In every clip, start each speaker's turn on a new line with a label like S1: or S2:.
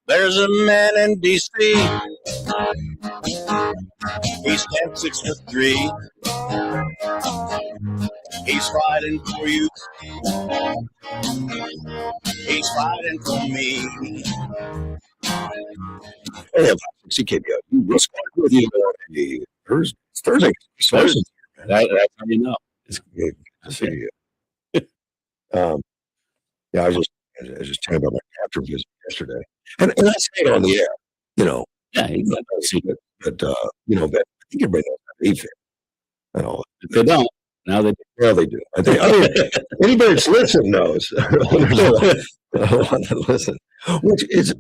S1: There's a man in D.C. He stands 6'3". He's fighting for you. He's fighting for me.
S2: Hey, I'm CKBO. Russ with you on a Thursday. It's Thursday.
S3: That's how you know.
S2: It's good to see you. Yeah, I was just telling about my capture visit yesterday, and I say it on the air, you know.
S3: Yeah, exactly.
S2: But but I think everybody knows how to fit and all.
S3: If they don't, now they do.
S2: Well, they do. I mean, anybody that's listening knows. Listen, which is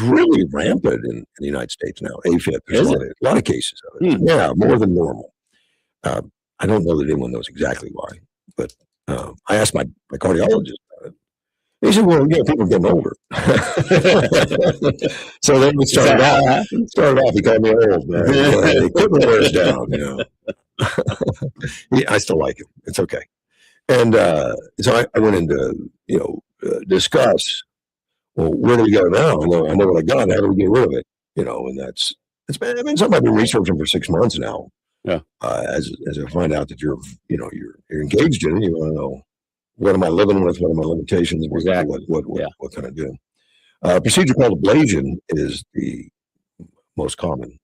S2: really rampant in the United States now. AFib. There's a lot of cases of it. Yeah, more than normal. I don't know that anyone knows exactly why, but I asked my cardiologist about it. He said, "Well, people are getting older." So then we started off. He called me old. The equipment wears down. I still like him. It's okay. And so I went in to discuss. Well, where do we go now? I know what I got. How do we get rid of it? And it's been something I've been researching for 6 months now.
S3: Yeah.
S2: As I find out that you're engaged in it, you want to know, what am I living with? What are my limitations?
S3: Exactly.
S2: What can I do? A procedure called ablation is the most common.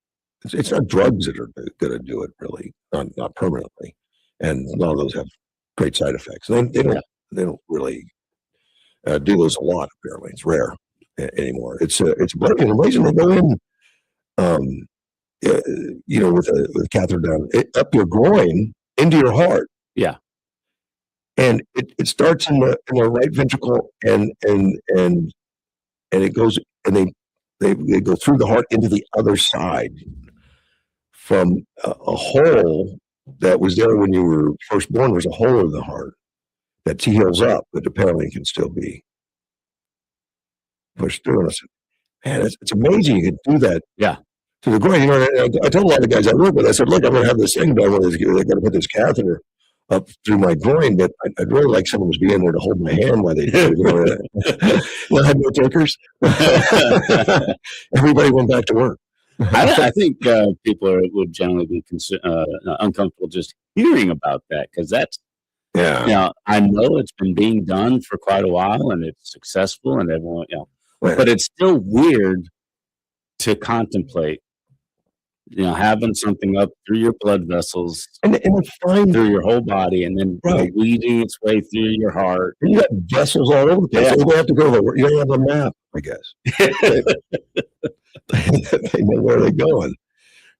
S2: It's not drugs that are going to do it, really, not permanently, and none of those have great side effects. They don't really do those a lot. Apparently, it's rare anymore. It's a broken ablation. They go in, with a catheter down up your groin into your heart.
S3: Yeah.
S2: And it starts in the right ventricle and it goes, and they go through the heart into the other side from a hole that was there when you were first born. Was a hole in the heart that heals up, but apparently can still be pushed through. And I said, man, it's amazing you can do that.
S3: Yeah.
S2: To the groin. I told a lot of guys I work with, I said, look, I'm going to have this thing done with this. They got to put this catheter up through my groin, but I'd really like someone to be in there to hold my hand while they do it. I had no takers. Everybody went back to work.
S3: I think people would generally be uncomfortable just hearing about that, because that's, I know it's been being done for quite a while and it's successful and everyone, but it's still weird to contemplate. Having something up through your blood vessels
S2: and it's fine
S3: through your whole body, and then weeding its way through your heart.
S2: And you got vessels all over the place. You don't have to go there. You don't have a map, I guess. They know where they're going.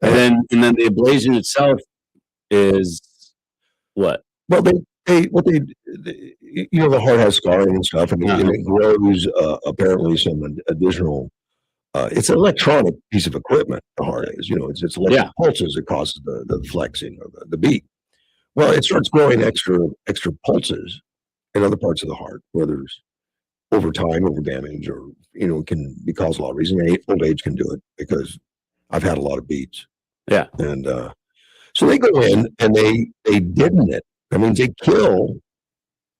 S3: And then the ablation itself is what?
S2: Well, the heart has scarring and stuff, and it grows apparently some additional. It's an electronic piece of equipment. The heart is, it's electric pulses that causes the flexing or the beat. Well, it starts growing extra pulses in other parts of the heart, where there's over damage, or can be caused a lot of reasons. Old age can do it, because I've had a lot of beats.
S3: Yeah,
S2: and so they go in and they deaden it. That means they kill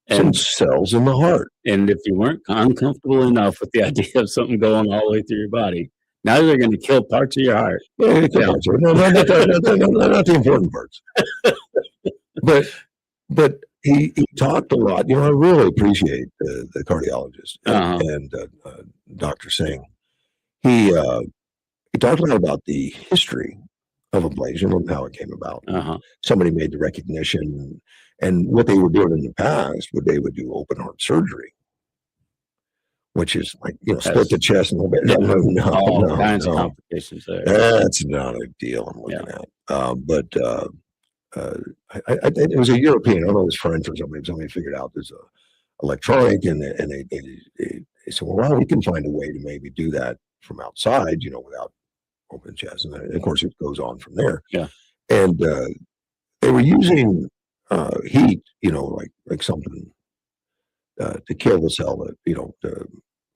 S2: some cells in the heart.
S3: And if you weren't uncomfortable enough with the idea of something going all the way through your body, now they're going to kill parts of your heart.
S2: No, not the important parts. But he talked a lot. I really appreciate the cardiologist and Dr. Singh. He talked a lot about the history of ablation and how it came about. Somebody made the recognition. And what they were doing in the past, they would do open heart surgery, which is like, split the chest and a little bit. No,
S3: all kinds of complications there.
S2: That's not a deal I'm looking at. But it was a European, I don't know, it was French or something. Somebody figured out there's a electronic, and they said, well, we can find a way to maybe do that from outside, without open chest. And then, of course, it goes on from there.
S3: Yeah.
S2: And they were using heat, like something to kill the cell, to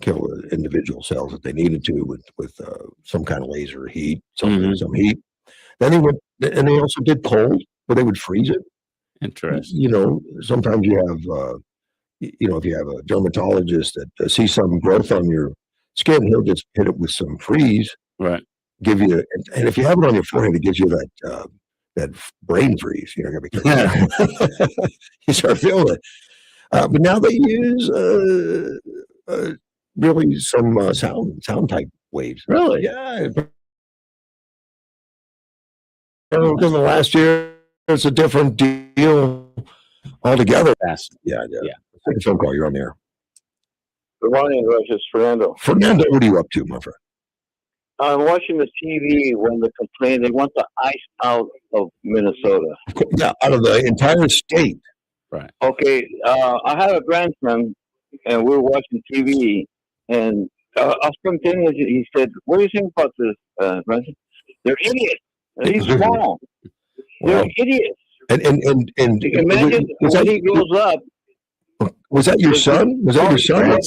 S2: kill the individual cells that they needed to with some kind of laser heat, some heat. Then they also did cold, but they would freeze it.
S3: Interesting.
S2: Sometimes you have, if you have a dermatologist that sees some growth on your skin, he'll just hit it with some freeze,
S3: Right.
S2: give you, and if you have it on your forehead, it gives you that brain freeze. You know, gotta be careful. You start feeling it. But now they use really some sound type waves.
S3: Really?
S2: Yeah. Within the last year, it's a different deal altogether.
S3: Fast.
S2: Yeah.
S3: Yeah.
S2: Take a phone call. You're on the air.
S4: Good morning, Russ. It's Fernando.
S2: Fernando, what are you up to, my friend?
S4: I'm watching the TV when they complain they want the ice out of Minnesota.
S2: Yeah, out of the entire state.
S3: Right.
S4: Okay, I have a grandson, and we were watching TV, and spontaneously he said, "What do you think about this, grandson? They're idiots. He's small. They're
S2: Wow.
S4: idiots."
S2: And
S4: You can imagine when he grows up.
S2: Was that your son? Was that your son?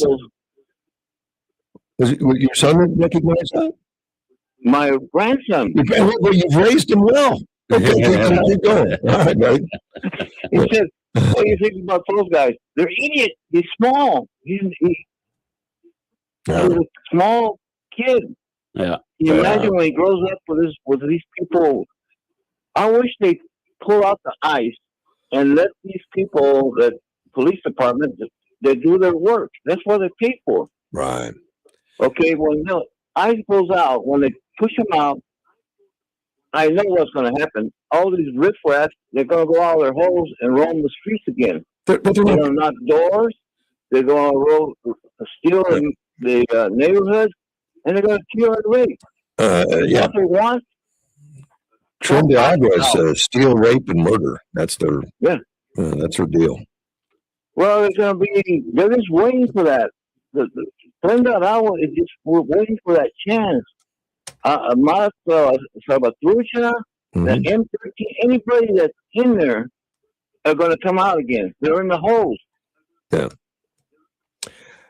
S2: Was your son that recognized that?
S4: My grandson.
S2: Well, you've raised him well. Okay, keep going. All right, buddy.
S4: He said, "What do you think about those guys? They're idiots. He's small. He's a small kid."
S3: Yeah.
S4: Can you imagine when he grows up with these people? I wish they pull out the ice and let these people, the police department, they do their work. That's what they pay for.
S2: Right.
S4: Okay, when the ice goes out, when they push them out, I know what's going to happen. All these riffraffs, they're going to go out of their holes and roam the streets again.
S2: But they're
S4: They're
S2: not,
S4: going to knock doors. They're going to steal in the neighborhood, and they're going to kill and rape.
S2: yeah.
S4: What they want.
S2: Tren de Agua is steal, rape, and murder. That's their that's their deal.
S4: Well, they're just waiting for that. The Tren de Agua is just waiting for that chance. Salvatrucha, the M13, anybody that's in there are going to come out again. They're in the holes.
S2: Yeah.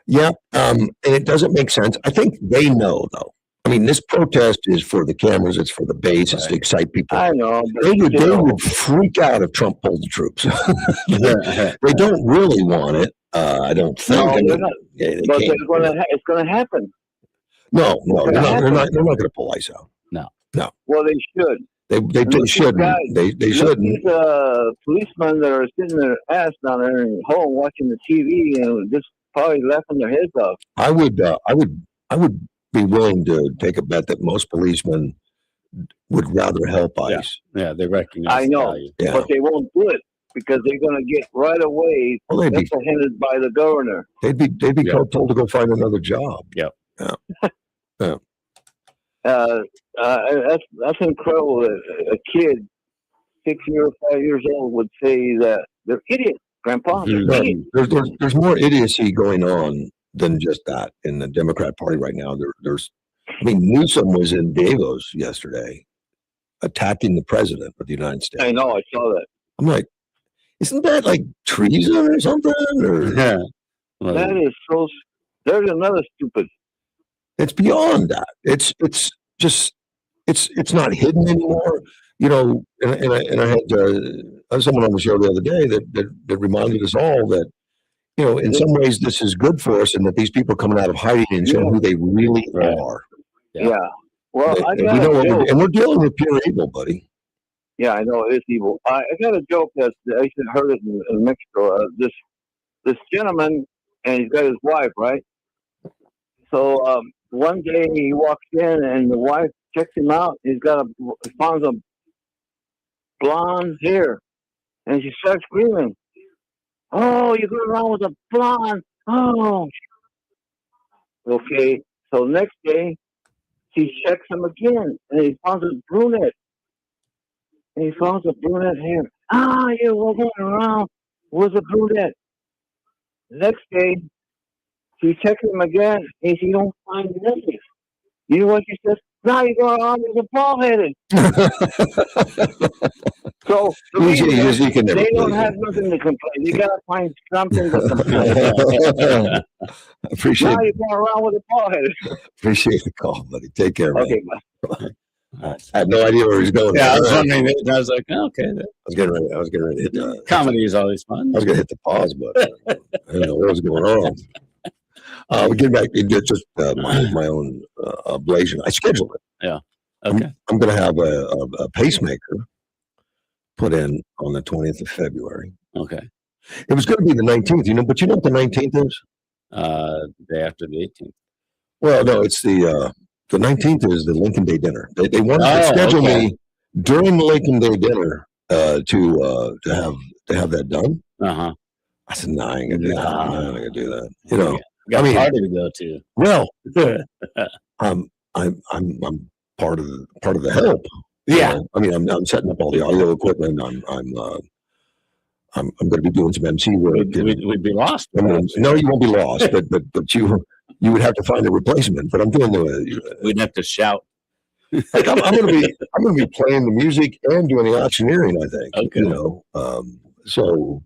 S2: Yeah. And it doesn't make sense. I think they know, though. I mean, this protest is for the cameras. It's for the base. It's to excite people.
S4: I know.
S2: They would freak out if Trump pulled the troops. They don't really want it. I don't think.
S4: No, they're not. But it's going to happen.
S2: No, they're not going to pull ice out. No.
S4: Well, they should.
S2: They shouldn't. They shouldn't.
S4: These policemen that are sitting their ass down there in home watching the TV and just probably laughing their heads off.
S2: I would be willing to take a bet that most policemen would rather help ICE.
S3: Yeah, they recognize.
S4: I know,
S3: value.
S4: but they won't do it because they're going to get right away apprehended by the governor.
S2: They'd be told to go find another job.
S3: Yep.
S2: Yeah.
S4: That's incredible that a kid 6 years, 5 years old would say that they're idiots, Grandpa.
S2: There's more idiocy going on than just that in the Democrat Party right now. Newsom was in Davos yesterday attacking the president of the United States.
S4: I know, I saw that.
S2: I'm like, isn't that like treason or something?
S3: Yeah.
S4: That is so. There's another stupid.
S2: It's beyond that. It's not hidden anymore. You know, and I had someone on the show the other day that reminded us all that, you know, in some ways this is good for us, and that these people coming out of hiding and showing who they really are.
S4: Yeah. Well,
S2: we're dealing with pure evil, buddy.
S4: Yeah, I know it is evil. I got a joke that I actually heard it in Mexico. This gentleman, and he's got his wife, right? So one day he walks in, and the wife checks him out. He finds a blonde hair, and she starts screaming, "Oh, you're going around with a blonde! Oh!" Okay, so next day she checks him again, and he finds a brunette. And he finds a brunette hair. You were going around with a brunette. Next day, she checks him again, and she don't find nothing. You know what she says? Now you're going around with a bald-headed. So they don't have nothing to complain. You got to find something to complain.
S2: Appreciate.
S4: Now you're going around with a bald-headed.
S2: Appreciate the call, buddy. Take care.
S4: Okay,
S2: bye. I had no idea where he was going.
S3: Yeah, I was wondering. I was like, okay.
S2: I was getting ready to hit
S3: comedy is always fun.
S2: I was going to hit the pause button. I didn't know what was going on. Getting back, it's just my own ablation. I scheduled it.
S3: Yeah. Okay.
S2: I'm going to have a pacemaker put in on the 20th of February.
S3: Okay.
S2: It was going to be the 19th, but you know what the 19th is?
S3: Day after the 18th.
S2: Well, no, it's the 19th is the Lincoln Day dinner. They wanted to schedule me during the Lincoln Day dinner to have that done.
S3: Uh-huh.
S2: I said, no, I ain't gonna do that. No, I'm not gonna do that.
S3: Got a party to go to.
S2: Well, I'm part of the help.
S3: Yeah.
S2: I mean, I'm setting up all the audio equipment. I'm going to be doing some MC work.
S3: We'd be lost.
S2: No, you won't be lost, but you would have to find a replacement. But I'm doing
S3: we'd have to shout.
S2: Like I'm going to be playing the music and doing the auctioneering. I think.
S3: Okay.
S2: So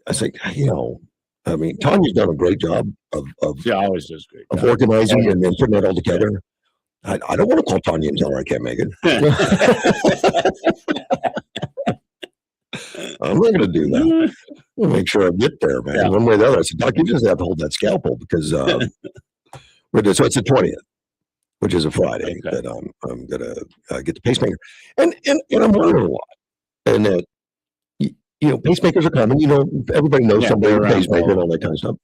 S2: I think I mean, Tanya's done a great job of
S3: she always does great
S2: of organizing and then putting it all together. I don't want to call Tanya and tell her I can't make it. I'm not going to do that. I'll make sure I get there, man. One way or the other. I said, Doc, you just have to hold that scalpel because so it's the 20th, which is a Friday that I'm going to get the pacemaker, and I'm learning a lot, and that pacemakers are coming. Everybody knows somebody with a pacemaker and all that kind of stuff.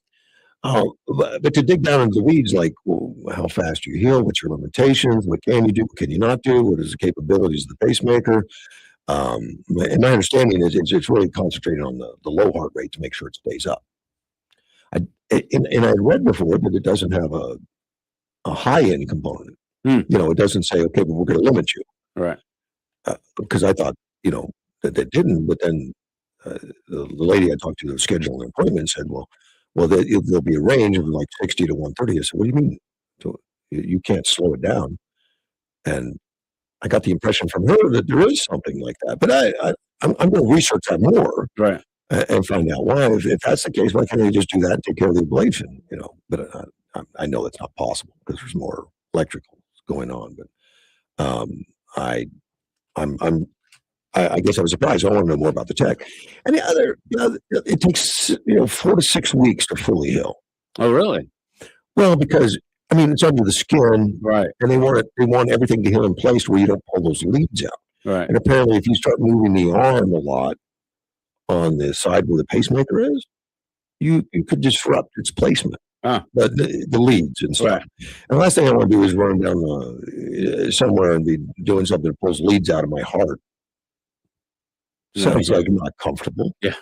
S2: But to dig down into the weeds, like, well, how fast do you heal? What's your limitations? What can you do? What can you not do? What is the capabilities of the pacemaker? And my understanding is it's really concentrated on the low heart rate to make sure it stays up. And I read before that it doesn't have a high end component. It doesn't say, okay, but we're going to limit you.
S3: Right.
S2: Because I thought, that they didn't. But then the lady I talked to, the scheduling an appointment, said, well, there'll be a range of like 60 to 130. I said, what do you mean? You can't slow it down. And I got the impression from her that there is something like that. But I'm going to research that more,
S3: right,
S2: and find out why. If that's the case, why can't they just do that and take care of the ablation? But I know that's not possible because there's more electrical going on. But I guess I was surprised. I want to know more about the tech. And the other, it takes 4 to 6 weeks to fully heal.
S3: Oh, really?
S2: Well, because it's under the skin,
S3: right?
S2: And they want everything to heal in place where you don't pull those leads out,
S3: right?
S2: And apparently, if you start moving the arm a lot on the side where the pacemaker is, you could disrupt its placement, the leads and stuff. Right. And the last thing I want to do is run down somewhere and be doing something that pulls leads out of my heart. Sounds like not comfortable.
S3: Yeah.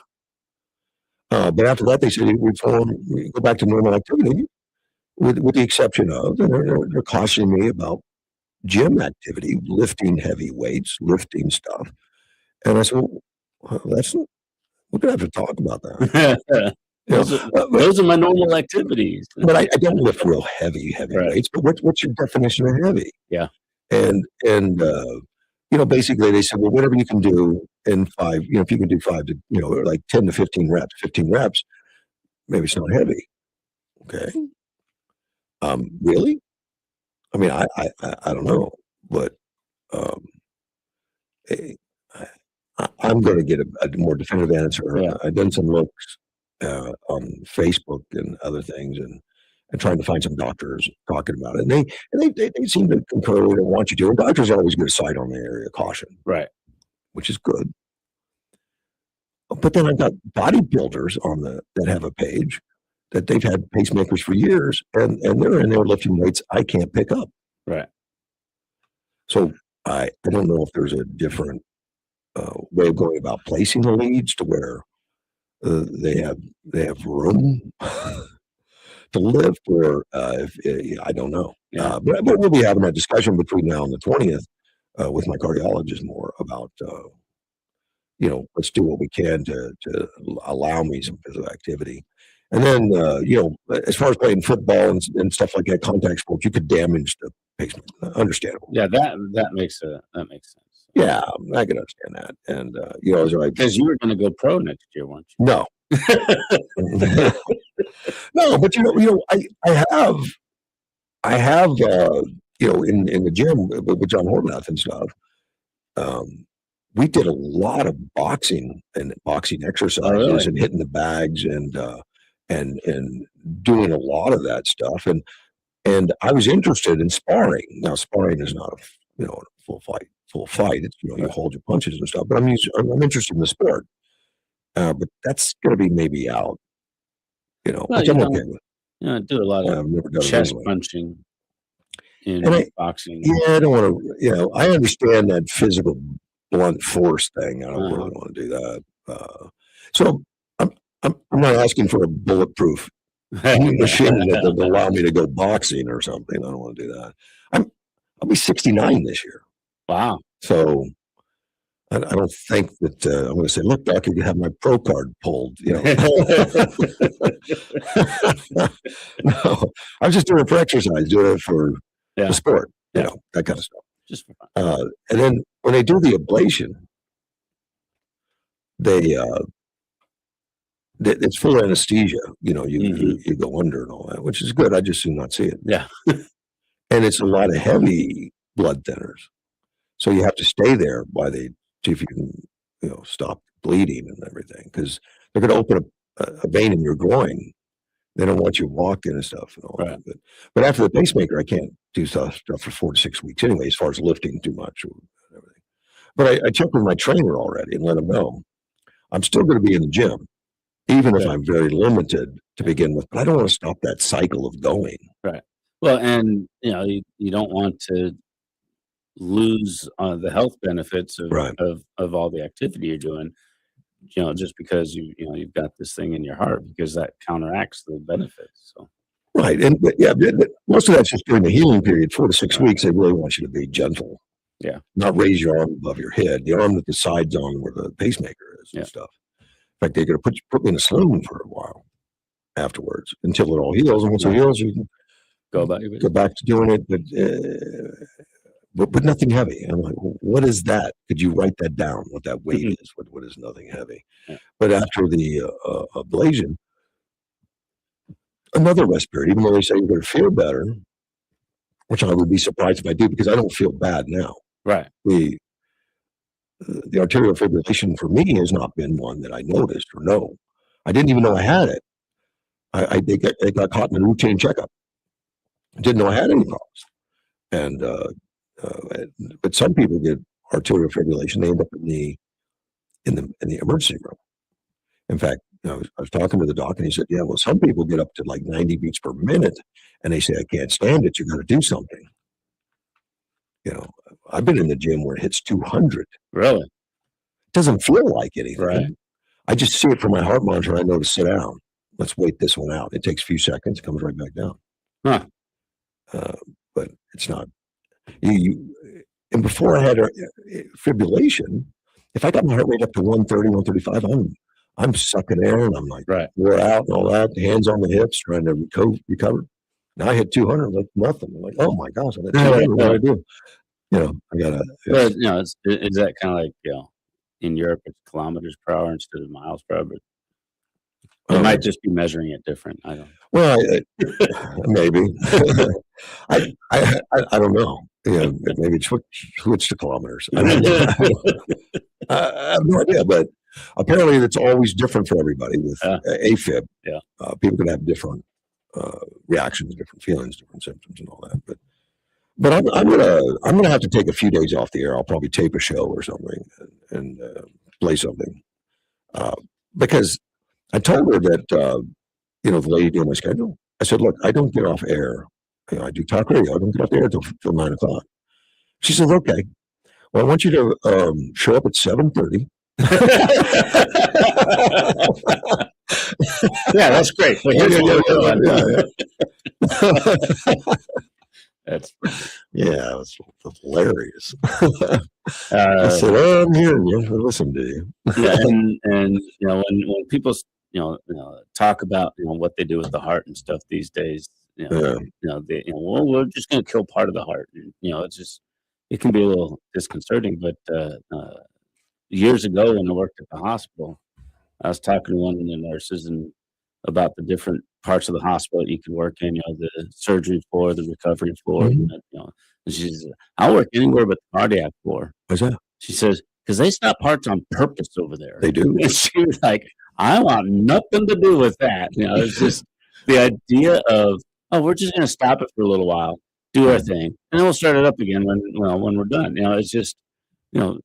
S2: But after that, they said we go back to normal activity, with the exception of, and they're cautioning me about gym activity, lifting heavy weights, lifting stuff. And I said, well, we're gonna have to talk about that.
S3: Those are my normal activities.
S2: But I don't lift real heavy weights. But what's your definition of heavy?
S3: Yeah.
S2: And basically they said, well, whatever you can do in 5, if you can do 5 to, like 10 to 15 reps, maybe it's not heavy. Okay. Really? I don't know, but I'm going to get a more definitive answer.
S3: Yeah.
S2: I've done some looks on Facebook and other things, and trying to find some doctors talking about it. And they seem to concur. They don't want you to. And doctors always get a side on the area of caution,
S3: right?
S2: Which is good. But then I've got bodybuilders that have a page that they've had pacemakers for years, and they're in there lifting weights I can't pick up.
S3: Right.
S2: So I don't know if there's a different way of going about placing the leads to where they have room to lift, or I don't know.
S3: Yeah.
S2: But we'll be having that discussion between now and the 20th with my cardiologist more about let's do what we can to allow me some physical activity. And then, as far as playing football and stuff like that, contact sports, you could damage the pacemaker. Understandable.
S3: Yeah, that makes sense.
S2: Yeah, I can understand that. And
S3: because you were going to go pro next year, weren't you?
S2: No. No, but I have in the gym with John Horvath and stuff. We did a lot of boxing and boxing exercises and hitting the bags and and doing a lot of that stuff. And I was interested in sparring. Now, sparring is not a full fight. It's you hold your punches and stuff. But I'm interested in the sport. But that's going to be maybe out.
S3: Well,
S2: which I'm okay with.
S3: Do a lot of
S2: I've never done
S3: chest
S2: it anyway.
S3: punching in boxing.
S2: Yeah, I don't want to. I understand that physical blunt force thing. I don't really want to do that. So I'm not asking for a bulletproof machine that will allow me to go boxing or something. I don't want to do that. I'll be 69 this year.
S3: Wow.
S2: So I don't think that I'm going to say, look, Doc, you can have my pro card pulled. No, I'm just doing it for exercise, doing it for the sport, that kind of stuff.
S3: Just for fun.
S2: And then when they do the ablation, it's full anesthesia. You go under and all that, which is good. I just do not see it.
S3: Yeah.
S2: And it's a lot of heavy blood thinners. So you have to stay there while they see if you can, stop bleeding and everything, because they're going to open a vein in your groin. They don't want you walking and stuff and all that. But after the pacemaker, I can't do stuff for 4 to 6 weeks anyway, as far as lifting too much or everything. But I checked with my trainer already and let him know I'm still going to be in the gym, even if I'm very limited to begin with. But I don't want to stop that cycle of going.
S3: Right. Well, and you don't want to lose the health benefits of all the activity you're doing, just because you've got this thing in your heart, because that counteracts the benefits. So.
S2: Right. And but most of that's just during the healing period, 4 to 6 weeks. They really want you to be gentle.
S3: Yeah.
S2: Not raise your arm above your head, the arm that the side's on where the pacemaker is and stuff. In fact, they're going to put me in a sling for a while afterwards until it all heals. And once it heals, you can go back to doing it. But nothing heavy. I'm like, what is that? Could you write that down? What that weight is? What is nothing heavy? Yeah. But after the ablation, another rest period. Even though they say you're going to feel better, which I would be surprised if I do, because I don't feel bad now.
S3: Right.
S2: The arterial fibrillation for me has not been one that I noticed or know. I didn't even know I had it. They got caught in a routine checkup. Didn't know I had any problems. And but some people get arterial fibrillation. They end up in the emergency room. In fact, I was talking to the doc, and he said, "Yeah, well, some people get up to like 90 beats per minute, and they say I can't stand it. You got to do something." I've been in the gym where it hits 200.
S3: Really?
S2: It doesn't feel like anything.
S3: Right.
S2: I just see it from my heart monitor. I know to sit down. Let's wait this one out. It takes a few seconds. It comes right back down.
S3: Huh.
S2: But it's not. And before I had fibrillation, if I got my heart rate up to 130, 135, I'm sucking air and I'm like wore out and all that. Hands on the hips, trying to recover. Now I hit 200, like nothing. I'm like, oh my gosh, what do I do? I gotta.
S3: But is that kind of like in Europe it's kilometers per hour instead of miles per hour? But it might just be measuring it different. I don't.
S2: Well, maybe. I don't know. Maybe switch to kilometers. I have no idea, but apparently it's always different for everybody with AFib.
S3: Yeah.
S2: People can have different reactions, different feelings, different symptoms, and all that. But I'm gonna have to take a few days off the air. I'll probably tape a show or something and play something because I told her that the lady doing my schedule. I said, look, I don't get off air. I do talk radio. I don't get off the air till 9 o'clock. She said, okay. Well, I want you to show up at 7:30.
S3: Yeah, that's great. Well, that's
S2: that's hilarious. I said, I'm here. Listen to you.
S3: and when people talk about what they do with the heart and stuff these days, we're just going to kill part of the heart. It's just it can be a little disconcerting. But years ago, when I worked at the hospital, I was talking to one of the nurses and about the different parts of the hospital that you can work in. The surgery floor, the recovery floor. And she says, "I'll work anywhere but the cardiac floor."
S2: What's that?
S3: She says, because they stop hearts on purpose over there.
S2: They do.
S3: And she was like, I want nothing to do with that. It's just the idea of, oh, we're just going to stop it for a little while, do our thing, and then we'll start it up again when we're done. It's just, no,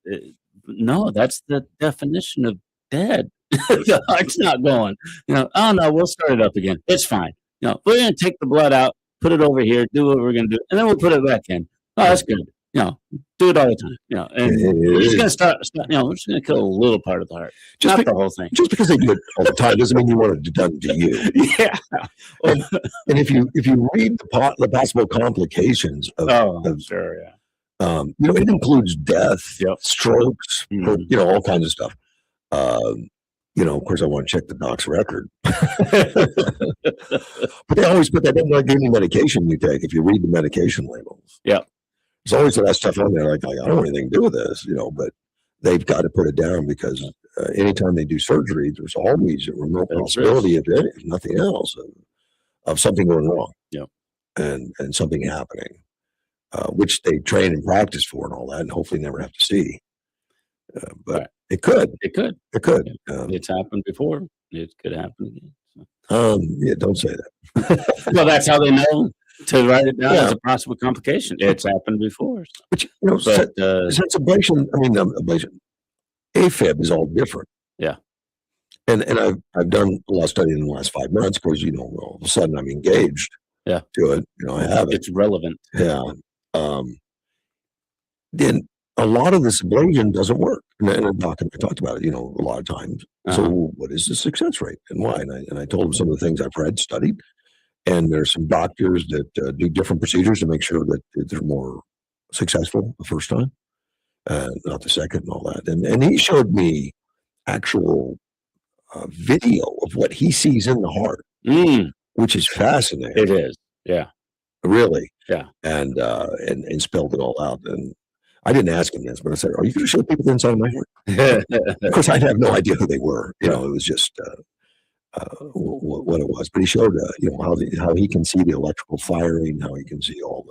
S3: that's the definition of dead. The heart's not going. Oh no, we'll start it up again. It's fine. We're going to take the blood out, put it over here, do what we're going to do, and then we'll put it back in. Oh, that's good. Do it all the time. And we're just going to start. We're just going to kill a little part of the heart, not the whole thing.
S2: Just because they do it all the time doesn't mean you want it done to you.
S3: Yeah.
S2: And if you read the possible complications of
S3: sure, yeah.
S2: It includes death, strokes, all kinds of stuff. Of course, I want to check the doc's record. But they always put that in like any medication you take. If you read the medication labels, there's always that stuff on there. Like I don't want anything to do with this, but they've got to put it down because anytime they do surgery, there's always a remote possibility of it, if nothing else, of something going wrong. And something happening, which they train and practice for and all that, and hopefully never have to see. But it could. It could.
S3: It's happened before. It could happen again.
S2: Yeah, don't say that.
S3: Well, that's how they know to write it down as a possible complication. It's happened before.
S2: But since ablation, ablation, AFib is all different.
S3: Yeah.
S2: And I've done a lot of studying in the last 5 months because all of a sudden I'm engaged.
S3: Yeah.
S2: To it. I have it.
S3: It's relevant.
S2: Yeah. Then a lot of this ablation doesn't work. And a doctor talked about it, a lot of times. So what is the success rate and why? And I told him some of the things I've read, studied. And there's some doctors that do different procedures to make sure that they're more successful the first time, not the second and all that. And he showed me actual video of what he sees in the heart, which is fascinating.
S3: It is. Yeah.
S2: Really.
S3: Yeah.
S2: And spelled it all out. And I didn't ask him this, but I said, "Are you going to show people the inside of my heart?" Of course, I have no idea who they were. It was just what it was. But he showed, how he can see the electrical firing, how he can see all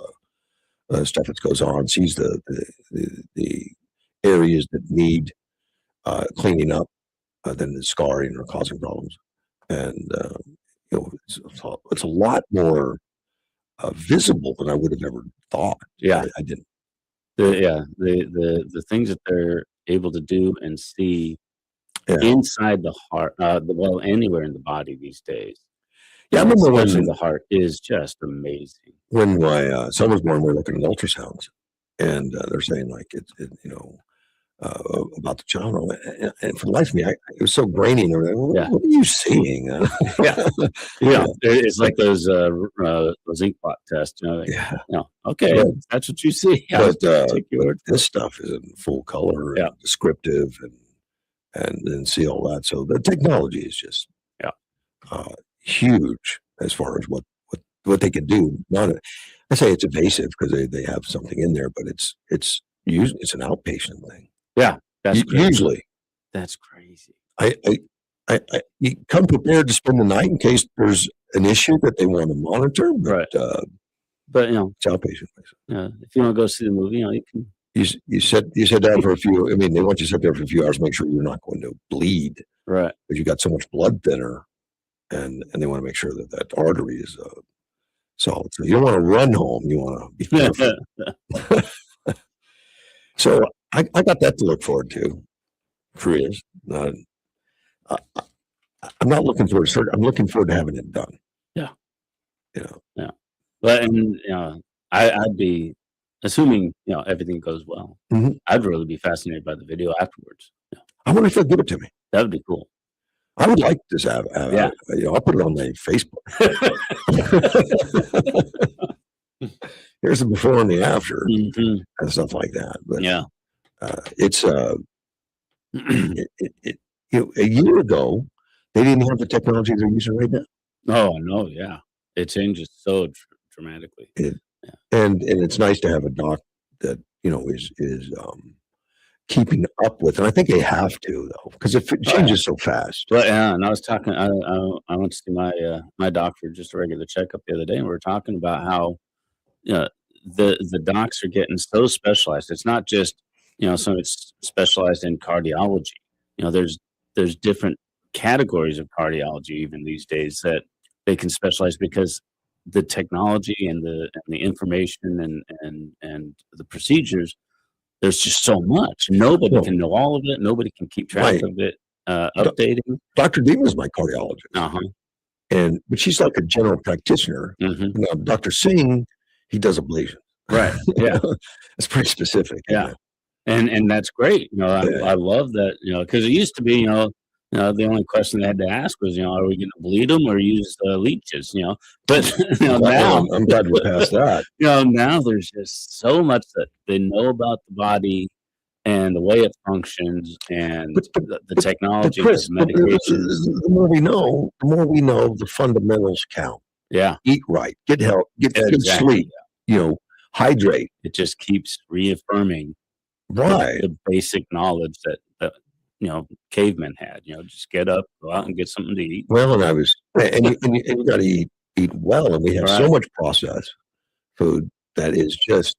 S2: the stuff that goes on, sees the areas that need cleaning up, then the scarring or causing problems, and it's a lot more visible than I would have ever thought.
S3: Yeah,
S2: I didn't.
S3: The things that they're able to do and see inside the heart, anywhere in the body these days.
S2: Yeah, I remember
S3: when the heart is just amazing.
S2: When my son was born, we were looking at ultrasounds, and they're saying like about the child, and for the life of me, it was so grainy. And everything. What are you seeing?
S3: It's like those ink blot tests. Okay, that's what you see.
S2: But this stuff is in full color, and descriptive, and see all that. So the technology is just huge as far as what they can do. I say it's evasive because they have something in there, but it's an outpatient thing.
S3: Yeah, that's
S2: usually.
S3: That's crazy.
S2: You come prepared to spend the night in case there's an issue that they want to monitor, but it's outpatient.
S3: If you want to go see the movie, you can.
S2: You sit down for a few. They want you to sit there for a few hours, make sure you're not going to bleed,
S3: right?
S2: Because you got so much blood thinner, and they want to make sure that artery is solid. So you don't want to run home. You want to be careful. So I got that to look forward to. For years. I'm not looking forward to surgery. I'm looking forward to having it done.
S3: Yeah. Yeah. But I'd be assuming everything goes well.
S2: Mm-hmm.
S3: I'd really be fascinated by the video afterwards. Yeah.
S2: I wonder if they'll give it to me.
S3: That would be cool.
S2: I would like this. I'll put it on my Facebook. Here's the before and the after, and stuff like that. But it's a year ago they didn't have the technology they're using right now.
S3: Oh, I know. Yeah, it changes so dramatically.
S2: And it's nice to have a doc that is keeping up with, and I think they have to though, because it changes so fast.
S3: Well, yeah, and I was talking. I went to see my doc for just a regular checkup the other day, and we were talking about how the docs are getting so specialized. It's not just so it's specialized in cardiology. There's different categories of cardiology even these days that they can specialize because the technology and the information and the procedures, there's just so much. Nobody can know all of it. Nobody can keep track of it. Updating.
S2: Dr. Dean was my cardiologist. But she's like a general practitioner. Now, Dr. Singh, he does ablation.
S3: Right. Yeah.
S2: It's pretty specific.
S3: Yeah. And that's great. I love that, because it used to be, the only question they had to ask was, are we going to bleed them or use leeches, but now
S2: I'm glad we're past that.
S3: Now there's just so much that they know about the body and the way it functions and the technology,
S2: Chris,
S3: the medications.
S2: The more we know, the fundamentals count.
S3: Yeah.
S2: Eat right, get help, get good sleep, hydrate.
S3: It just keeps reaffirming
S2: the
S3: basic knowledge that cavemen had. Just get up, go out and get something to eat.
S2: Well, and you got to eat well, and we have so much processed food that is just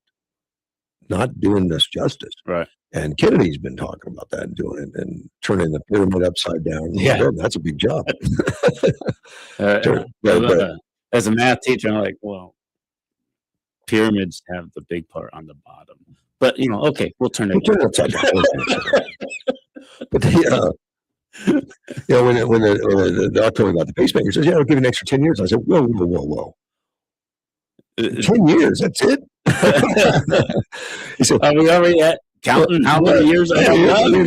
S2: not doing us justice.
S3: Right.
S2: And Kennedy's been talking about that and doing it and turning the pyramid upside down.
S3: Yeah,
S2: that's a big job.
S3: As a math teacher, I'm like, well, pyramids have the big part on the bottom. But okay, we'll turn it
S2: upside down. But when the doc told me about the pacemaker, he says, "Yeah, I'll give you an extra 10 years." I said, "Whoa. 10 years? That's it?" He said,
S3: "Are we already at counting how many years I have done?"
S2: You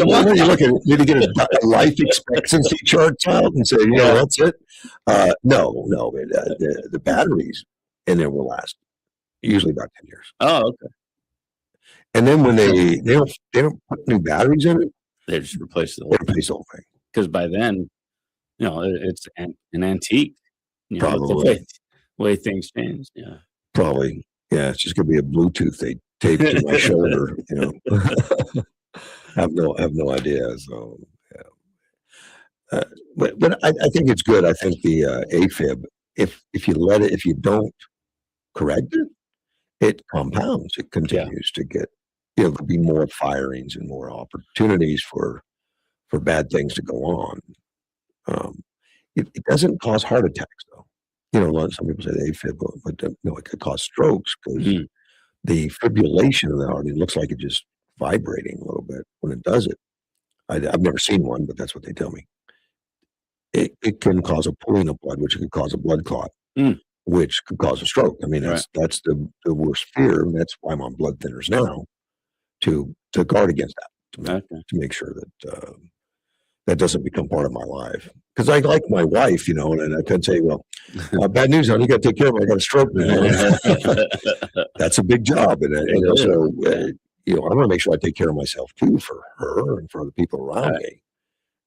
S2: look at need to get a life expectancy chart out and say, that's it. No. The batteries in there will last usually about 10 years.
S3: Oh, okay.
S2: And then when they don't put new batteries in it,
S3: they just replace the
S2: whole thing.
S3: Because by then, it's an antique.
S2: Probably.
S3: The way things change. Yeah.
S2: Probably. Yeah. It's just going to be a Bluetooth they tape to my shoulder. have no idea. So, yeah. But I think it's good. I think the AFib, if you don't correct it, it compounds. It continues to get. There'll be more firings and more opportunities for bad things to go on. It doesn't cause heart attacks, though. Some people say AFib, but no, it could cause strokes because the fibrillation of the heart, it looks like it just vibrating a little bit when it does it. I've never seen one, but that's what they tell me. It can cause a pooling of blood, which could cause a blood clot, which could cause a stroke. I mean, that's the worst fear, and that's why I'm on blood thinners now. To guard against that, to make sure that that doesn't become part of my life. Because I like my wife, and I could say, well, bad news, honey, you got to take care of her. I got a stroke now. That's a big job, and also, I want to make sure I take care of myself too for her and for the people around me.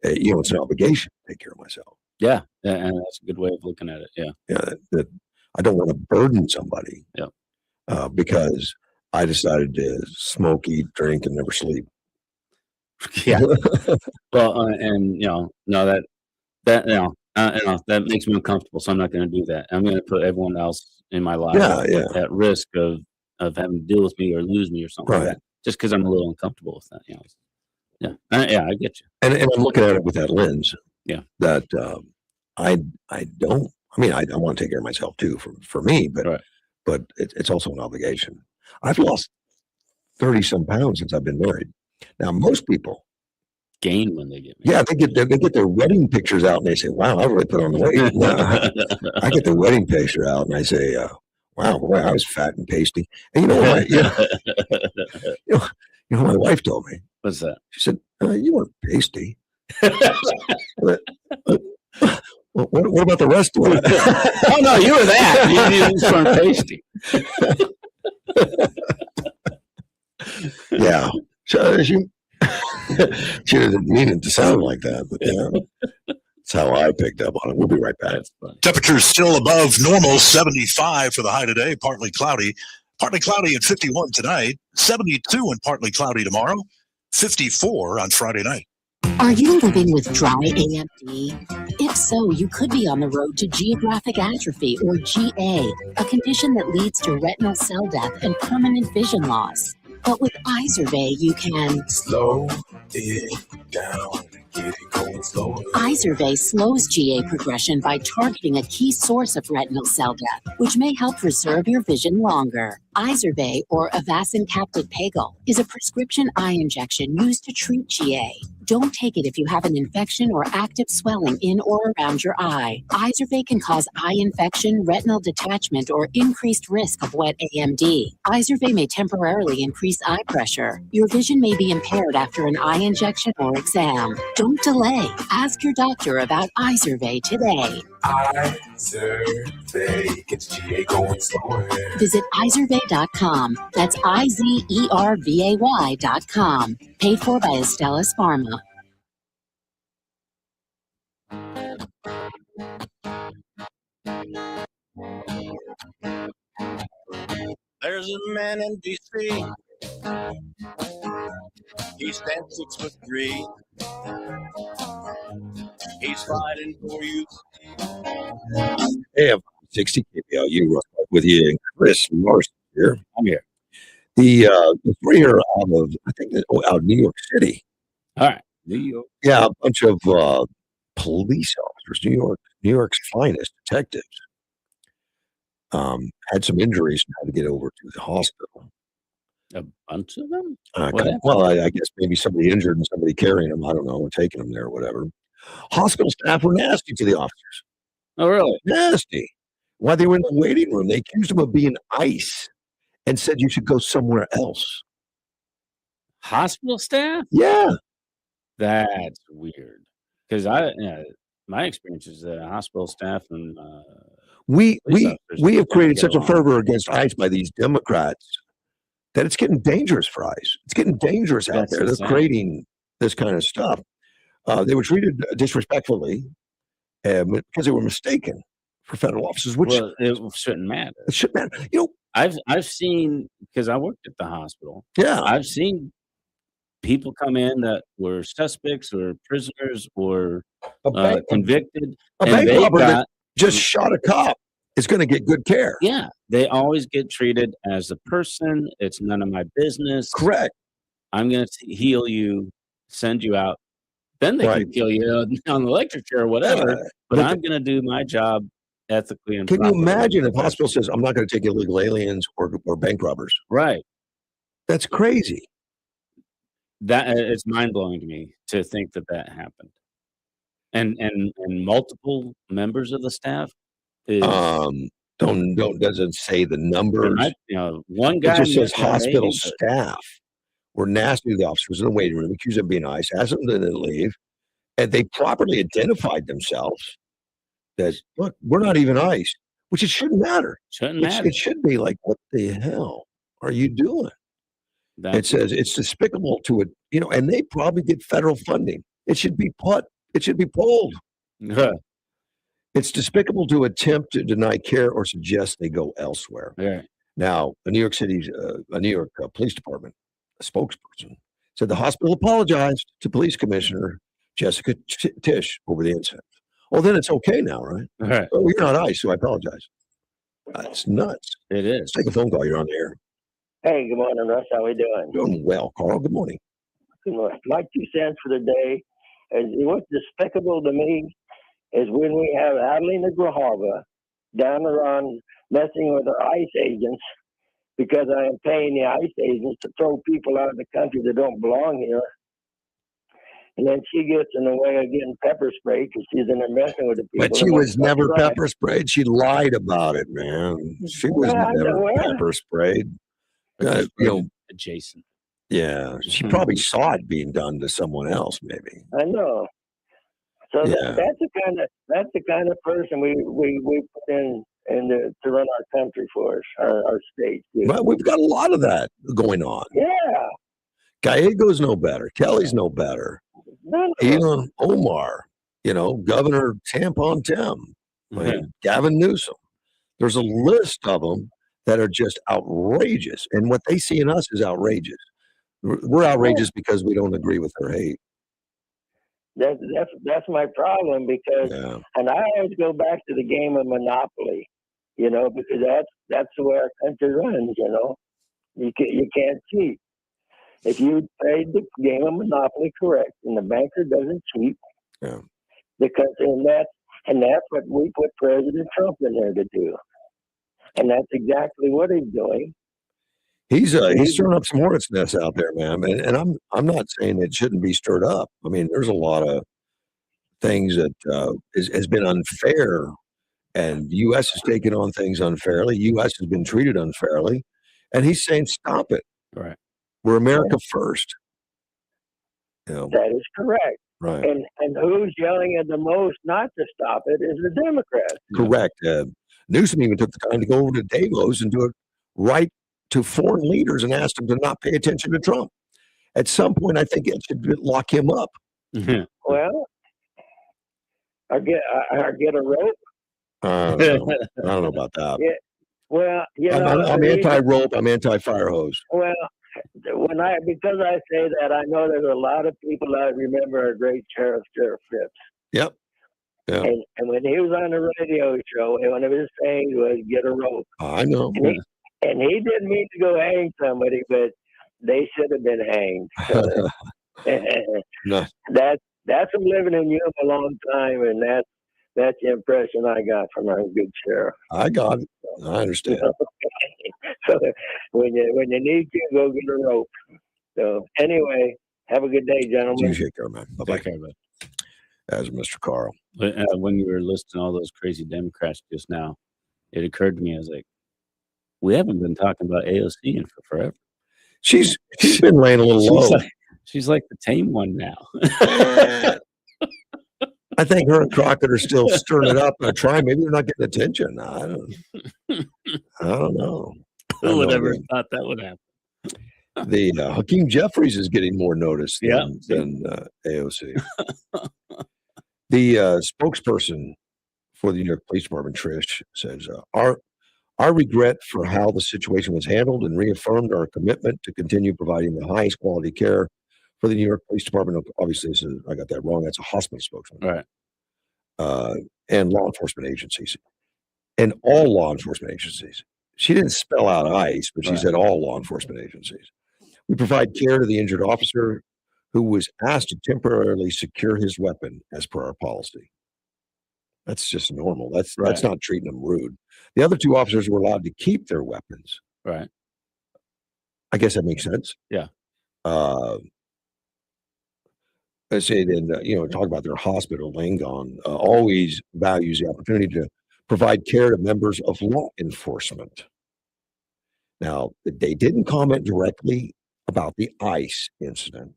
S2: It's an obligation to take care of myself.
S3: Yeah, and that's a good way of looking at it. Yeah,
S2: that I don't want to burden somebody.
S3: Yeah,
S2: because I decided to smoke, eat, drink, and never sleep.
S3: Yeah. Well, and that makes me uncomfortable. So I'm not going to do that. I'm going to put everyone else in my life at risk of having to deal with me or lose me or something like that. Just because I'm a little uncomfortable with that. Yeah. I get you.
S2: And I'm looking at it with that lens.
S3: Yeah.
S2: That I don't. I mean, I want to take care of myself too for me, but it's also an obligation. I've lost 30-some pounds since I've been married. Now, most people
S3: gain when they get married.
S2: Yeah, they get their wedding pictures out and they say, "Wow, I really put on the weight." I get the wedding picture out and I say, "Wow, boy, I was fat and pasty." And you know what my wife told me?
S3: What's that?
S2: She said, "You weren't pasty." What about the rest of it?
S3: Oh no, you were that. You just weren't pasty.
S2: Yeah. So she didn't mean it to sound like that, but that's how I picked up on it. We'll be right back.
S5: Temperatures still above normal, 75 for the high today, partly cloudy at 51 tonight, 72 and partly cloudy tomorrow, 54 on Friday night.
S6: Are you living with dry AMD? If so, you could be on the road to geographic atrophy, or GA, a condition that leads to retinal cell death and permanent vision loss. But with Izervay, you can
S7: slow it down, get it going slower.
S6: Izervay slows GA progression by targeting a key source of retinal cell death, which may help preserve your vision longer. Izervay, or Avastin capted Pagel, is a prescription eye injection used to treat GA. Don't take it if you have an infection or active swelling in or around your eye. Izervay can cause eye infection, retinal detachment, or increased risk of wet AMD. Izervay may temporarily increase eye pressure. Your vision may be impaired after an eye injection or exam. Don't delay. Ask your doctor about Izervay today.
S7: Izervay gets GA going slower.
S6: Visit Izervay.com. That's IZERVAY.com. Paid for by Astellas Pharma.
S1: There's a man in D.C. He stands 6'3". He's fighting for you.
S2: Hey, 60 KPLU, Russ with you, and Chris Morrison here.
S3: I'm here.
S2: The three are out of, I think, out of New York City.
S3: All right. New York.
S2: Yeah, a bunch of police officers, New York's finest detectives, had some injuries and had to get over to the hospital.
S3: A bunch of them?
S2: Well, I guess maybe somebody injured and somebody carrying them. I don't know, taking them there or whatever. Hospital staff were nasty to the officers.
S3: Oh, really?
S2: Nasty. While they were in the waiting room, they accused them of being ICE and said you should go somewhere else.
S3: Hospital staff?
S2: Yeah.
S3: That's weird. Because my experience is that hospital staff and
S2: we have created such a fervor against ICE by these Democrats that it's getting dangerous for ICE. It's getting dangerous out there. They're creating this kind of stuff. They were treated disrespectfully because they were mistaken for federal officers, which
S3: it shouldn't matter.
S2: It shouldn't matter. You know,
S3: I've seen, because I worked at the hospital.
S2: Yeah,
S3: I've seen people come in that were suspects or prisoners or convicted.
S2: A bank robber that just shot a cop is going to get good care.
S3: Yeah, they always get treated as a person. It's none of my business.
S2: Correct.
S3: I'm going to heal you, send you out. Then they can kill you on the electric chair or whatever. But I'm going to do my job ethically and
S2: properly. Can you imagine if hospital says, I'm not going to take illegal aliens or bank robbers?
S3: Right.
S2: That's crazy.
S3: That it's mind-blowing to me to think that happened. And multiple members of the staff
S2: doesn't say the numbers.
S3: One guy
S2: it just says hospital staff were nasty to the officers in the waiting room, accused of being ICE, asked them to leave, and they properly identified themselves that, look, we're not even ICE, which it shouldn't matter. It should be like, what the hell are you doing? It says it's despicable to it, and they probably get federal funding. It should be pulled. It's despicable to attempt to deny care or suggest they go elsewhere.
S3: Yeah.
S2: Now, a New York Police Department, a spokesperson, said the hospital apologized to Police Commissioner Jessica Tisch over the incident. Oh, then it's okay now, right?
S3: Right.
S2: Oh, you're not ICE, so I apologize. It's nuts.
S3: It is.
S2: Let's take a phone call. You're on the air.
S4: Hey, good morning, Russ. How we doing?
S2: Doing well, Carl. Good morning.
S4: Good morning. My 2 cents for the day is what's despicable to me is when we have Adelina Grijalva down around messing with our ICE agents because I am paying the ICE agents to throw people out of the country that don't belong here. And then she gets in the way of getting pepper sprayed because she's in there messing with the people.
S2: But she was never pepper sprayed. She lied about it, man. She was never pepper sprayed.
S3: Adjacent.
S2: Yeah, she probably saw it being done to someone else, maybe.
S4: I know. So that's the kind of person we put in to run our country for us, our state.
S2: Well, we've got a lot of that going on.
S4: Yeah.
S2: Gallego's no better. Kelly's no better. Elon Omar, Governor Tampon Tim, Gavin Newsom. There's a list of them that are just outrageous. And what they see in us is outrageous. We're outrageous because we don't agree with their hate.
S4: That's my problem because, and I always go back to the game of Monopoly, because that's the way our country runs. You can't cheat. if you played the game of Monopoly correct and the banker doesn't cheat,
S2: Yeah.
S4: because that's what we put President Trump in there to do, and that's exactly what he's doing.
S2: He's stirring up some hornet's nests out there, man. And I'm not saying it shouldn't be stirred up. I mean, there's a lot of things that has been unfair, and the U.S. has taken on things unfairly. U.S. has been treated unfairly, and he's saying, "Stop it!
S3: Right.
S2: We're America first."
S4: That is correct.
S2: Right.
S4: And who's yelling at the most not to stop it is the Democrats.
S2: Correct. Newsom even took the time to go over to Davos and do it right to foreign leaders and asked them to not pay attention to Trump. At some point, I think it should lock him up.
S4: Well, I get a rope.
S2: I don't know about that.
S4: Yeah. Well,
S2: I'm anti-rope. I'm anti-fire hose.
S4: Well, because I say that, I know there's a lot of people that remember our great Sheriff Phipps.
S2: Yep. Yeah.
S4: And when he was on the radio show, one of his sayings was "get a rope."
S2: I know.
S4: And he didn't mean to go hang somebody, but they should have been hanged. So,
S2: No.
S4: That's from living in Yuma a long time, and that's the impression I got from our good sheriff.
S2: I got it. I understand.
S4: So when you need to, go get a rope. So anyway, have a good day, gentlemen.
S2: You take care, man. Bye-bye.
S3: Take care, bud.
S2: As Mr. Carl.
S3: When you were listing all those crazy Democrats just now, it occurred to me, I was like, we haven't been talking about AOC in for forever.
S2: She's been laying a little low.
S3: She's like the tame one now.
S2: I think her and Crockett are still stirring it up and trying. Maybe they're not getting attention. I don't know.
S3: Who would ever thought that would happen?
S2: The Hakeem Jeffries is getting more notice than AOC. The spokesperson for the New York Police Department, Trish, says, our regret for how the situation was handled and reaffirmed our commitment to continue providing the highest quality care for the New York Police Department. Obviously, I got that wrong. That's a hospital spokesman.
S3: Right.
S2: And law enforcement agencies. And all law enforcement agencies. She didn't spell out ICE, but she said all law enforcement agencies. We provide care to the injured officer who was asked to temporarily secure his weapon as per our policy. That's just normal. That's not treating them rude. The other two officers were allowed to keep their weapons.
S3: Right.
S2: I guess that makes sense.
S3: Yeah.
S2: I say then, talk about their hospital. Langon always values the opportunity to provide care to members of law enforcement. Now, they didn't comment directly about the ICE incident,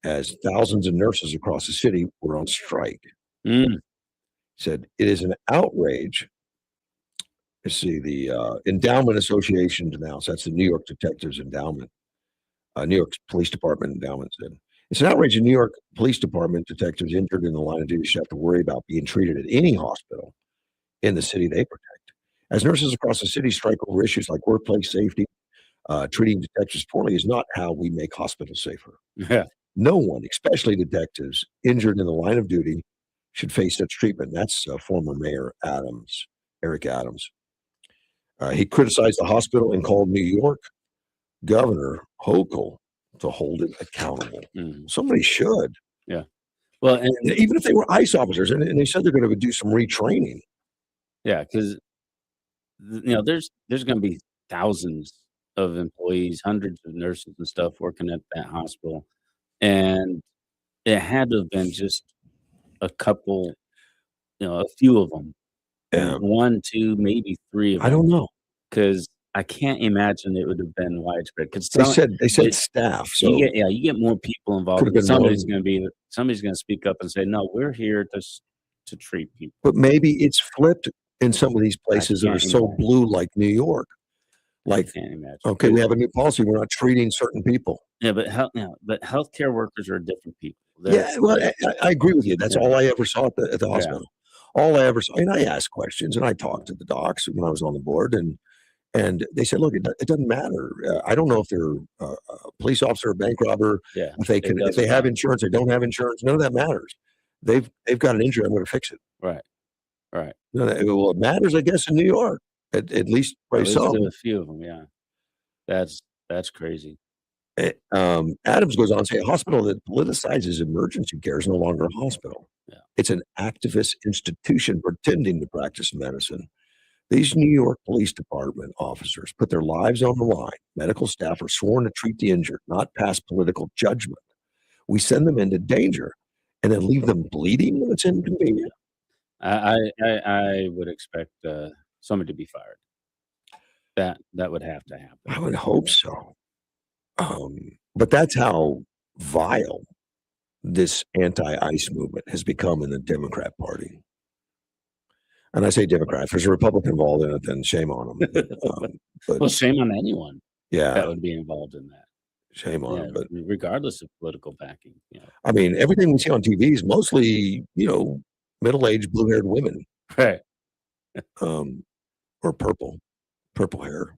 S2: as thousands of nurses across the city were on strike. Said it is an outrage. You see, the Endowment Association announced, that's the New York Detectives Endowment, New York Police Department Endowment said, it's an outrage in New York Police Department detectives injured in the line of duty should have to worry about being treated at any hospital in the city they protect. As nurses across the city strike over issues like workplace safety, treating detectives poorly is not how we make hospitals safer.
S3: Yeah.
S2: No one, especially detectives injured in the line of duty, should face such treatment. That's former Mayor Eric Adams. He criticized the hospital and called New York Governor Hochul to hold it accountable. Somebody should.
S3: Yeah. Well, and
S2: even if they were ICE officers, and they said they're going to do some retraining.
S3: Yeah, because there's going to be thousands of employees, hundreds of nurses and stuff working at that hospital, and it had to have been just a couple, a few of them, one, two, maybe three of them.
S2: I don't know,
S3: because I can't imagine it would have been widespread. Because
S2: they said staff. So
S3: you get more people involved. Somebody's going to speak up and say, "No, we're here to treat people."
S2: But maybe it's flipped in some of these places that are so blue, like New York. Like,
S3: I can't imagine.
S2: Okay, we have a new policy. We're not treating certain people.
S3: Yeah, but healthcare workers are different people.
S2: I agree with you. That's all I ever saw at the hospital. All I ever saw, and I asked questions, and I talked to the docs when I was on the board, and they said, "Look, it doesn't matter. I don't know if they're a police officer, a bank robber.
S3: Yeah,
S2: if they have insurance, they don't have insurance. None of that matters. They've got an injury. I'm going to fix it.
S3: Right.
S2: Well, it matters, I guess, in New York, at least by some.
S3: A few of them. Yeah, that's crazy.
S2: Adams goes on to say a hospital that politicizes emergency care is no longer a hospital.
S3: Yeah.
S2: It's an activist institution pretending to practice medicine. These New York Police Department officers put their lives on the line. Medical staff are sworn to treat the injured, not pass political judgment. We send them into danger and then leave them bleeding when it's inconvenient.
S3: I would expect somebody to be fired. That would have to happen.
S2: I would hope so. But that's how vile this anti-ICE movement has become in the Democrat Party. And I say Democrat, if there's a Republican involved in it, then shame on them. But
S3: Well, shame on anyone that
S2: yeah,
S3: would be involved in that.
S2: shame on
S3: Yeah,
S2: them. But
S3: regardless of political backing. Yeah.
S2: I mean, everything we see on TV is mostly, middle-aged, blue-haired women,
S3: Right.
S2: or purple hair.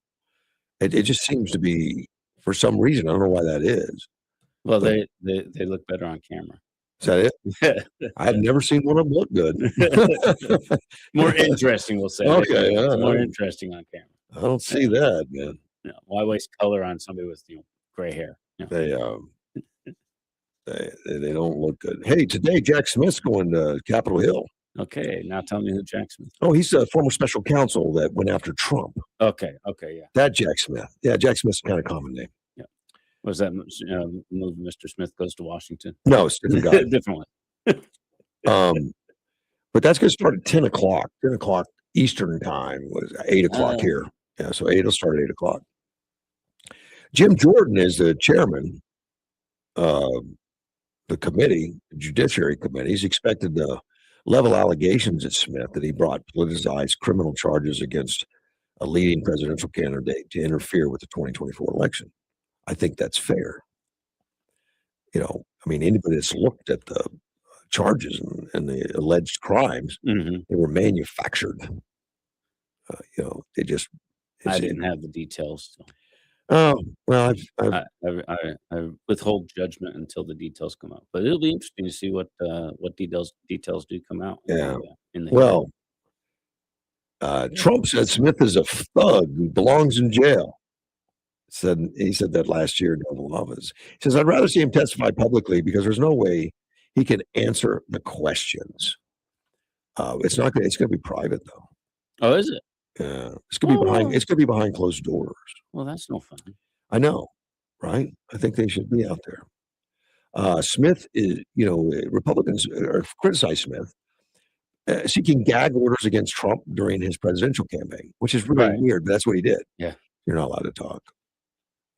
S2: It just seems to be, for some reason, I don't know why that is.
S3: Well,
S2: But
S3: they look better on camera.
S2: is that it? I've never seen one of them look good.
S3: More interesting, we'll say.
S2: Okay,
S3: It's more
S2: I
S3: interesting on camera.
S2: don't see that, man.
S3: Yeah. Why waste color on somebody with gray hair? Yeah.
S2: They don't look good. Hey, today Jack Smith's going to Capitol Hill.
S3: Okay, now tell me who Jack Smith.
S2: Oh, he's a former special counsel that went after Trump.
S3: Okay, yeah.
S2: That Jack Smith. Yeah, Jack Smith's a kind of common name.
S3: Was that movie Mr. Smith Goes to Washington?
S2: No, it's a different guy.
S3: Different one.
S2: But that's going to start at 10 o'clock. 10 o'clock Eastern time was 8 o'clock here. Yeah, so 8 will start at 8 o'clock. Jim Jordan is the chairman of the committee, the Judiciary Committee. He's expected to level allegations at Smith that he brought politicized criminal charges against a leading presidential candidate to interfere with the 2024 election. I think that's fair. Anybody that's looked at the charges and the alleged crimes, they were manufactured. They just.
S3: I didn't have the details. So.
S2: Oh, well,
S3: I withhold judgment until the details come out, but it'll be interesting to see what details do come out.
S2: Yeah.
S3: In the
S2: Well, Trump said Smith is a thug who belongs in jail. He said that last year in Oval Office. He says, I'd rather see him testify publicly because there's no way he can answer the questions. It's going to be private though.
S3: Oh, is it?
S2: Yeah. It's going to be behind closed doors.
S3: Well, that's no fun.
S2: I know, right? I think they should be out there. Smith is, Republicans criticize Smith seeking gag orders against Trump during his presidential campaign, which is really weird, but that's what he did.
S3: Yeah.
S2: You're not allowed to talk.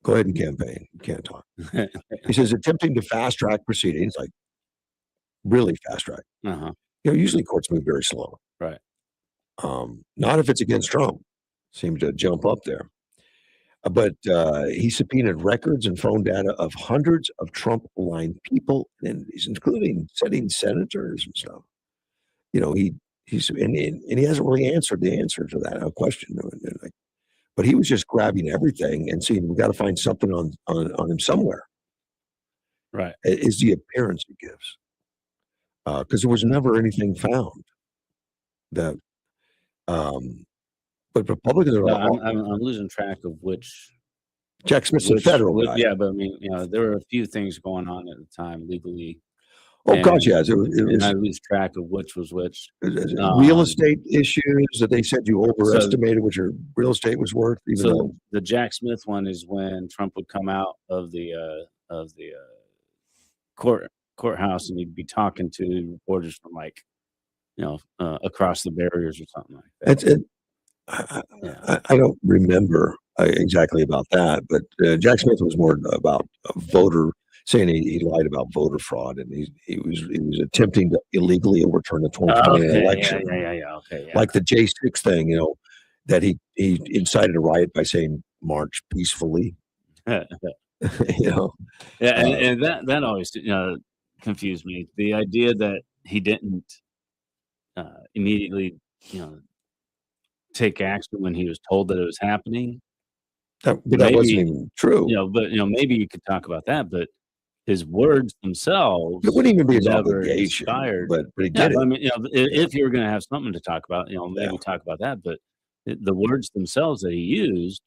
S2: Go ahead and campaign. You can't talk. He says attempting to fast track proceedings, like really fast track. Usually courts move very slow.
S3: Right.
S2: Not if it's against Trump. Seem to jump up there. But he subpoenaed records and phone data of hundreds of Trump-aligned people, and including sitting senators and stuff. He hasn't really answered the answer to that question. But he was just grabbing everything and saying, we got to find something on him somewhere.
S3: Right.
S2: Is the appearance it gives. Because there was never anything found that, but Republicans are
S3: I'm losing track of which.
S2: Jack Smith's a federal guy.
S3: Yeah, but there were a few things going on at the time legally.
S2: Oh, gosh, yes.
S3: And I lose track of which was which.
S2: Real estate issues that they said you overestimated what your real estate was worth.
S3: The Jack Smith one is when Trump would come out of the courthouse and he'd be talking to reporters from across the barriers or something like that.
S2: I don't remember exactly about that, but Jack Smith was more about voter. Saying he lied about voter fraud, and he was attempting to illegally overturn the 2020 election.
S3: Okay.
S2: Like the J6 thing, that he incited a riot by saying march peacefully.
S3: And that always confused me. The idea that he didn't immediately take action when he was told that it was happening.
S2: But that wasn't even true.
S3: But maybe you could talk about that, but his words themselves,
S2: it wouldn't even be an obligation, but he did it.
S3: If you were going to have something to talk about, maybe talk about that. But the words themselves that he used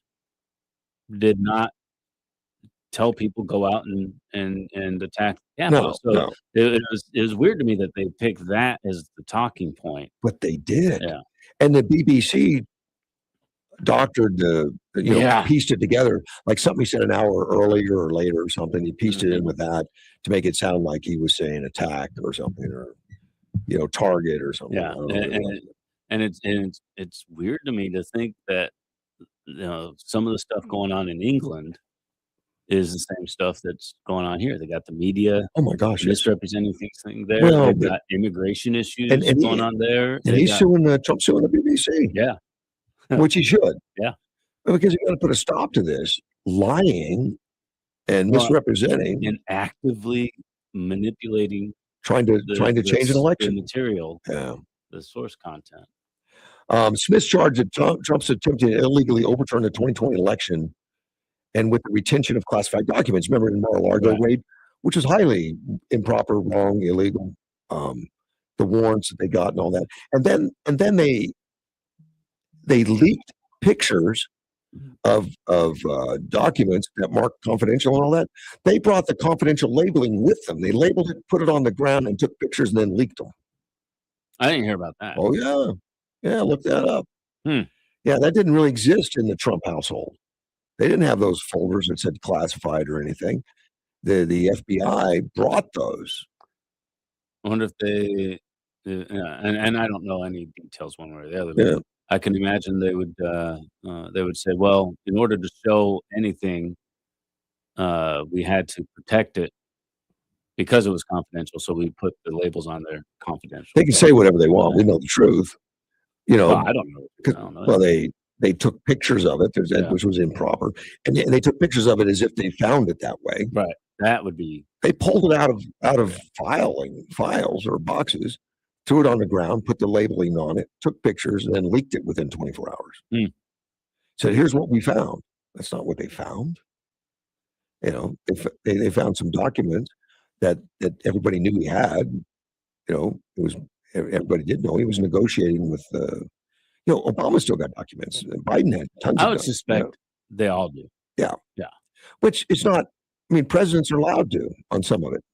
S3: did not tell people go out and attack the
S2: No,
S3: Capitol. So it was weird to me that they picked that as the talking point.
S2: but they did.
S3: Yeah.
S2: And the BBC doctored pieced it together like something he said an hour earlier or later or something. He pieced it in with that to make it sound like he was saying attack or something, or target or something.
S3: Yeah, and it's weird to me to think that some of the stuff going on in England is the same stuff that's going on here. They got the media.
S2: Oh my gosh,
S3: misrepresenting things there.
S2: Well,
S3: They've got immigration issues going on there.
S2: And he's Trump's suing the BBC.
S3: Yeah.
S2: Which he should.
S3: Yeah.
S2: Because you got to put a stop to this lying and misrepresenting
S3: and actively manipulating,
S2: trying to change an election
S3: material.
S2: Yeah.
S3: The source content.
S2: Smith's charged that Trump's attempting to illegally overturn the 2020 election and with the retention of classified documents. Remember in Mar-a-Lago raid, which was highly improper, wrong, illegal. The warrants that they got and all that, and then they leaked pictures of documents that marked confidential and all that. They brought the confidential labeling with them. They labeled it, put it on the ground, and took pictures and then leaked them.
S3: I didn't hear about that.
S2: Oh yeah, look that up.
S3: Yeah,
S2: that didn't really exist in the Trump household. They didn't have those folders that said classified or anything. The FBI brought those.
S3: I wonder if they, and I don't know any details one way or the other.
S2: Yeah.
S3: I can imagine they would say, well, in order to show anything, we had to protect it because it was confidential. So we put the labels on there, confidential.
S2: They can say whatever they want. We know the truth.
S3: Well, I don't know.
S2: Well, they took pictures of it, which was improper, and they took pictures of it as if they found it that way.
S3: Right. That would be.
S2: They pulled it out of files or boxes, threw it on the ground, put the labeling on it, took pictures, and then leaked it within 24 hours. Said, "Here's what we found." That's not what they found. They found some documents that everybody knew he had. It was everybody did know he was negotiating with. Obama still got documents. Biden had tons.
S3: I would suspect they all do.
S2: Yeah.
S3: Yeah.
S2: Which it's not. I mean, presidents are allowed to on some of it.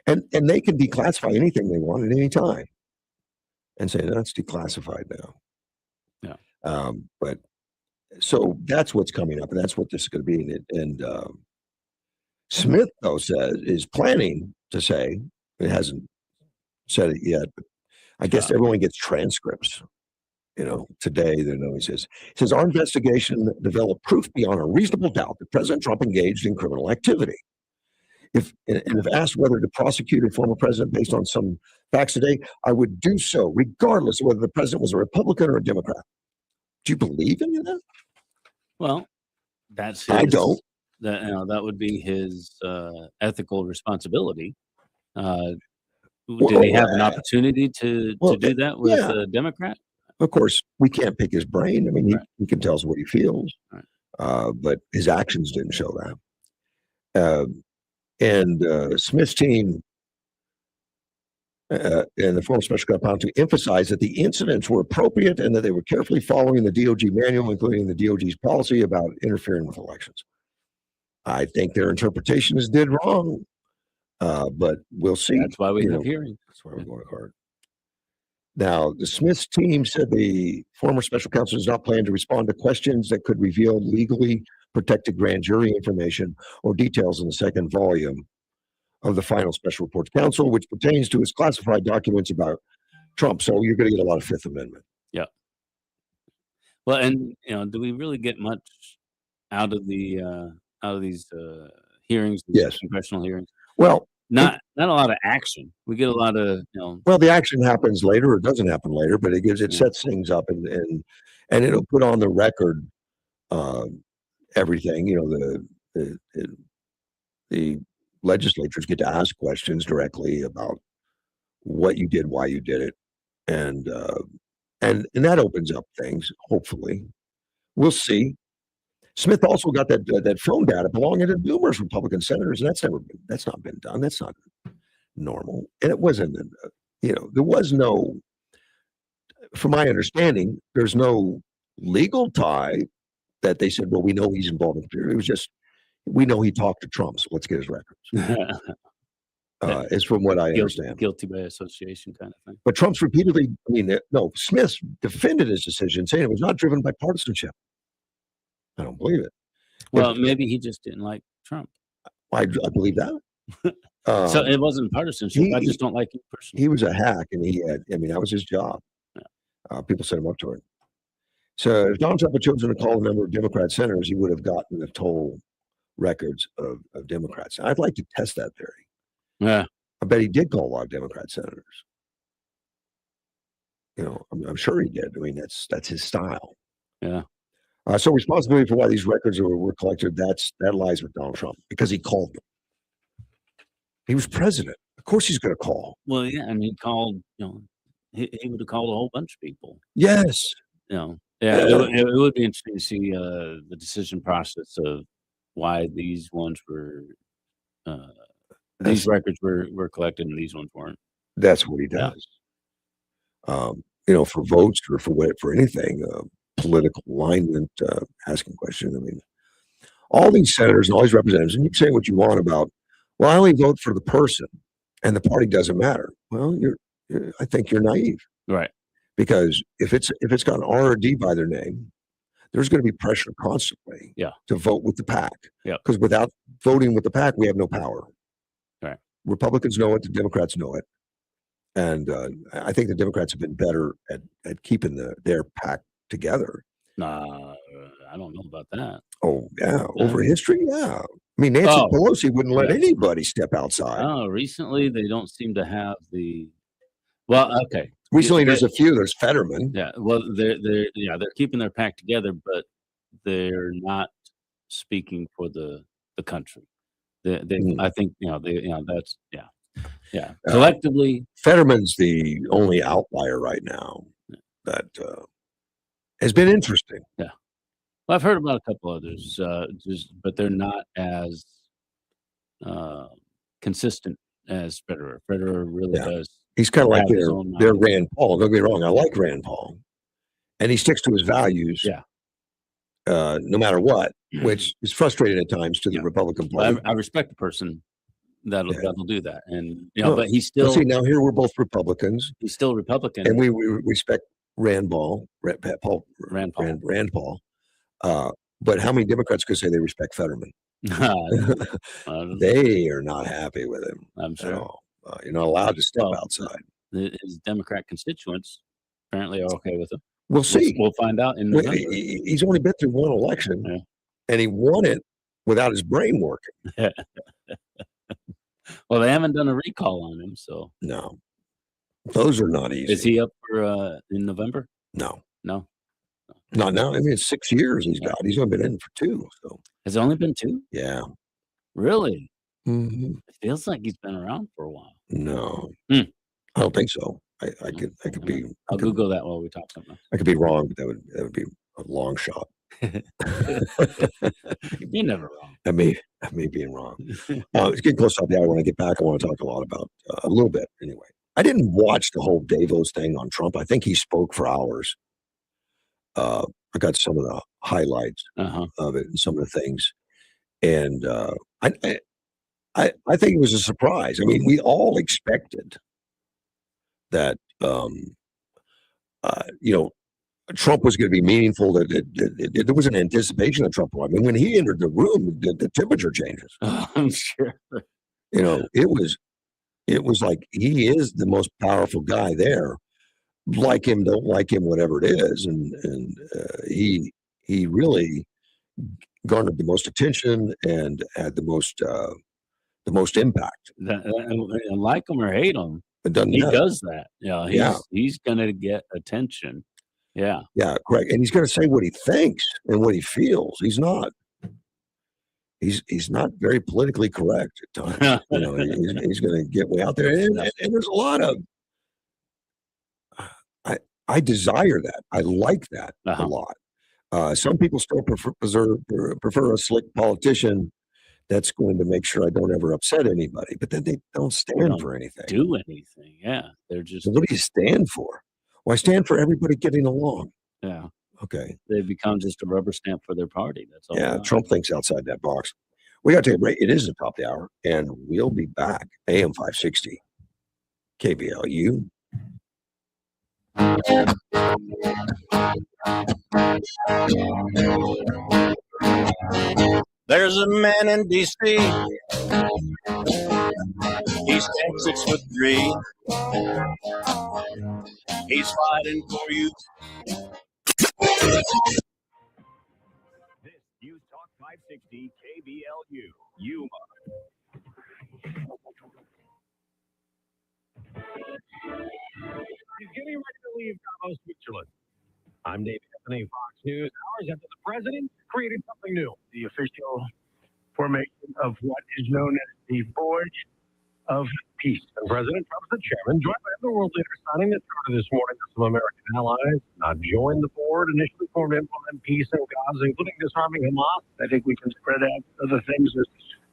S2: And they can declassify anything they want at any time, and say that's declassified now.
S3: Yeah.
S2: But so that's what's coming up, and that's what this is going to be. And Smith, though, is planning to say, it hasn't said it yet, but I guess everyone gets transcripts. Today, he says our investigation developed proof beyond a reasonable doubt that President Trump engaged in criminal activity. If asked whether to prosecute a former president based on some facts today, I would do so regardless of whether the president was a Republican or a Democrat. Do you believe in that?
S3: Well, that's
S2: I don't.
S3: That would be his ethical responsibility. Did he have an opportunity to do that with a Democrat?
S2: Of course, we can't pick his brain. I mean, he can tell us what he feels, but his actions didn't show that. And Smith's team and the former special counsel to emphasize that the incidents were appropriate and that they were carefully following the DOJ manual, including the DOJ's policy about interfering with elections. I think their interpretation is dead wrong, but we'll see.
S3: That's why we have hearings.
S2: That's why we're going hard. Now, the Smith's team said the former special counsel does not plan to respond to questions that could reveal legally protected grand jury information or details in the second volume of the final special report to counsel, which pertains to his classified documents about Trump. So you're going to get a lot of Fifth Amendment.
S3: Yeah. Well, and do we really get much out of these hearings?
S2: Yes.
S3: Congressional hearings.
S2: Well,
S3: not a lot of action. We get a lot of
S2: Well, the action happens later, or it doesn't happen later, but it sets things up, and it'll put on the record everything. The legislatures get to ask questions directly about what you did, why you did it, and that opens up things. Hopefully, we'll see. Smith also got that phone data belonging to numerous Republican senators, and that's not been done. That's not normal, and it wasn't. There was no, from my understanding, there's no legal tie that they said, well, we know he's involved in it. It was just, we know he talked to Trump, so let's get his records. It's from what I understand.
S3: Guilty by association kind of thing.
S2: But Trump's repeatedly, Smith defended his decision, saying it was not driven by partisanship. I don't believe it.
S3: Well, maybe he just didn't like Trump.
S2: I believe that.
S3: So it wasn't partisanship. I just don't like him personally.
S2: He was a hack, and that was his job.
S3: Yeah.
S2: People set him up to it. So if Donald Trump had chosen to call a number of Democrat senators, he would have gotten the total records of Democrats. I'd like to test that theory.
S3: Yeah.
S2: I bet he did call a lot of Democrat senators. I'm sure he did. I mean, that's his style.
S3: Yeah.
S2: So responsibility for why these records were collected, that lies with Donald Trump because he called them. He was president. Of course he's going to call.
S3: Well, yeah, and he called, he would have called a whole bunch of people.
S2: Yes.
S3: Yeah, it would be interesting to see the decision process of why these ones were, these records were collected and these ones weren't.
S2: That's what he does. For votes or for anything, political alignment, asking questions. I mean, all these senators and all these representatives, and you can say what you want about, well, I only vote for the person and the party doesn't matter. Well, I think you're naive.
S3: Right.
S2: Because if it's got an R or D by their name, there's going to be pressure constantly to vote with the PAC.
S3: Yeah.
S2: Because without voting with the PAC, we have no power.
S3: Right.
S2: Republicans know it, the Democrats know it. And I think the Democrats have been better at keeping their PAC together.
S3: I don't know about that.
S2: Oh, yeah. Over history, yeah. I mean, Nancy Pelosi wouldn't let anybody step outside.
S3: Oh, recently they don't seem to have the. Well, okay.
S2: Recently, there's a few. There's Fetterman.
S3: Yeah. Well, they're keeping their pack together, but they're not speaking for the country. I think that's collectively.
S2: Fetterman's the only outlier right now that has been interesting.
S3: Yeah. Well, I've heard about a couple others, but they're not as consistent as Federer. Federer really does.
S2: He's kind of like their Rand Paul. Don't get me wrong. I like Rand Paul, and he sticks to his values.
S3: Yeah.
S2: No matter what, which is frustrating at times to the Republican Party.
S3: I respect the person that'll do that, and but he's still.
S2: See, now here we're both Republicans.
S3: He's still Republican,
S2: and we respect Rand Paul. But how many Democrats could say they respect Fetterman? They are not happy with him.
S3: I'm sure.
S2: You're not allowed to step outside.
S3: His Democrat constituents apparently are okay with him.
S2: We'll see.
S3: We'll find out in November.
S2: He's only been through one election, and he won it without his brain working.
S3: Well, they haven't done a recall on him, so
S2: no, those are not easy.
S3: Is he up for in November?
S2: No.
S3: Not
S2: now. I mean, it's 6 years he's got. He's only been in for 2. So
S3: has it only been 2?
S2: Yeah.
S3: Really?
S2: Mm-hmm.
S3: It feels like he's been around for a while.
S2: No, I don't think so. I could be.
S3: I'll Google that while we talk something.
S2: I could be wrong, but that would be a long shot.
S3: You're never wrong.
S2: I may be wrong. It's getting close to the hour. When I get back, I want to talk a lot about a little bit. Anyway, I didn't watch the whole Davos thing on Trump. I think he spoke for hours. I got some of the highlights of it and some of the things, and I think it was a surprise. I mean, we all expected that Trump was going to be meaningful. That there was an anticipation of Trump. I mean, when he entered the room, the temperature changes.
S3: I'm sure.
S2: It was like he is the most powerful guy there. Like him, don't like him, whatever it is, and he really garnered the most attention and had the most impact.
S3: And like him or hate him, he does that. He's going to get attention. Yeah,
S2: correct. And he's going to say what he thinks and what he feels. He's not. He's not very politically correct at times. He's going to get way out there, and there's a lot of. I desire that. I like that a lot. Some people still prefer a slick politician that's going to make sure I don't ever upset anybody. But then they don't stand for anything.
S3: Do anything? Yeah, they're just.
S2: So what do you stand for? Well, I stand for everybody getting along.
S3: Yeah.
S2: Okay.
S3: They become just a rubber stamp for their party. That's all.
S2: Yeah. Trump thinks outside that box. We got to take a break. It is the top of the hour, and we'll be back. AM 560, KBLU.
S1: There's a man in D.C. He stands 6'3". He's fighting for you.
S8: This News Talk 560 KBLU, Yuma. He's getting ready to leave Davos, Switzerland. I'm Dave Anthony, Fox News. Hours after the president created something new. The official formation of what is known as the Forge of Peace. And President Trump is the chairman, joined by other world leaders signing the charter this morning that some American allies not join the board initially formed to implement peace in Gaza, including disarming Hamas. I think we can spread out other things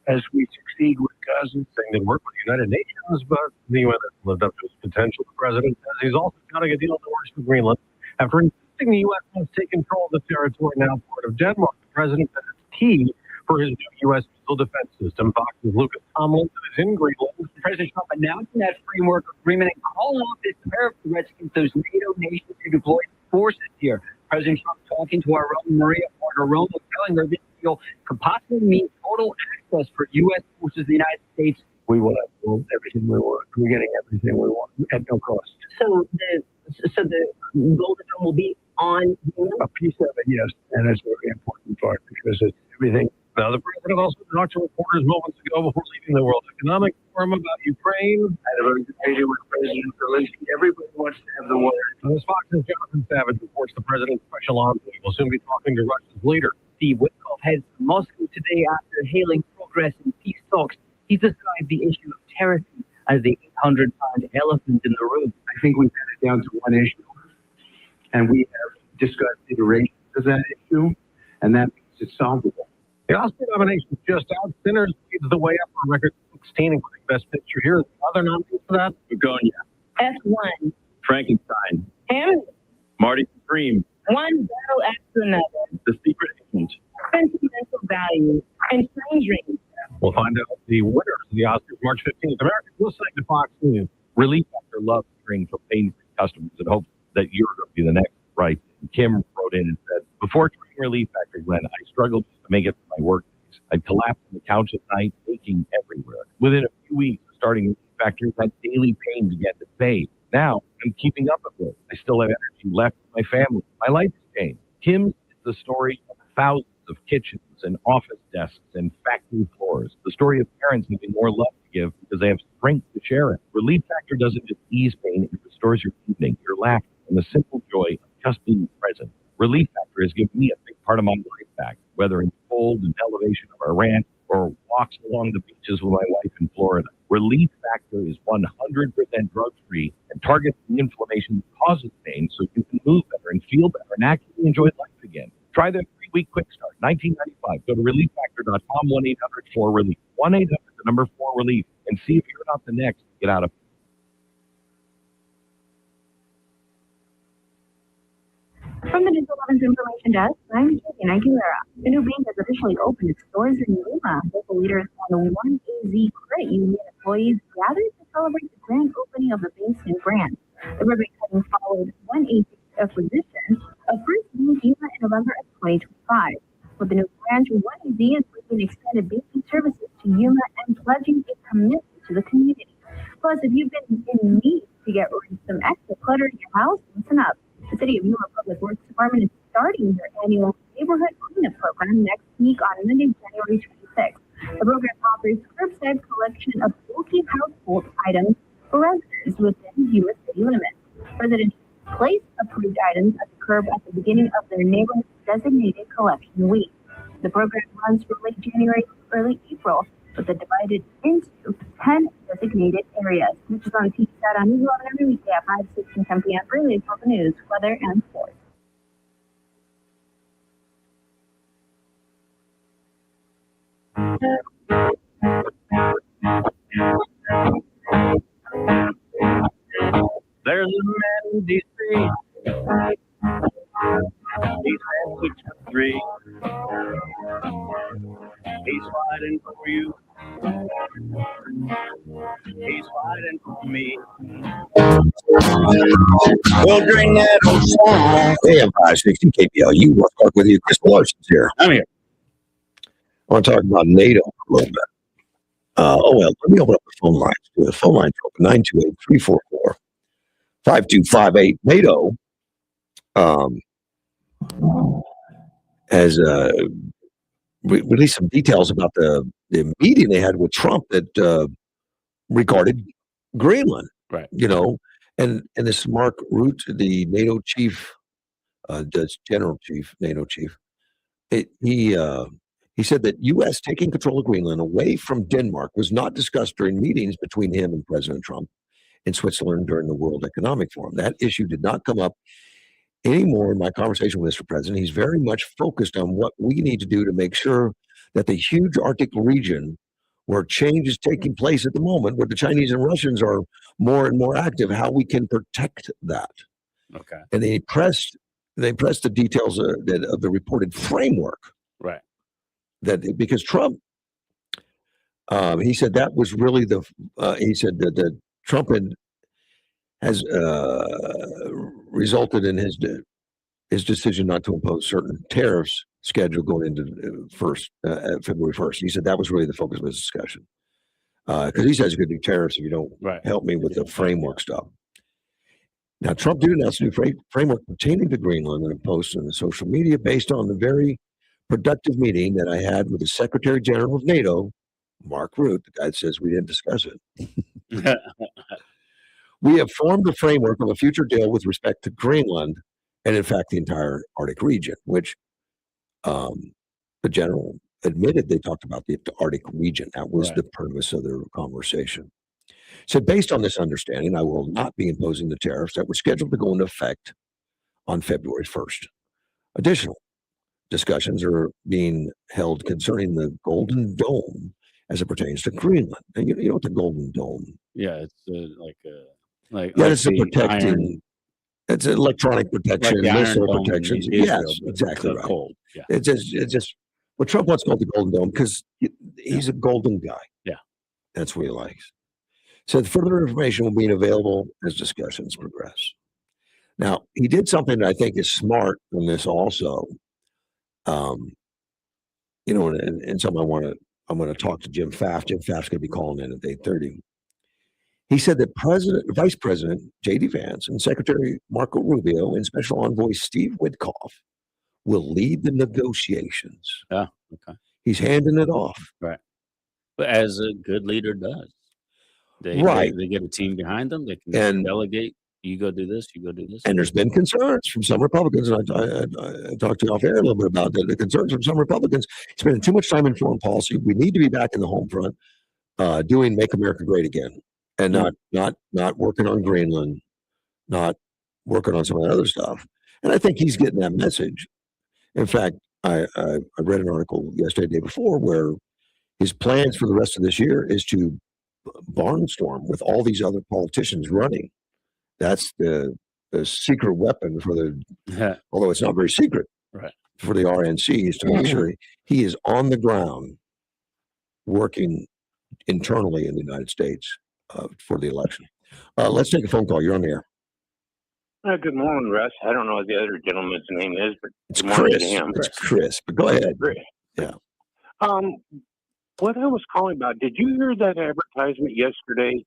S8: as we succeed with Gaza. Saying that work with the United Nations, but the UN has lived up to its potential. The president says he's also cutting a deal that works for Greenland after insisting the U.S. must take control of the territory now part of Denmark. The president says it's key for his new U.S. missile defense system. Fox's Lucas Tomlinson is in Greenland.
S9: President Trump announcing that framework agreement and calling off his tariff threats against those NATO nations who deployed forces here. President Trump talking to our own Maria Porter-Roma, telling her this deal could possibly mean total access for U.S. forces in the United States.
S8: We will have everything we want. We're getting everything we want at no cost.
S9: So the Golden Dome will be on
S8: a piece of it, yes, and that's a very important part because it's everything.
S1: Now, the president also talked to reporters moments ago before leaving the World Economic Forum about Ukraine.
S8: I had a very good meeting with President Zelensky. Everybody wants to have the water.
S1: As Fox's Jonathan Savage reports, the president's special envoy will soon be talking to Russia's leader.
S9: Steve Witkoff heads to Moscow today after hailing progress in peace talks. He's described the issue of terrorism as the 800-pound elephant in the room.
S8: I think we've got it down to one issue, and we have discussed iterations of that issue, and that means it's solvable.
S1: The Oscar nomination is just out. Sinners leads the way up for a record 16, including Best Picture. Here are the other nominees for that.
S8: Begonia.
S9: F1.
S8: Frankenstein.
S9: Hamilton.
S8: Marty Supreme.
S9: One battle after another.
S8: The Secret Agent.
S9: Sentimental value. And Strange Rings.
S1: We'll find out the winners of the Oscars March 15th. Americans will say to Fox News, Relief Factor loves hearing from pain-free customers and hopes that you're going to be the next right. And Kim wrote in and said, before trying Relief Factor, Glenn, I struggled to make it to my work days. I'd collapse on the couch at night, aching everywhere. Within a few weeks of starting Relief Factor, that daily pain began to fade. Now, I'm keeping up with it. I still have energy left for my family. My life has changed. Kim's is the story of thousands of kitchens and office desks and factory floors. The story of parents having more love to give because they have strength to share it. Relief Factor doesn't just ease pain, it restores your evening, your laughter, and the simple joy of just being present. Relief Factor has given me a big part of my life back, whether in cold and elevation of our ranch or walks along the beaches with my wife in Florida. Relief Factor is 100% drug-free and targets the inflammation that causes pain so you can move better and feel better and actually enjoy life again. Try their 3-week quick start, $19.95. Go to relieffactor.com, 1-800-4-RELIEF, 1-800-4-RELIEF, and see if you're not the next to get out of
S10: From the Digital Weapons Information Desk, I'm Julian Aguilera. The new bank has officially opened its doors in Yuma. Local leaders on the 1AZ Credit Union employees gathered to celebrate the grand opening of the bank's new branch. The ribbon cutting followed 1AZ's acquisition of First Bank Yuma in November of 2025. With the new branch, 1AZ is bringing expanded banking services to Yuma and pledging a commitment to the community. Plus, if you've been in need to get rid of some extra clutter in your house, listen up. The City of Yuma Public Works Department is starting their annual neighborhood cleanup program next week on Monday, January 26th. The program offers curbside collection of bulky household items for residents within Yuma city limits. Residents place approved items at the curb at the beginning of their neighborhood designated collection week. The program runs from late January to early April, with it divided into 10 designated areas. This is on TSAT on News 11 every weekday at 5, 6, and 10 p.m. for latest local news, weather, and sports.
S1: There's a man in D.C. He's 6'3".
S8: He's fighting for you. He's fighting for me.
S2: We'll drink that old song. AM 560 KPLU. We'll talk with you. Chris Pelosin's here.
S3: I'm here.
S2: I want to talk about NATO a little bit. Let me open up the phone lines. The phone lines are open 928-344-5258. NATO has released some details about the meeting they had with Trump that regarded Greenland.
S3: Right.
S2: And this is Mark Rutte, the NATO chief, general chief, NATO chief. He said that U.S. taking control of Greenland away from Denmark was not discussed during meetings between him and President Trump in Switzerland during the World Economic Forum. That issue did not come up anymore in my conversation with Mr. President. He's very much focused on what we need to do to make sure that the huge Arctic region where change is taking place at the moment, where the Chinese and Russians are more and more active, how we can protect that.
S3: Okay.
S2: And they pressed the details of the reported framework.
S3: Right.
S2: That because Trump, he said that was really he said that Trump has resulted in his decision not to impose certain tariffs schedule going into February 1st. He said that was really the focus of his discussion. Because he says you could do tariffs if you don't help me with the framework stuff. Now, Trump did announce a new framework pertaining to Greenland in a post on the social media based on the very productive meeting that I had with the Secretary General of NATO, Mark Rutte. The guy says we didn't discuss it. We have formed a framework of a future deal with respect to Greenland and, in fact, the entire Arctic region, which the general admitted they talked about the Arctic region. That was the premise of their conversation. So based on this understanding, I will not be imposing the tariffs that were scheduled to go into effect on February 1st. Additional discussions are being held concerning the Golden Dome as it pertains to Greenland. And you know what the Golden Dome?
S3: Yeah, it's
S2: it's a protecting. It's electronic protection, missile protection. Yes, exactly right.
S3: Cold. Yeah.
S2: It's just what Trump wants called the Golden Dome because he's a golden guy.
S3: Yeah,
S2: that's what he likes. So further information will be available as discussions progress. Now, he did something that I think is smart in this also. And something I'm going to talk to Jim Pfaff. Jim Pfaff's going to be calling in at 8:30. He said that Vice President J.D. Vance and Secretary Marco Rubio and Special Envoy Steve Witkoff will lead the negotiations.
S3: Yeah, okay.
S2: He's handing it off.
S3: Right. But as a good leader does. They get a team behind them. They can delegate. You go do this, you go do this.
S2: And there's been concerns from some Republicans, and I talked to you off air a little bit about the concerns from some Republicans spending too much time in foreign policy. We need to be back in the home front, doing Make America Great Again, and not working on Greenland, not working on some of the other stuff. And I think he's getting that message. In fact, I read an article yesterday, the day before, where his plans for the rest of this year is to barnstorm with all these other politicians running. That's the secret weapon for although it's not very secret, for the RNC is to make sure he is on the ground working internally in the United States for the election. Let's take a phone call. You're on the air.
S4: Good morning, Russ. I don't know what the other gentleman's name is, but
S2: it's Chris. It's Chris. But go ahead.
S4: Chris.
S2: Yeah.
S4: What I was calling about, did you hear that advertisement yesterday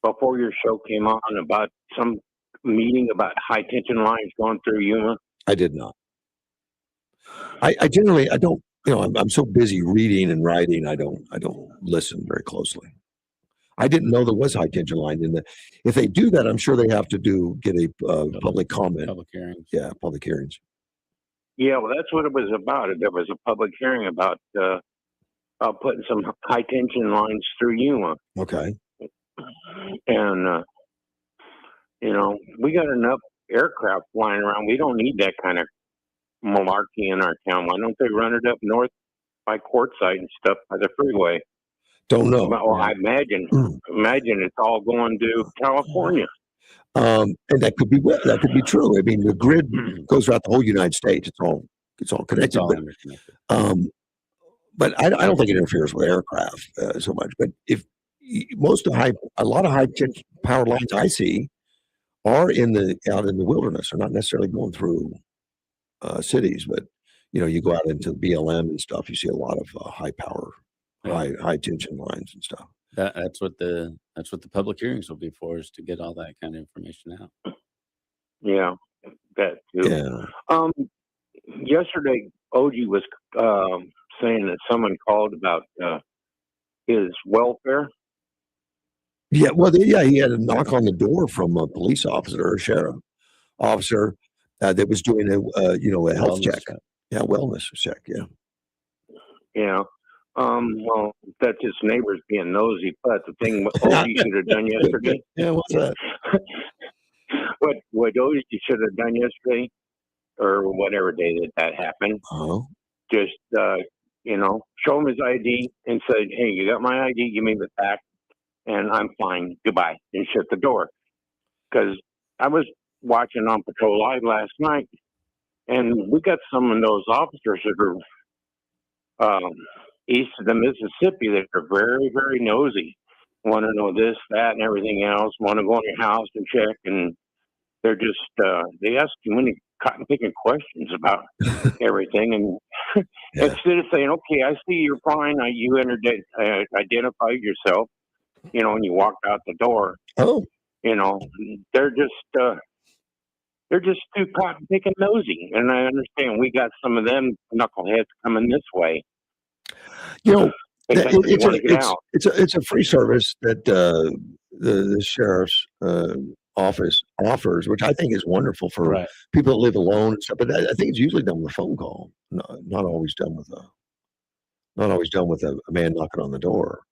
S4: before your show came on about some meeting about high tension lines going through Yuma?
S2: I did not. I generally don't. I'm so busy reading and writing. I don't listen very closely. I didn't know there was high tension line in the. If they do that, I'm sure they have to get a public comment.
S3: Public hearings.
S2: Yeah, public hearings.
S4: Yeah, well, that's what it was about. There was a public hearing about putting some high tension lines through Yuma.
S2: Okay.
S4: And we got enough aircraft flying around. We don't need that kind of malarkey in our town. Why don't they run it up north by Quartzsite and stuff by the freeway?
S2: Don't know.
S4: Well, I imagine it's all going to California.
S2: And that could be true. I mean, the grid goes throughout the whole United States. It's all connected.
S3: It's all interconnected.
S2: but I don't think it interferes with aircraft so much. But if a lot of high tension power lines I see are out in the wilderness, are not necessarily going through cities, but you go out into BLM and stuff, you see a lot of high power, high tension lines and stuff.
S3: That's what the public hearings will be for, is to get all that kind of information out.
S4: Yeah, that too.
S2: Yeah.
S4: Yesterday, OG was saying that someone called about his welfare.
S2: Yeah, well, he had a knock on the door from a police officer or a sheriff officer that was doing a health check. Yeah, wellness check. Yeah.
S4: Yeah. Well, that's his neighbors being nosy. But the thing OG should have done yesterday.
S2: Yeah, what's that?
S4: What OG should have done yesterday, or whatever day that happened, just show him his ID and said, "Hey, you got my ID? Give me the back, and I'm fine. Goodbye," and shut the door. Because I was watching on Patrol Live last night, and we got some of those officers that are east of the Mississippi that are very, very nosy. Want to know this, that, and everything else. Want to go in your house and check, and they're just they ask too many cotton picking questions about everything, and instead of saying, "Okay, I see you're fine," you identified yourself, and you walked out the door.
S2: Oh,
S4: they're just too cotton picking nosy, and I understand we got some of them knuckleheads coming this way.
S2: It's a free service that the sheriff's office offers, which I think is wonderful for people that live alone and stuff. But I think it's usually done with a phone call, not always done with a man knocking on the door.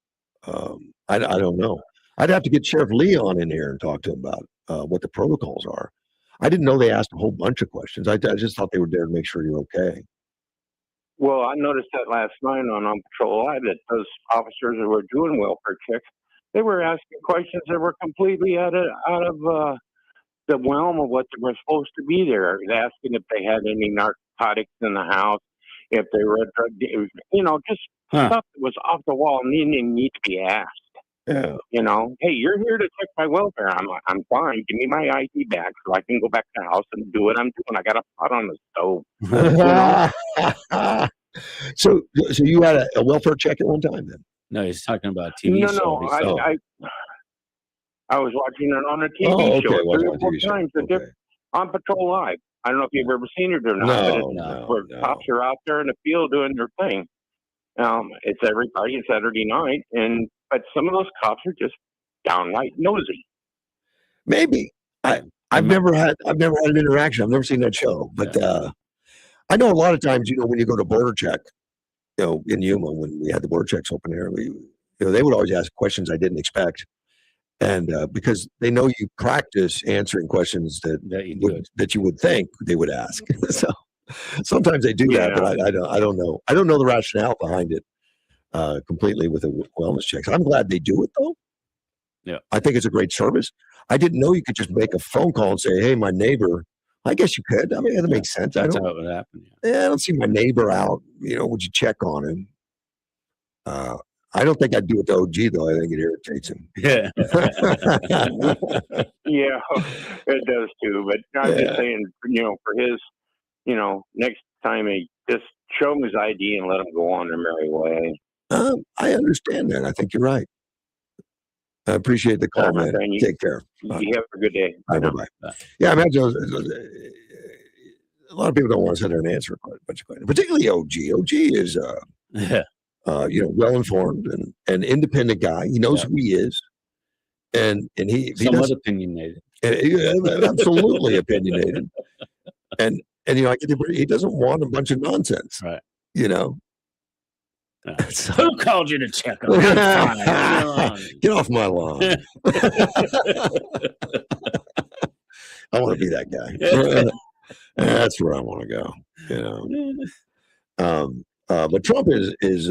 S2: I don't know. I'd have to get Sheriff Leon in here and talk to him about what the protocols are. I didn't know they asked a whole bunch of questions. I just thought they were there to make sure you're okay.
S4: Well, I noticed that last night on Patrol Live that those officers that were doing welfare checks, they were asking questions that were completely out of the realm of what they were supposed to be there. Asking if they had any narcotics in the house, if they were drug dealers, just stuff that was off the wall and didn't need to be asked.
S2: Yeah.
S4: Hey, you're here to check my welfare. I'm fine. Give me my ID back so I can go back to the house and do what I'm doing. I got a pot on the stove.
S2: So you had a welfare check at one time then?
S3: No, he's talking about a TV show.
S4: I was watching it on a TV show 3 or 4 times on Patrol Live. I don't know if you've ever seen it or not. Where cops are out there in the field doing their thing. It's every Friday and Saturday night, but some of those cops are just downright nosy.
S2: Maybe I've never had an interaction. I've never seen that show, but I know a lot of times, when you go to border check, in Yuma when we had the border checks open here, they would always ask questions I didn't expect, and because they know you practice answering questions that you would think they would ask. So sometimes they do that, but I don't know. I don't know the rationale behind it completely with the wellness checks. I'm glad they do it though.
S3: Yeah,
S2: I think it's a great service. I didn't know you could just make a phone call and say, "Hey, my neighbor." I guess you could. I mean, that makes sense.
S3: That's how it would happen.
S2: Yeah, I don't see my neighbor out. Would you check on him? I don't think I'd do it to OG though. I think it irritates him.
S3: Yeah.
S4: Yeah, it does too. But I'm just saying, for his, next time he just show him his ID and let him go on their merry way.
S2: I understand that. I think you're right. I appreciate the call, man. Take care.
S4: You have a good day.
S2: Bye. Yeah, I imagine a lot of people don't want to sit there and answer a bunch of questions, particularly OG. OG is, well informed and independent guy. He knows who he is, and he
S3: somewhat opinionated.
S2: Absolutely opinionated, and he doesn't want a bunch of nonsense,
S3: right?
S2: So,
S3: who called you to check him?
S2: Get off my lawn. I want to be that guy. That's where I want to go. But Trump is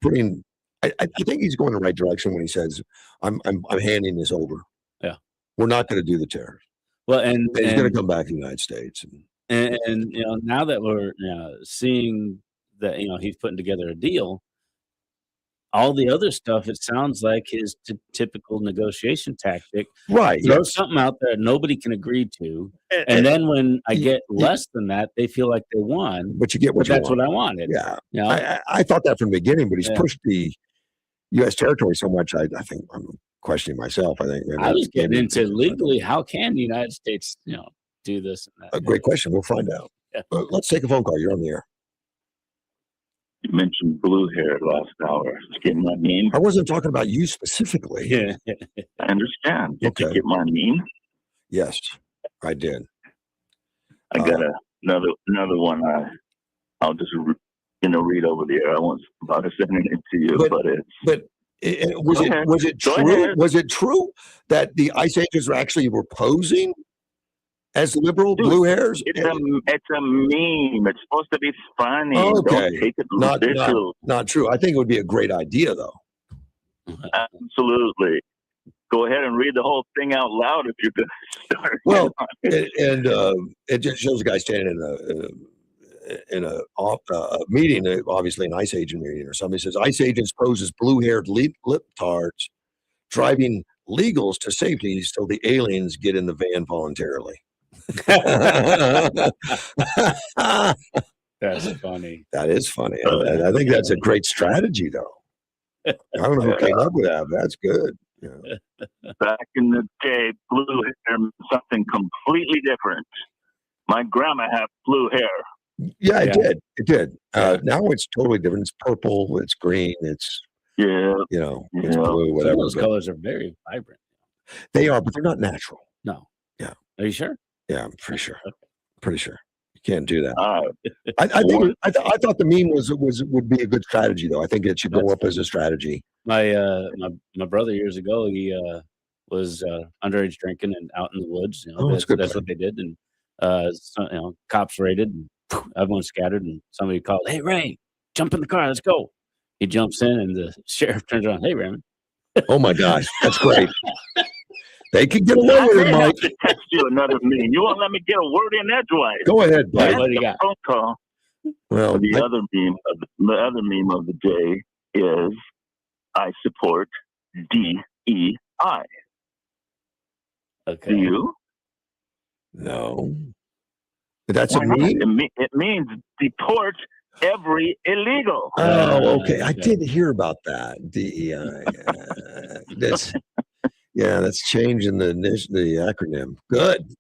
S2: putting. I think he's going the right direction when he says, "I'm handing this over.
S3: Yeah,
S2: we're not going to do the tariffs.
S3: Well, and
S2: he's going to come back to the United States."
S3: And now that we're seeing that he's putting together a deal. All the other stuff, it sounds like his typical negotiation tactic.
S2: Right.
S3: Throw something out there nobody can agree to, and then when I get less than that, they feel like they won.
S2: But you get what you
S3: that's
S2: want.
S3: what I wanted.
S2: Yeah. I thought that from the beginning, but he's pushed the U.S. territory so much. I think I'm questioning myself. I think
S3: I was getting into legally. How can the United States, do this and that?
S2: A great question. We'll find out.
S3: Yeah.
S2: Let's take a phone call. You're on the air.
S4: You mentioned blue hair last hour. Did you get my meme?
S2: I wasn't talking about you specifically.
S3: Yeah.
S4: I understand. Did you get my meme?
S2: Yes, I did.
S4: I got another one. I'll just read over the air. I won't bother sending it to you, but
S2: was it true? Was it true that the Ice Ages actually were posing as liberal blue hairs?
S4: It's a meme. It's supposed to be funny.
S2: Okay.
S4: Don't take it
S2: not true. I think it would be a great idea, though.
S4: Absolutely. Go ahead and read the whole thing out loud if you're going to start.
S2: Well, and it just shows a guy standing in a meeting, obviously an Ice Agent meeting or something. He says, Ice Agents pose as blue-haired lip-tards driving legals to safety so the aliens get in the van voluntarily.
S3: That's funny.
S2: That is funny. I think that's a great strategy, though. I don't know who came up with that, but that's good. Yeah.
S4: Back in the day, blue hair meant something completely different. My grandma had blue hair.
S2: Yeah, it did. Now it's totally different. It's purple. It's green. It's it's blue. Whatever.
S3: Those colors are very vibrant.
S2: They are, but they're not natural.
S3: No.
S2: Yeah.
S3: Are you sure?
S2: Yeah, I'm pretty sure. Pretty sure. You can't do that. I thought the meme would be a good strategy, though. I think it should go up as a strategy.
S3: My brother years ago, he was underage drinking and out in the woods. That's what they did, and cops raided, and everyone scattered, and somebody called, "Hey Ray, jump in the car, let's go." He jumps in, and the sheriff turns around, "Hey Raymond."
S2: Oh my gosh, that's great. They can get away with it, Mike.
S4: I have to text you another meme. You won't let me get a word in edgewise.
S2: Go ahead, buddy.
S3: What do you got?
S4: Phone call.
S2: Well,
S4: the other meme of the day is I support DEI.
S3: Okay.
S4: Do you?
S2: No. That's a meme?
S4: It means deport every illegal.
S2: Oh, okay. I did hear about that. DEI. That's changing the acronym. Good.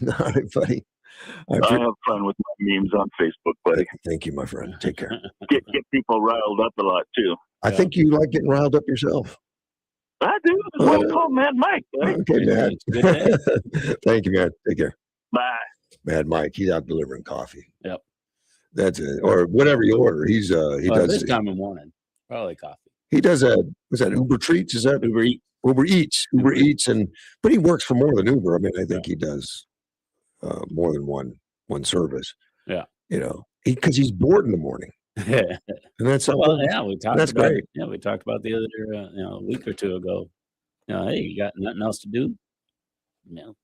S2: All right, buddy.
S4: I have fun with my memes on Facebook, buddy.
S2: Thank you, my friend. Take care.
S4: Get people riled up a lot, too.
S2: I think you like getting riled up yourself.
S4: I do. That's why I call Mad Mike, buddy.
S2: Okay, Mad. Thank you, man. Take care.
S4: Bye.
S2: Mad Mike, he's out delivering coffee.
S3: Yep.
S2: That's it. Or whatever you order. He does
S3: this time of morning. Probably coffee.
S2: He does was that Uber Treats? Is that
S3: Uber Eats?
S2: Uber Eats, but he works for more than Uber. I mean, I think he does more than one service.
S3: Yeah,
S2: because he's bored in the morning, and that's something.
S3: Well, yeah, we talked.
S2: That's
S3: about,
S2: great.
S3: Yeah, we talked about the other, a week or two ago. Hey, you got nothing else to do?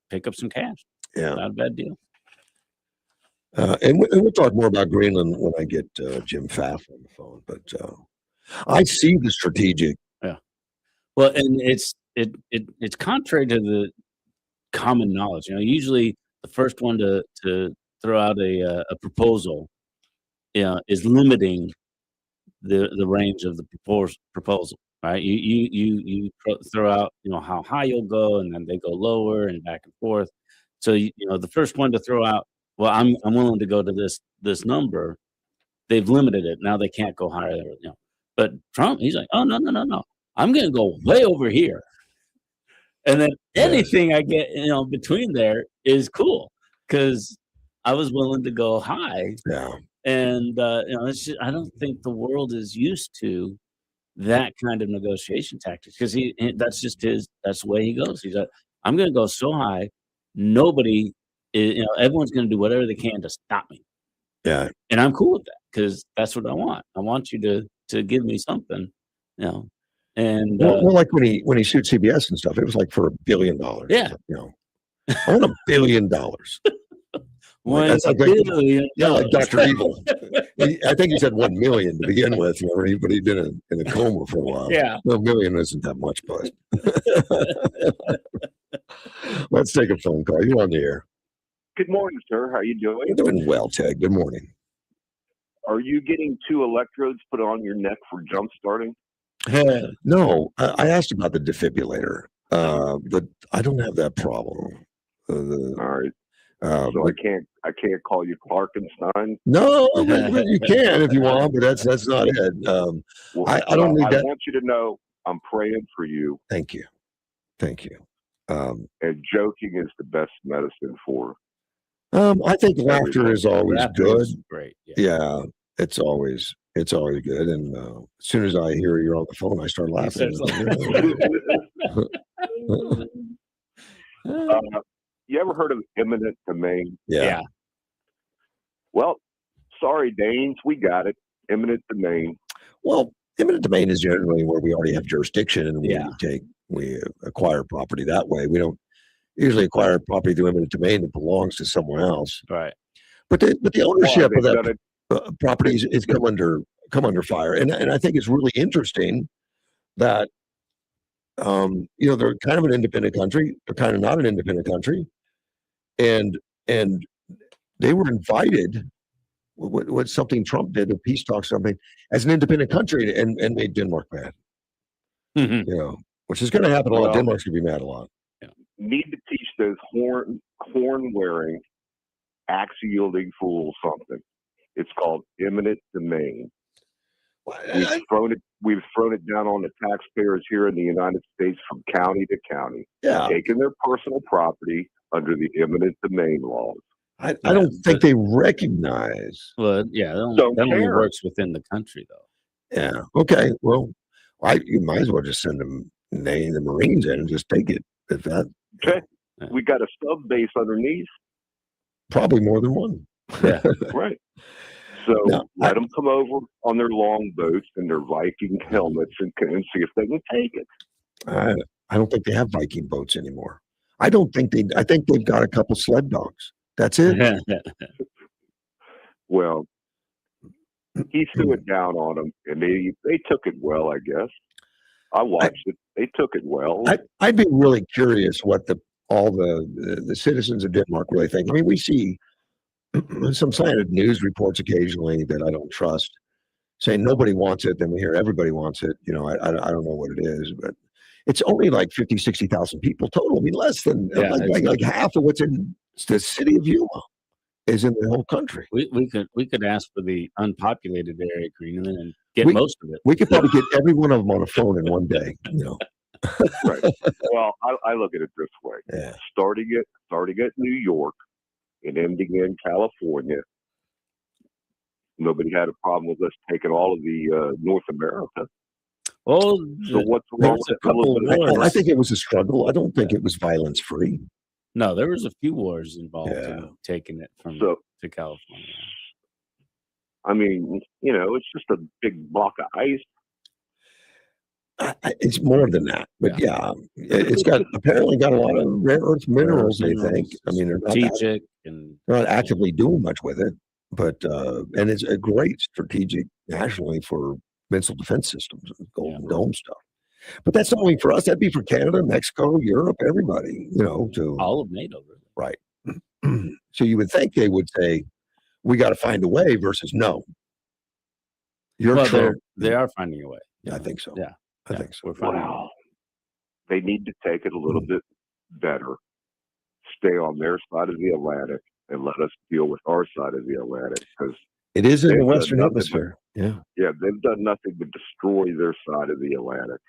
S3: Pick up some cash.
S2: Yeah,
S3: not a bad deal.
S2: And we'll talk more about Greenland when I get Jim Pfaff on the phone. But I see the strategic.
S3: Yeah. Well, and it's contrary to the common knowledge. Usually the first one to throw out a proposal, is limiting the range of the proposal. Right? You throw out how high you'll go, and then they go lower and back and forth. So the first one to throw out, well, I'm willing to go to this number. They've limited it. Now they can't go higher. But Trump, he's like, oh no. I'm going to go way over here. And then anything I get, between there is cool because I was willing to go high.
S2: Yeah.
S3: And, it's just, I don't think the world is used to that kind of negotiation tactics because that's the way he goes. He's like, I'm going to go so high. Nobody is, everyone's going to do whatever they can to stop me.
S2: Yeah.
S3: And I'm cool with that because that's what I want. I want you to give me something, And
S2: well, like when he sued CBS and stuff, it was like for $1 billion.
S3: Yeah,
S2: I want $1 billion.
S3: $1 billion.
S2: Yeah, like Dr. Evil. I think he said 1 million to begin with, but he'd been in a coma for a while.
S3: Yeah.
S2: No, 1 million isn't that much, but let's take a phone call. You're on the air.
S11: Good morning, sir. How you doing?
S2: You're doing well, Ted. Good morning.
S11: Are you getting 2 electrodes put on your neck for jump starting?
S2: No, I asked about the defibrillator, but I don't have that problem.
S11: All right. So I can't call you Clarkenstein.
S2: No, you can if you want, but that's not it. I don't need that.
S11: I want you to know I'm praying for you.
S2: Thank you.
S11: And joking is the best medicine for.
S2: I think laughter is always good.
S3: Great.
S2: Yeah, it's always good. And as soon as I hear you're on the phone, I start laughing.
S11: You ever heard of eminent domain?
S2: Yeah.
S11: Well, sorry, Danes, we got it. Eminent domain.
S2: Well, eminent domain is generally where we already have jurisdiction, and we acquire property that way. We don't usually acquire property through eminent domain that belongs to someone else.
S3: Right.
S2: But the ownership of that property is come under fire, and I think it's really interesting that they're kind of an independent country. They're kind of not an independent country. And they were invited what something Trump did, a peace talk, something as an independent country, and made Denmark mad.
S3: Mm-hmm.
S2: Which is going to happen a lot. Denmark's going to be mad a lot.
S11: Yeah. Need to teach those horn wearing, axe yielding fools something. It's called eminent domain. We've thrown it down on the taxpayers here in the United States from county to county.
S2: Yeah.
S11: Taking their personal property under the eminent domain laws.
S2: I don't think they recognize.
S3: Well, yeah, that only works within the country, though.
S2: Yeah. Okay. Well, you might as well just send them the Marines in and just take it.
S11: Okay. We got a sub base underneath.
S2: Probably more than one.
S11: Yeah. Right. So let them come over on their long boats and their Viking helmets and see if they can take it.
S2: I don't think they have Viking boats anymore. I think they've got a couple sled dogs. That's it.
S11: Well, he threw it down on them, and they took it well, I guess. I watched it. They took it well.
S2: I'd be really curious what all the citizens of Denmark really think. I mean, we see some slanted news reports occasionally that I don't trust, saying nobody wants it. Then we hear everybody wants it. I don't know what it is, but it's only like 50, 60,000 people total. I mean, less than like half of what's in the city of Yuma is in the whole country.
S3: We could ask for the unpopulated area of Greenland and get most of it.
S2: We could probably get every one of them on a phone in one day.
S11: Right. Well, I look at it this way: starting at New York and ending in California. Nobody had a problem with us taking all of the North America.
S3: Well,
S11: so what's wrong with it?
S2: I think it was a struggle. I don't think it was violence free.
S3: No, there was a few wars involved in taking it to California.
S11: I mean, it's just a big block of ice.
S2: It's more than that, but it's apparently got a lot of rare earth minerals. They think. I mean, they're not actively doing much with it, but and it's a great strategic nationally for missile defense systems, Golden Dome stuff. But that's not only for us. That'd be for Canada, Mexico, Europe, everybody. To
S3: all of NATO, really.
S2: Right. So you would think they would say, "We got to find a way," versus no.
S3: They are finding a way.
S2: Yeah, I think so.
S3: Yeah.
S2: I think so.
S11: Wow. They need to take it a little bit better, stay on their side of the Atlantic, and let us deal with our side of the Atlantic, because
S2: it is in the Western Hemisphere.
S11: Yeah, they've done nothing but destroy their side of the Atlantic.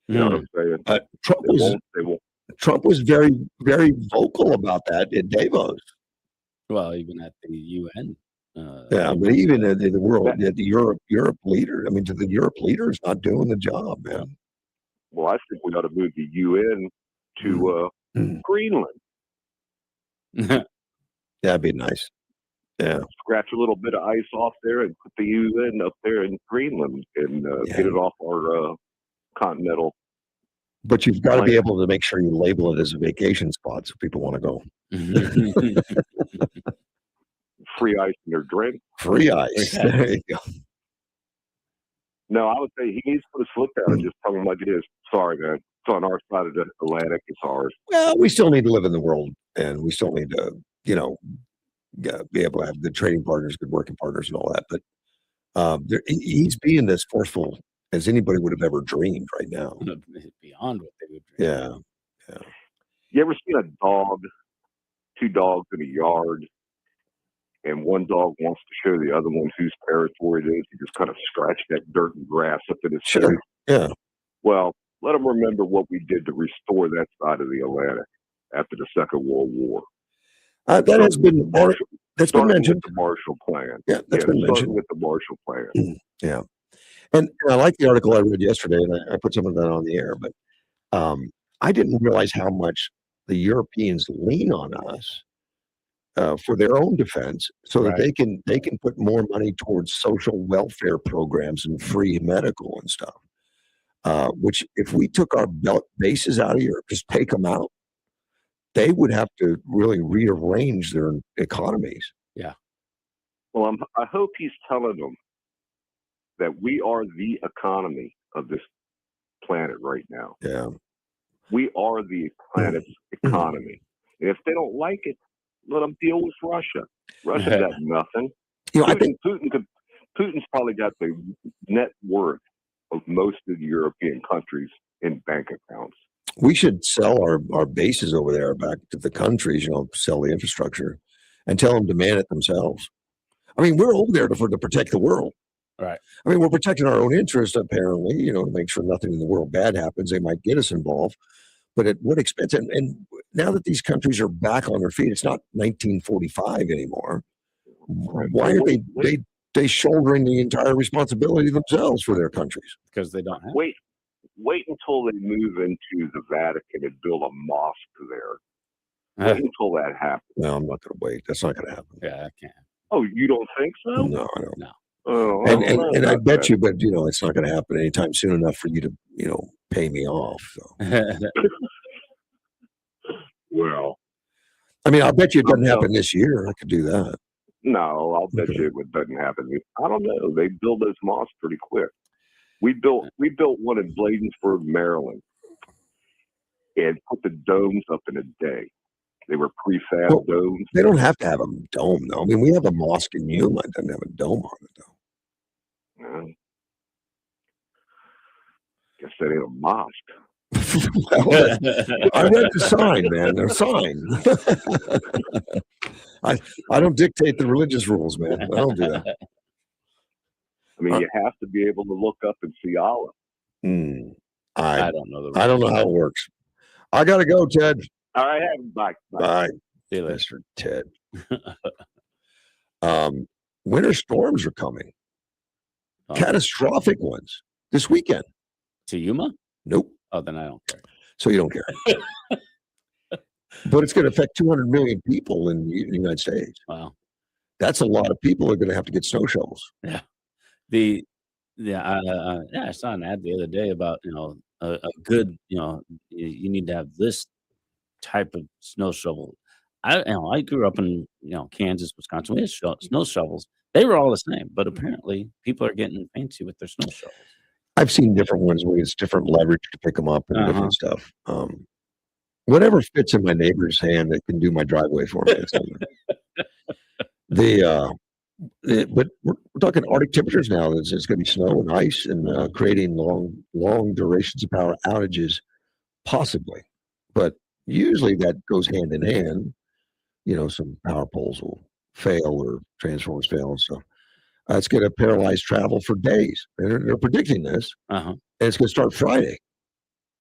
S11: You know what I'm saying?
S2: Trump was very, very vocal about that at Davos.
S3: Well, even at the UN.
S2: But even at the world, at the Europe leader. I mean, the Europe leaders not doing the job, man.
S11: Well, I think we ought to move the UN to Greenland.
S2: That'd be nice. Yeah.
S11: Scratch a little bit of ice off there and put the UN up there in Greenland and get it off our continental.
S2: But you've got to be able to make sure you label it as a vacation spot so people want to go.
S11: free ice in their drink.
S2: Free ice. There you go.
S11: No, I would say he needs to put his foot down and just tell them like it is. Sorry, man. It's on our side of the Atlantic. It's ours.
S2: Well, we still need to live in the world, and we still need to, be able to have good trading partners, good working partners, and all that. But he's being as forceful as anybody would have ever dreamed right now.
S3: Beyond what they would dream.
S2: Yeah.
S11: You ever seen a dog, two dogs in a yard, and one dog wants to show the other one whose territory it is? He just kind of scratch that dirt and grass up in his face.
S2: Yeah.
S11: Well, let them remember what we did to restore that side of the Atlantic after the Second World War.
S2: That has been that's been mentioned.
S11: With the Marshall Plan.
S2: Yeah, that's been mentioned.
S11: With the Marshall Plan.
S2: Yeah. And I like the article I read yesterday, and I put some of that on the air, but I didn't realize how much the Europeans lean on us for their own defense, so that they can put more money towards social welfare programs and free medical and stuff. Which, if we took our bases out of Europe, just take them out, they would have to really rearrange their economies.
S3: Yeah.
S11: Well, I hope he's telling them that we are the economy of this planet right now.
S2: Yeah. We
S11: are the planet's economy. And if they don't like it, let them deal with Russia. Russia's got nothing.
S2: I think
S11: Putin's probably got the net worth of most of the European countries in bank accounts.
S2: We should sell our bases over there back to the countries, sell the infrastructure and tell them to man it themselves. I mean, we're over there to protect the world.
S3: Right.
S2: I mean, we're protecting our own interest, apparently, to make sure nothing in the world bad happens. They might get us involved, but at what expense? And now that these countries are back on their feet, it's not 1945 anymore. Why are they shouldering the entire responsibility themselves for their countries?
S3: Because they don't have.
S11: Wait until they move into the Vatican and build a mosque there. Wait until that happens.
S2: No, I'm not going to wait. That's not going to happen.
S3: Yeah, I can't.
S11: Oh, you don't think so?
S2: No, I don't.
S3: No.
S2: Oh, and I bet you, but it's not going to happen anytime soon enough for you to, pay me off. So.
S11: Well,
S2: I mean, I'll bet you it doesn't happen this year. I could do that.
S11: No, I'll bet you it doesn't happen. I don't know. They build those mosques pretty quick. We built one in Bladensburg, Maryland, and put the domes up in a day. They were prefab domes.
S2: They don't have to have a dome, though. I mean, we have a mosque in Yuma. It doesn't have a dome on it, though.
S11: Guess that ain't a mosque.
S2: Well, I read the sign, man. They're sign. I don't dictate the religious rules, man. I don't do that.
S11: I mean, you have to be able to look up and see Allah.
S2: I don't know. I don't know how it works. I gotta go, Ted.
S11: All right, bye.
S2: Bye, Mr. Ted. Winter storms are coming. Catastrophic ones this weekend.
S3: To Yuma?
S2: Nope.
S3: Oh, then I don't care.
S2: So you don't care. But it's going to affect 200 million people in the United States.
S3: Wow.
S2: That's a lot of people who are going to have to get snow shovels.
S3: Yeah. I saw an ad the other day about, a good, you need to have this type of snow shovel. I grew up in, Kansas, Wisconsin. We had snow shovels. They were all the same, but apparently people are getting fancy with their snow shovels.
S2: I've seen different ones where it's different leverage to pick them up and different stuff. Whatever fits in my neighbor's hand that can do my driveway for me. But we're talking Arctic temperatures now. It's going to be snow and ice and creating long durations of power outages, possibly. But usually that goes hand in hand. Some power poles will fail or transformers fail and stuff. It's going to paralyze travel for days. They're predicting this. And it's going to start Friday.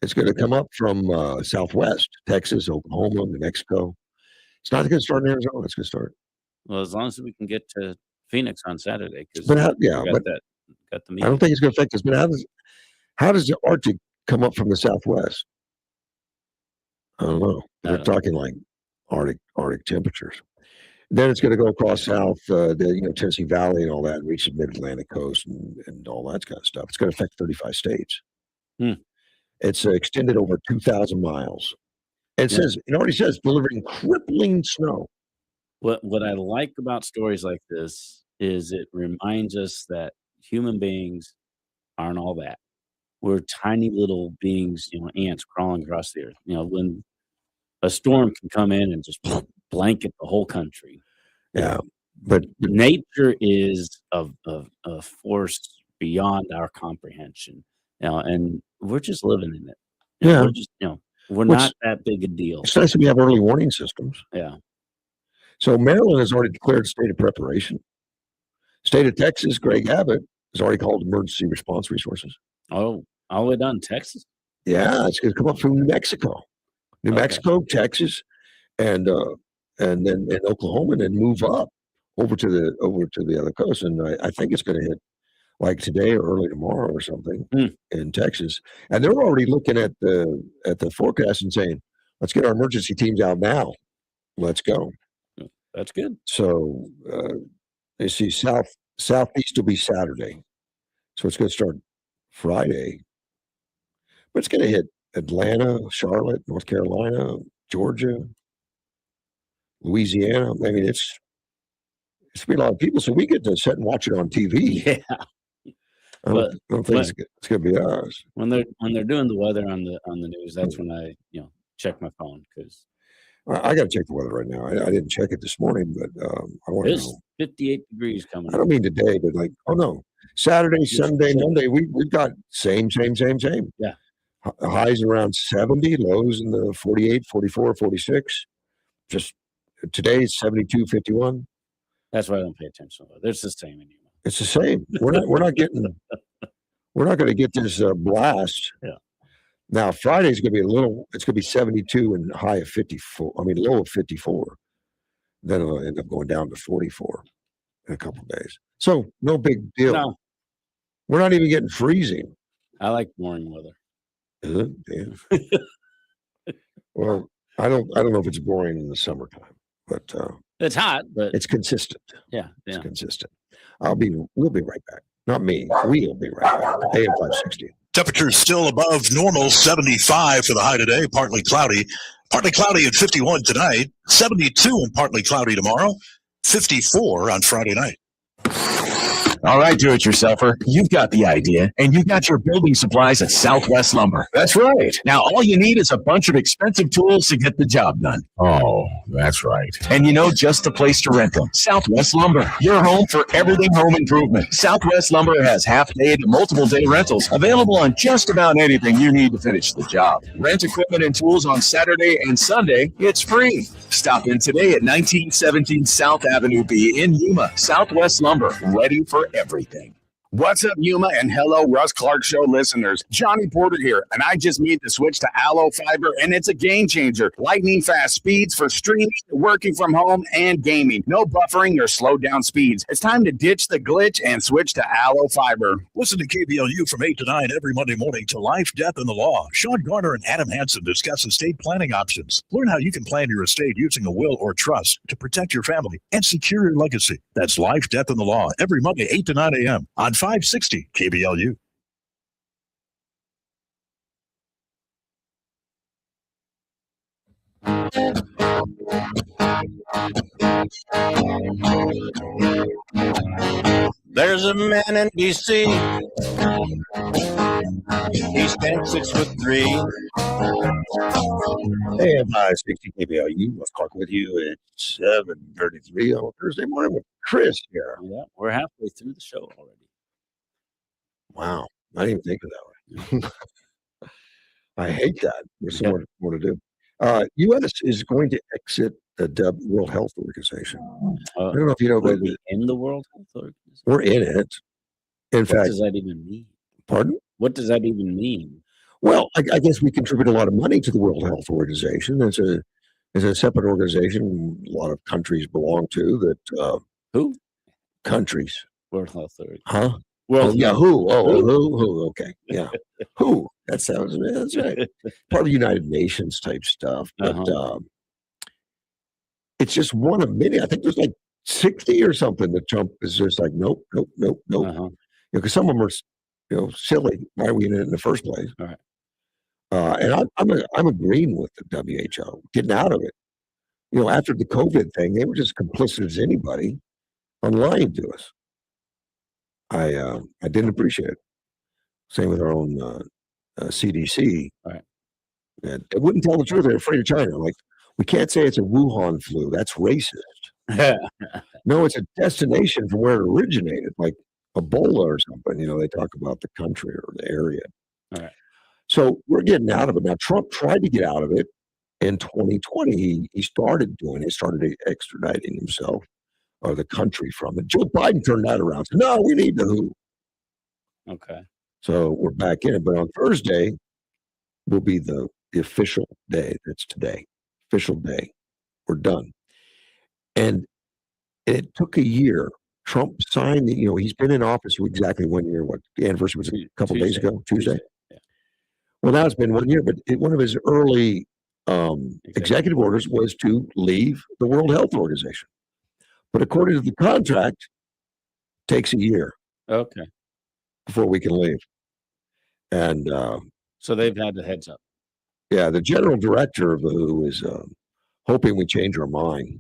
S2: It's going to come up from Southwest, Texas, Oklahoma, New Mexico. It's not going to start in Arizona. It's going to start.
S3: Well, as long as we can get to Phoenix on Saturday.
S2: But
S3: got the meeting.
S2: I don't think it's going to affect us. But how does the Arctic come up from the Southwest? I don't know. They're talking like Arctic temperatures. Then it's going to go across south, Tennessee Valley and all that, and reach the mid-Atlantic coast and all that kind of stuff. It's going to affect 35 states. It's extended over 2,000 miles. It already says delivering crippling snow.
S3: What I like about stories like this is it reminds us that human beings aren't all that. We're tiny little beings, ants crawling across the earth. When a storm can come in and just blanket the whole country.
S2: Yeah, but
S3: nature is a force beyond our comprehension. And we're just living in it.
S2: Yeah.
S3: We're just, we're
S2: Which-
S3: not that big a deal.
S2: it's nice that we have early warning systems.
S3: Yeah.
S2: So Maryland has already declared state of preparation. State of Texas, Greg Abbott has already called emergency response resources.
S3: Oh, all the way down in Texas?
S2: Yeah, it's going to come up from New Mexico, Mexico, Texas, and then in Oklahoma, and then move up over to the other coast. And I think it's going to hit like today or early tomorrow or something in Texas. And they're already looking at the forecast and saying, "Let's get our emergency teams out now. Let's go."
S3: That's good.
S2: So they see southeast will be Saturday, so it's going to start Friday, but it's going to hit Atlanta, Charlotte, North Carolina, Georgia, Louisiana. I mean, it's going to be a lot of people, so we get to sit and watch it on TV.
S3: Yeah.
S2: I don't think it's going to be us.
S3: When they're doing the weather on the news, that's when I check my phone because
S2: I got to check the weather right now. I didn't check it this morning, but I want to know.
S3: 58 degrees coming.
S2: I don't mean today, but like, oh no, Saturday, Sunday, Monday, we've got same.
S3: Yeah.
S2: Highs around 70, lows in the 48, 44, 46. Just today's 72, 51.
S3: That's why I don't pay attention. It's the same anymore.
S2: It's the same. We're not going to get this blast.
S3: Yeah.
S2: Now Friday's going to be it's going to be 72 and high of 54. I mean, low of 54. Then it'll end up going down to 44 in a couple of days. So no big deal.
S3: No.
S2: We're not even getting freezing.
S3: I like boring weather.
S2: Is it? Yeah. Well, I don't know if it's boring in the summertime, but
S3: it's hot, but
S2: it's consistent.
S3: Yeah.
S2: It's consistent. We'll be right back. Not me. We'll be right back. AM 560.
S5: Temperatures still above normal, 75 for the high today, partly cloudy. Partly cloudy at 51 tonight, 72 and partly cloudy tomorrow, 54 on Friday night.
S12: All right, do-it-yourselfer, you've got the idea, and you got your building supplies at Southwest Lumber.
S7: That's right.
S12: Now, all you need is a bunch of expensive tools to get the job done.
S7: Oh, that's right.
S12: And just the place to rent them. Southwest Lumber, your home for everything home improvement. Southwest Lumber has half-day to multiple-day rentals available on just about anything you need to finish the job. Rent equipment and tools on Saturday and Sunday. It's free. Stop in today at 1917 South Avenue B in Yuma. Southwest Lumber, ready for everything.
S13: What's up, Yuma, and hello, Russ Clark Show listeners. Johnny Porter here, and I just made the switch to Allo Fiber, and it's a game changer. Lightning fast speeds for streaming, working from home, and gaming. No buffering or slowed down speeds. It's time to ditch the glitch and switch to Allo Fiber.
S5: Listen to KBLU from 8 to 9 every Monday morning to Life, Death, and the Law. Sean Garner and Adam Hansen discuss estate planning options. Learn how you can plan your estate using a will or trust to protect your family and secure your legacy. That's Life, Death, and the Law every Monday, 8 to 9 a.m. on 560 KBLU.
S14: There's a man in D.C. He stands 6'3".
S2: Hey, I'm 560 KBLU. Russ Clark with you at 7:33 on Thursday morning with Chris here.
S3: Yeah, we're halfway through the show already.
S2: Wow, I didn't even think of that one. I hate that. There's so much more to do. U.S. is going to exit the World Health Organization. I don't know if you know, but
S3: in the World Health Organization,
S2: we're in it. In fact,
S3: what does that even mean?
S2: Pardon?
S3: What does that even mean?
S2: Well, I guess we contribute a lot of money to the World Health Organization. It's a separate organization a lot of countries belong to. That
S3: who?
S2: Countries.
S3: World Health Organization.
S2: Huh?
S3: World
S2: yeah, who? Who? Okay, yeah, who? That's right. Part of the United Nations type stuff, but it's just one of many. I think there's like 60 or something that Trump is just like, nope. Because some of them are, silly. Why are we in it in the first place?
S3: All right.
S2: And I'm agreeing with the WHO, getting out of it. after the COVID thing, they were just complicit as anybody on lying to us. I didn't appreciate it. Same with our own CDC.
S3: Right.
S2: They wouldn't tell the truth. They're afraid of China. Like, we can't say it's a Wuhan flu. That's racist. No, it's a destination from where it originated, like Ebola or something. They talk about the country or the area.
S3: All right.
S2: So we're getting out of it. Now, Trump tried to get out of it in 2020. He started doing it, started extraditing himself or the country from it. Joe Biden turned that around. Said, no, we need the WHO.
S3: Okay.
S2: So we're back in it. But on Thursday will be the official day. That's today. Official day. We're done. And it took a year. Trump signed, he's been in office for exactly 1 year. What, the anniversary was a couple days ago? Tuesday?
S3: Yeah.
S2: Well, now it's been 1 year, but one of his early executive orders was to leave the World Health Organization. But according to the contract, it takes a year.
S3: Okay.
S2: Before we can leave. And
S3: so they've had the heads up.
S2: Yeah, the general director of the WHO is hoping we change our mind,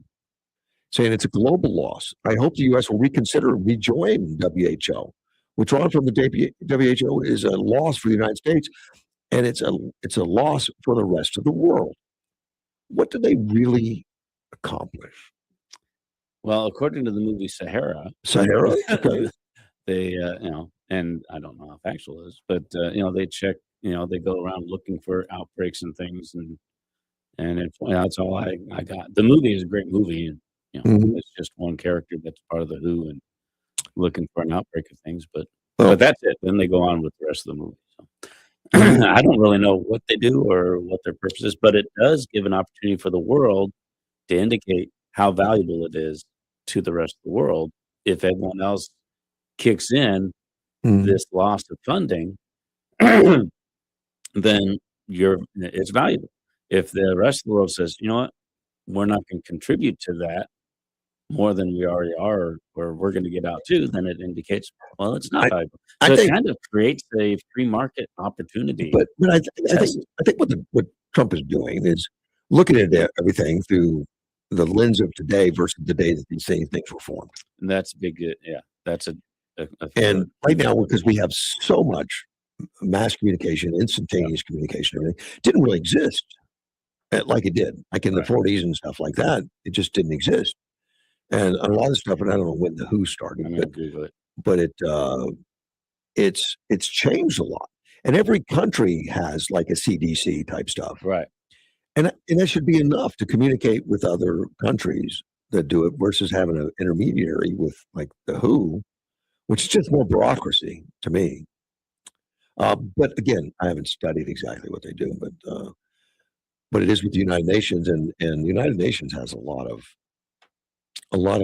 S2: saying it's a global loss. I hope the U.S. will reconsider rejoin WHO. Withdrawing from the WHO is a loss for the United States, and it's a loss for the rest of the world. What do they really accomplish?
S3: Well, according to the movie Sahara.
S2: Okay.
S3: They, and I don't know how factual it is, but they check, they go around looking for outbreaks and things, and that's all I got. The movie is a great movie, and it's just one character that's part of the WHO and looking for an outbreak of things, but that's it. Then they go on with the rest of the movie. So I don't really know what they do or what their purpose is, but it does give an opportunity for the world to indicate how valuable it is to the rest of the world if everyone else kicks in this loss of funding, then it's valuable. If the rest of the world says, you know what, we're not going to contribute to that more than we already are, or we're going to get out too, then it indicates, well, it's not valuable. So it kind of creates a free market opportunity.
S2: But I think what Trump is doing is looking at everything through the lens of today versus the day that these things were formed.
S3: And that's big. Yeah, that's
S2: and right now, because we have so much mass communication, instantaneous communication, everything didn't really exist like it did, like in the 40s and stuff like that. It just didn't exist. And a lot of stuff, and I don't know when the WHO started, but it's changed a lot. And every country has like a CDC type stuff,
S3: right?
S2: And that should be enough to communicate with other countries that do it versus having an intermediary with like the WHO, which is just more bureaucracy to me. But again, I haven't studied exactly what they do, but it is with the United Nations, and the United Nations has a lot of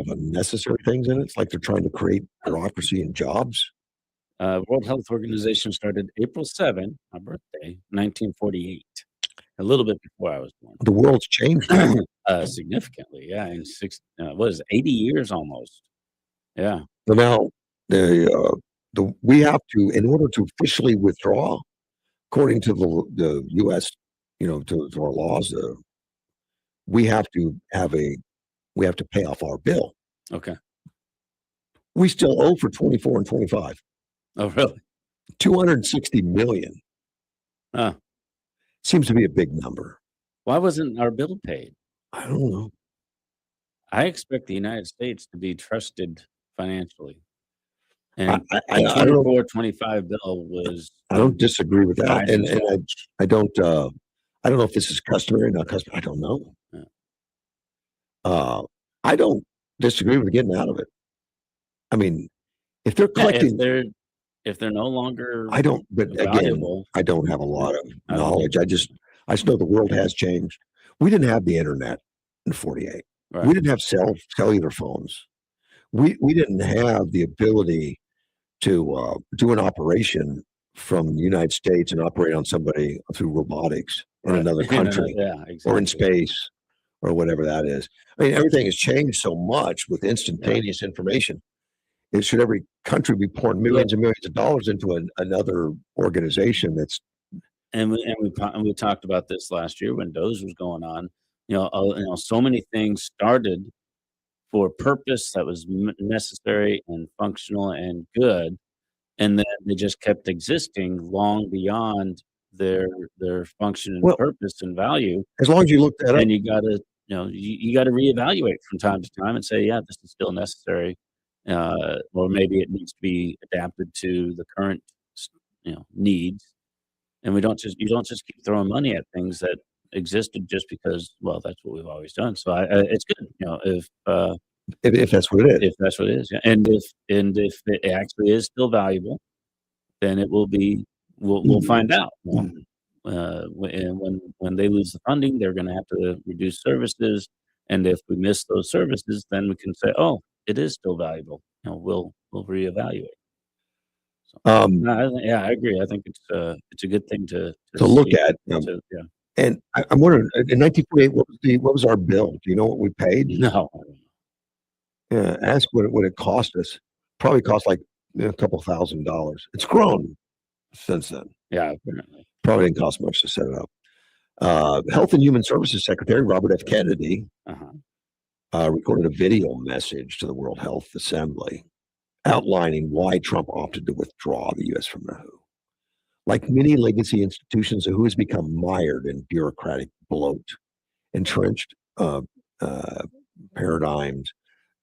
S2: unnecessary things in it. It's like they're trying to create bureaucracy and jobs.
S3: World Health Organization started April 7, my birthday, 1948. A little bit before I was born.
S2: The world's changed
S3: significantly, yeah. In 80 years almost. Yeah.
S2: So now we have to, in order to officially withdraw, according to the U.S., to our laws, we have to pay off our bill.
S3: Okay.
S2: We still owe for 24 and 25.
S3: Oh, really?
S2: 260 million. Seems to be a big number.
S3: Why wasn't our bill paid?
S2: I don't know.
S3: I expect the United States to be trusted financially. And
S2: I
S3: the 24-25 bill was.
S2: I don't disagree with that, and I don't know if this is customary or not customary. I don't know.
S3: Yeah.
S2: I don't disagree with getting out of it. I mean, if they're collecting,
S3: if they're no longer,
S2: I don't. But
S3: valuable,
S2: again, I don't have a lot of knowledge. I just know the world has changed. We didn't have the internet in '48. Right. We didn't have cellular phones. We didn't have the ability to do an operation from the United States and operate on somebody through robotics in another country or in space or whatever that is. I mean, everything has changed so much with instantaneous information. Should every country be pouring millions and millions of dollars into another organization that's.
S3: And we talked about this last year when DOGE was going on. so many things started for a purpose that was necessary and functional and good, and then they just kept existing long beyond their function and purpose and value.
S2: As long as you look that up,
S3: and you gotta you gotta reevaluate from time to time and say, yeah, this is still necessary, or maybe it needs to be adapted to the current needs. And you don't just keep throwing money at things that existed just because, well, that's what we've always done. So it's good,
S2: if that's what it is.
S3: If that's what it is, yeah. And if it actually is still valuable, then it will be. We'll find out. When they lose the funding, they're going to have to reduce services, and if we miss those services, then we can say, oh, it is still valuable. We'll reevaluate. So, I agree. I think it's a good thing to
S2: look
S3: see,
S2: at.
S3: yeah.
S2: And I'm wondering, in 1948, what was our bill? Do you know what we paid?
S3: No.
S2: Yeah, ask what it cost us. Probably cost like a couple $1,000s. It's grown since then.
S3: Yeah, apparently.
S2: Probably didn't cost much to set it up. Health and Human Services Secretary Robert F. Kennedy recorded a video message to the World Health Assembly outlining why Trump opted to withdraw the U.S. from the WHO. Like many legacy institutions, the WHO has become mired in bureaucratic bloat, entrenched paradigms,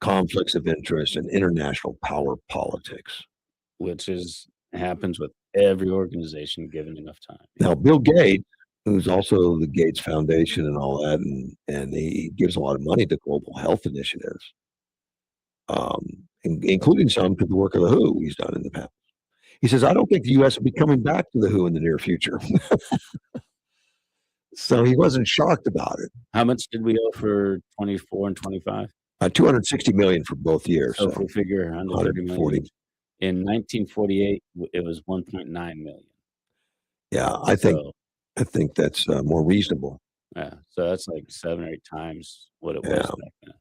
S2: conflicts of interest, and international power politics.
S3: Which happens with every organization given enough time.
S2: Now, Bill Gates, who's also the Gates Foundation and all that, and he gives a lot of money to global health initiatives, including some to the work of the WHO he's done in the past. He says, I don't think the U.S. will be coming back to the WHO in the near future. So he wasn't shocked about it.
S3: How much did we owe for 24 and 25?
S2: $260 million for both years.
S3: So if we figure 130 million. In 1948, it was 1.9 million.
S2: Yeah, I think that's more reasonable.
S3: Yeah, so that's like 7 or 8 times what it was back then.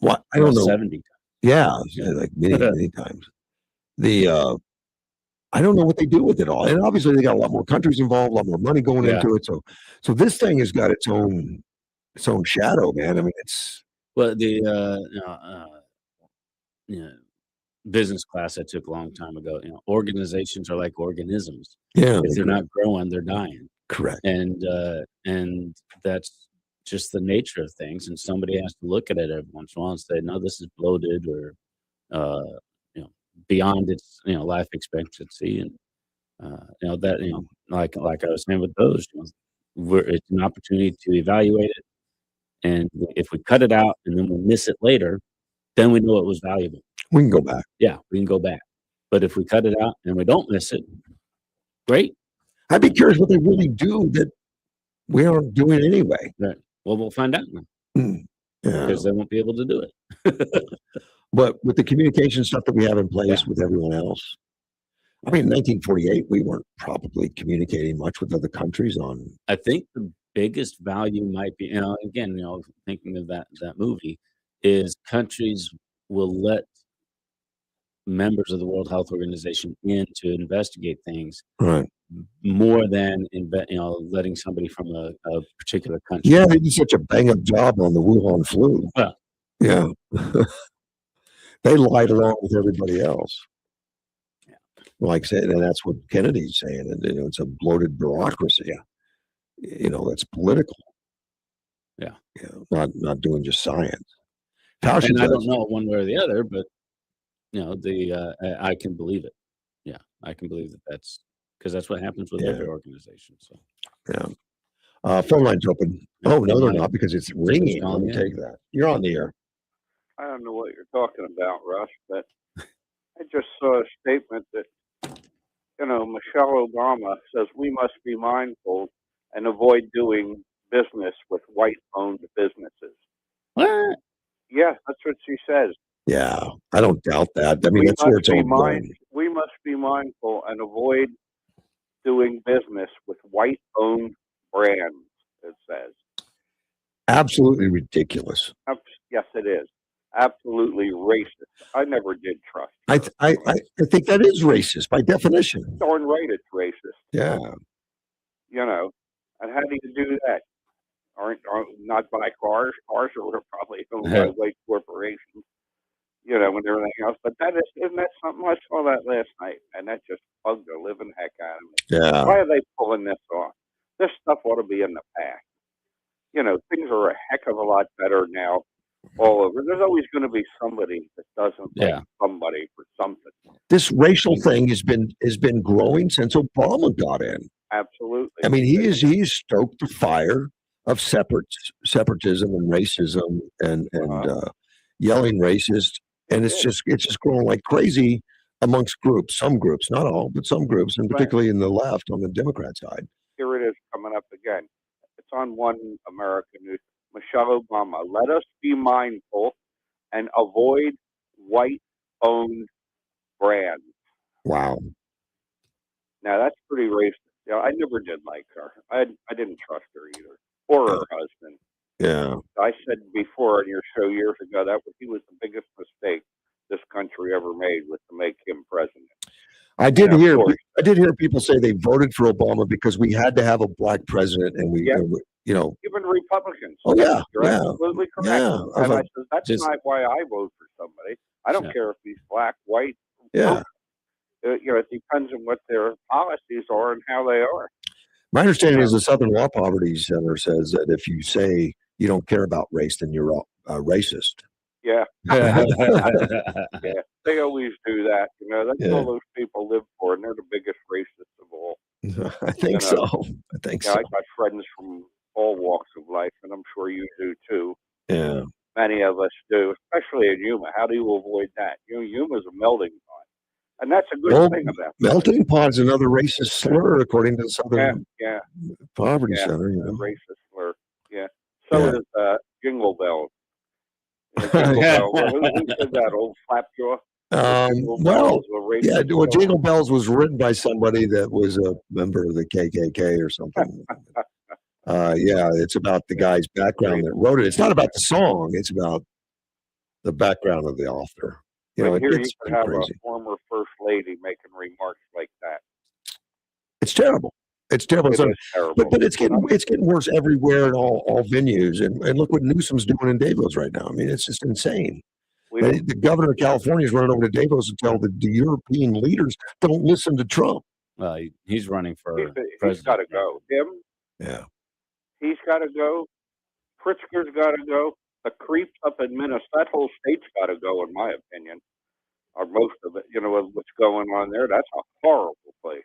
S2: What I don't know.
S3: 70 times.
S2: Yeah, like many times. I don't know what they do with it all, and obviously they got a lot more countries involved, a lot more money going into it. So this thing has got its own shadow, man. I mean, it's
S3: business class I took a long time ago. Organizations are like organisms.
S2: Yeah,
S3: if they're not growing, they're dying.
S2: Correct.
S3: And that's just the nature of things. And somebody has to look at it every once in a while and say, no, this is bloated or beyond its life expectancy. And like I was saying with those, it's an opportunity to evaluate it. And if we cut it out and then we miss it later, then we know it was valuable.
S2: We can go back.
S3: Yeah, we can go back. But if we cut it out and we don't miss it, great.
S2: I'd be curious what they really do that we aren't doing anyway.
S3: Right. Well, we'll find out now. Because they won't be able to do it.
S2: But with the communication stuff that we have in place with everyone else, I mean, in 1948, we weren't probably communicating much with other countries on.
S3: I think the biggest value might be, again, thinking of that movie, is countries will let members of the World Health Organization in to investigate things,
S2: right?
S3: More than letting somebody from a particular country.
S2: Yeah, they did such a bang-up job on the Wuhan flu.
S3: Well,
S2: yeah, they lied along with everybody else.
S3: Yeah.
S2: Like I said, and that's what Kennedy's saying. And it's a bloated bureaucracy. That's political.
S3: Yeah,
S2: not doing just science.
S3: And I don't know one way or the other, but I can believe it. Yeah, I can believe that's because that's what happens with every organization. So
S2: yeah, phone line's open. Oh no, they're not because it's ringing. Let me take that. You're on the air.
S15: I don't know what you're talking about, Russ, but I just saw a statement that Michelle Obama says we must be mindful and avoid doing business with white-owned businesses.
S3: What?
S15: Yeah, that's what she says.
S2: Yeah, I don't doubt that. I mean, that's where it's all going.
S15: We must be mindful and avoid doing business with white-owned brands, it says.
S2: Absolutely ridiculous.
S15: Yes, it is. Absolutely racist. I never did trust.
S2: I think that is racist by definition.
S15: Darn right it's racist.
S2: Yeah.
S15: And how do you do that? aren't not buy cars. Cars are probably owned by white corporations, and everything else. But isn't that something? I saw that last night, and that just bugged the living heck out of me.
S2: Yeah.
S15: Why are they pulling this off? This stuff ought to be in the past. Things are a heck of a lot better now all over. There's always going to be somebody that doesn't like somebody for something.
S2: This racial thing has been growing since Obama got in.
S15: Absolutely.
S2: I mean, he's stoked the fire of separatism and racism and yelling racist, and it's just growing like crazy amongst groups, some groups, not all, but some groups, and particularly in the left on the Democrat side.
S15: Here it is coming up again. It's on One American News. Michelle Obama, let us be mindful and avoid white-owned brands.
S2: Wow.
S15: Now, that's pretty racist. I never did like her. I didn't trust her either, or her husband.
S2: Yeah.
S15: I said before on your show years ago that he was the biggest mistake this country ever made was to make him president.
S2: I did hear people say they voted for Obama because we had to have a black president, and
S15: even Republicans.
S2: Oh yeah,
S15: you're absolutely correct.
S2: Yeah.
S15: And I said that's not why I vote for somebody. I don't care if he's black, white.
S2: Yeah.
S15: It depends on what their policies are and how they are.
S2: My understanding is the Southern Law Poverty Center says that if you say you don't care about race, then you're racist.
S15: Yeah. Yeah. They always do that. That's all those people live for, and they're the biggest racists of all.
S2: I think so. I think so.
S15: I got friends from all walks of life, and I'm sure you do too.
S2: Yeah.
S15: Many of us do, especially in Yuma. How do you avoid that? Yuma is a melting pot. And that's a good thing about it.
S2: Melting pot is another racist slur, according to the Southern Poverty Center.
S15: Racist slur. Yeah. So is Jingle Bells. Jingle Bells. Who said that? Old Flapjaw?
S2: Jingle Bells was written by somebody that was a member of the KKK or something. It's about the guy's background that wrote it. It's not about the song. It's about the background of the author.
S15: Here you could have a former first lady making remarks like that.
S2: It's terrible. It's terrible.
S15: It is terrible.
S2: But it's getting worse everywhere in all venues. And look what Newsom's doing in Davos right now. I mean, it's just insane. The governor of California is running over to Davos to tell the European leaders don't listen to Trump.
S3: Well, he's running for president.
S15: He's got to go. Him?
S2: Yeah.
S15: He's got to go. Pritzker's got to go. The creeps up in Minnesota, that whole state's got to go, in my opinion, or most of it. What's going on there? That's a horrible place.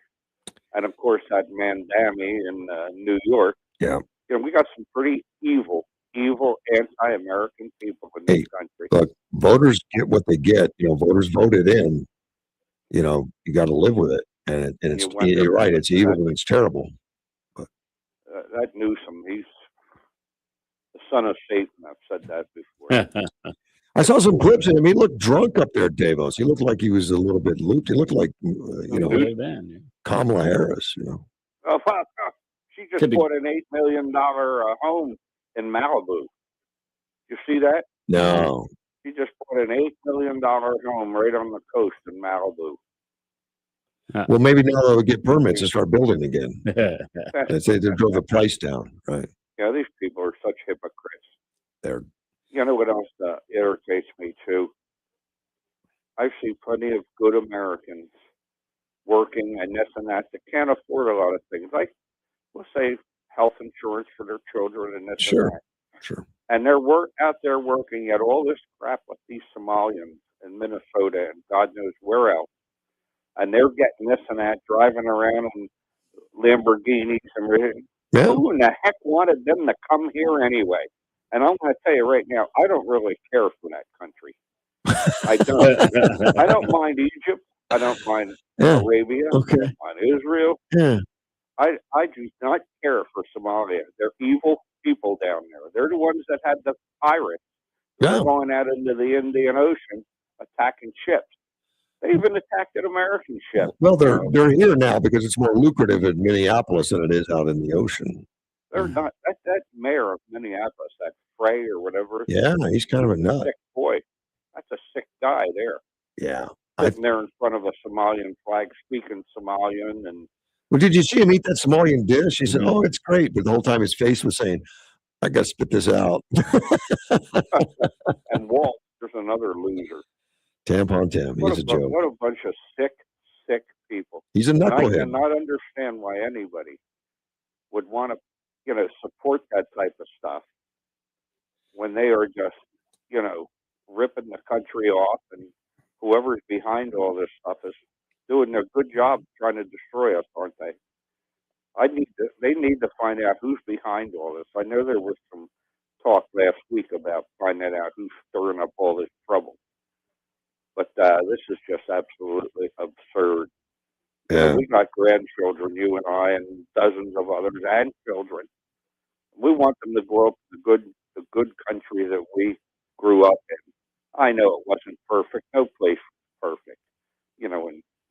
S15: And of course, that Mandami in New York.
S2: Yeah.
S15: We got some pretty evil anti-American people in this country.
S2: Look, voters get what they get. Voters voted in. You got to live with it, and you're right. It's evil and it's terrible. But
S15: that Newsom, he's the son of Satan. I've said that before.
S2: I saw some clips of him. He looked drunk up there at Davos. He looked like he was a little bit looped. He looked like, Kamala Harris,
S15: Oh, she just bought an $8 million home in Malibu. You see that?
S2: No.
S15: She just bought an $8 million home right on the coast in Malibu.
S2: Well, maybe now they'll get permits and start building again. They say they drove the price down, right?
S15: Yeah, these people are such hypocrites.
S2: You
S15: know what else irritates me too? I see plenty of good Americans working and this and that can't afford a lot of things. Like, let's say health insurance for their children and this and that.
S2: Sure.
S15: And they're out there working, yet all this crap with these Somalians in Minnesota and God knows where else. And they're getting this and that, driving around in Lamborghinis and everything.
S2: Yeah.
S15: Who in the heck wanted them to come here anyway? And I'm going to tell you right now, I don't really care for that country. I don't. I don't mind Egypt. I don't mind Arabia.
S2: Okay.
S15: I don't mind Israel.
S2: Yeah.
S15: I do not care for Somalia. They're evil people down there. They're the ones that had the pirates going out into the Indian Ocean attacking ships. They even attacked an American ship.
S2: Well, they're here now because it's more lucrative in Minneapolis than it is out in the ocean.
S15: They're not. That mayor of Minneapolis, that Frey or whatever.
S2: Yeah, he's kind of a nut.
S15: Sick boy. That's a sick guy there.
S2: Yeah.
S15: Sitting there in front of a Somalian flag, speaking Somalian, and
S2: well, did you see him eat that Somalian dish? He said, "Oh, it's great," but the whole time his face was saying, I got to spit this out.
S15: And Walt, there's another loser.
S2: Tampon Tim, he's a joke.
S15: What a bunch of sick people.
S2: He's a
S15: And I
S2: knucklehead.
S15: cannot understand why anybody would want to, support that type of stuff when they are just, ripping the country off, and whoever's behind all this stuff is doing a good job trying to destroy us, aren't they? They need to find out who's behind all this. I know there was some talk last week about finding out who's stirring up all this trouble. But this is just absolutely absurd.
S2: Yeah.
S15: We got grandchildren, you and I, and dozens of others, and children. We want them to grow up in the good country that we grew up in. I know it wasn't perfect. No place was perfect,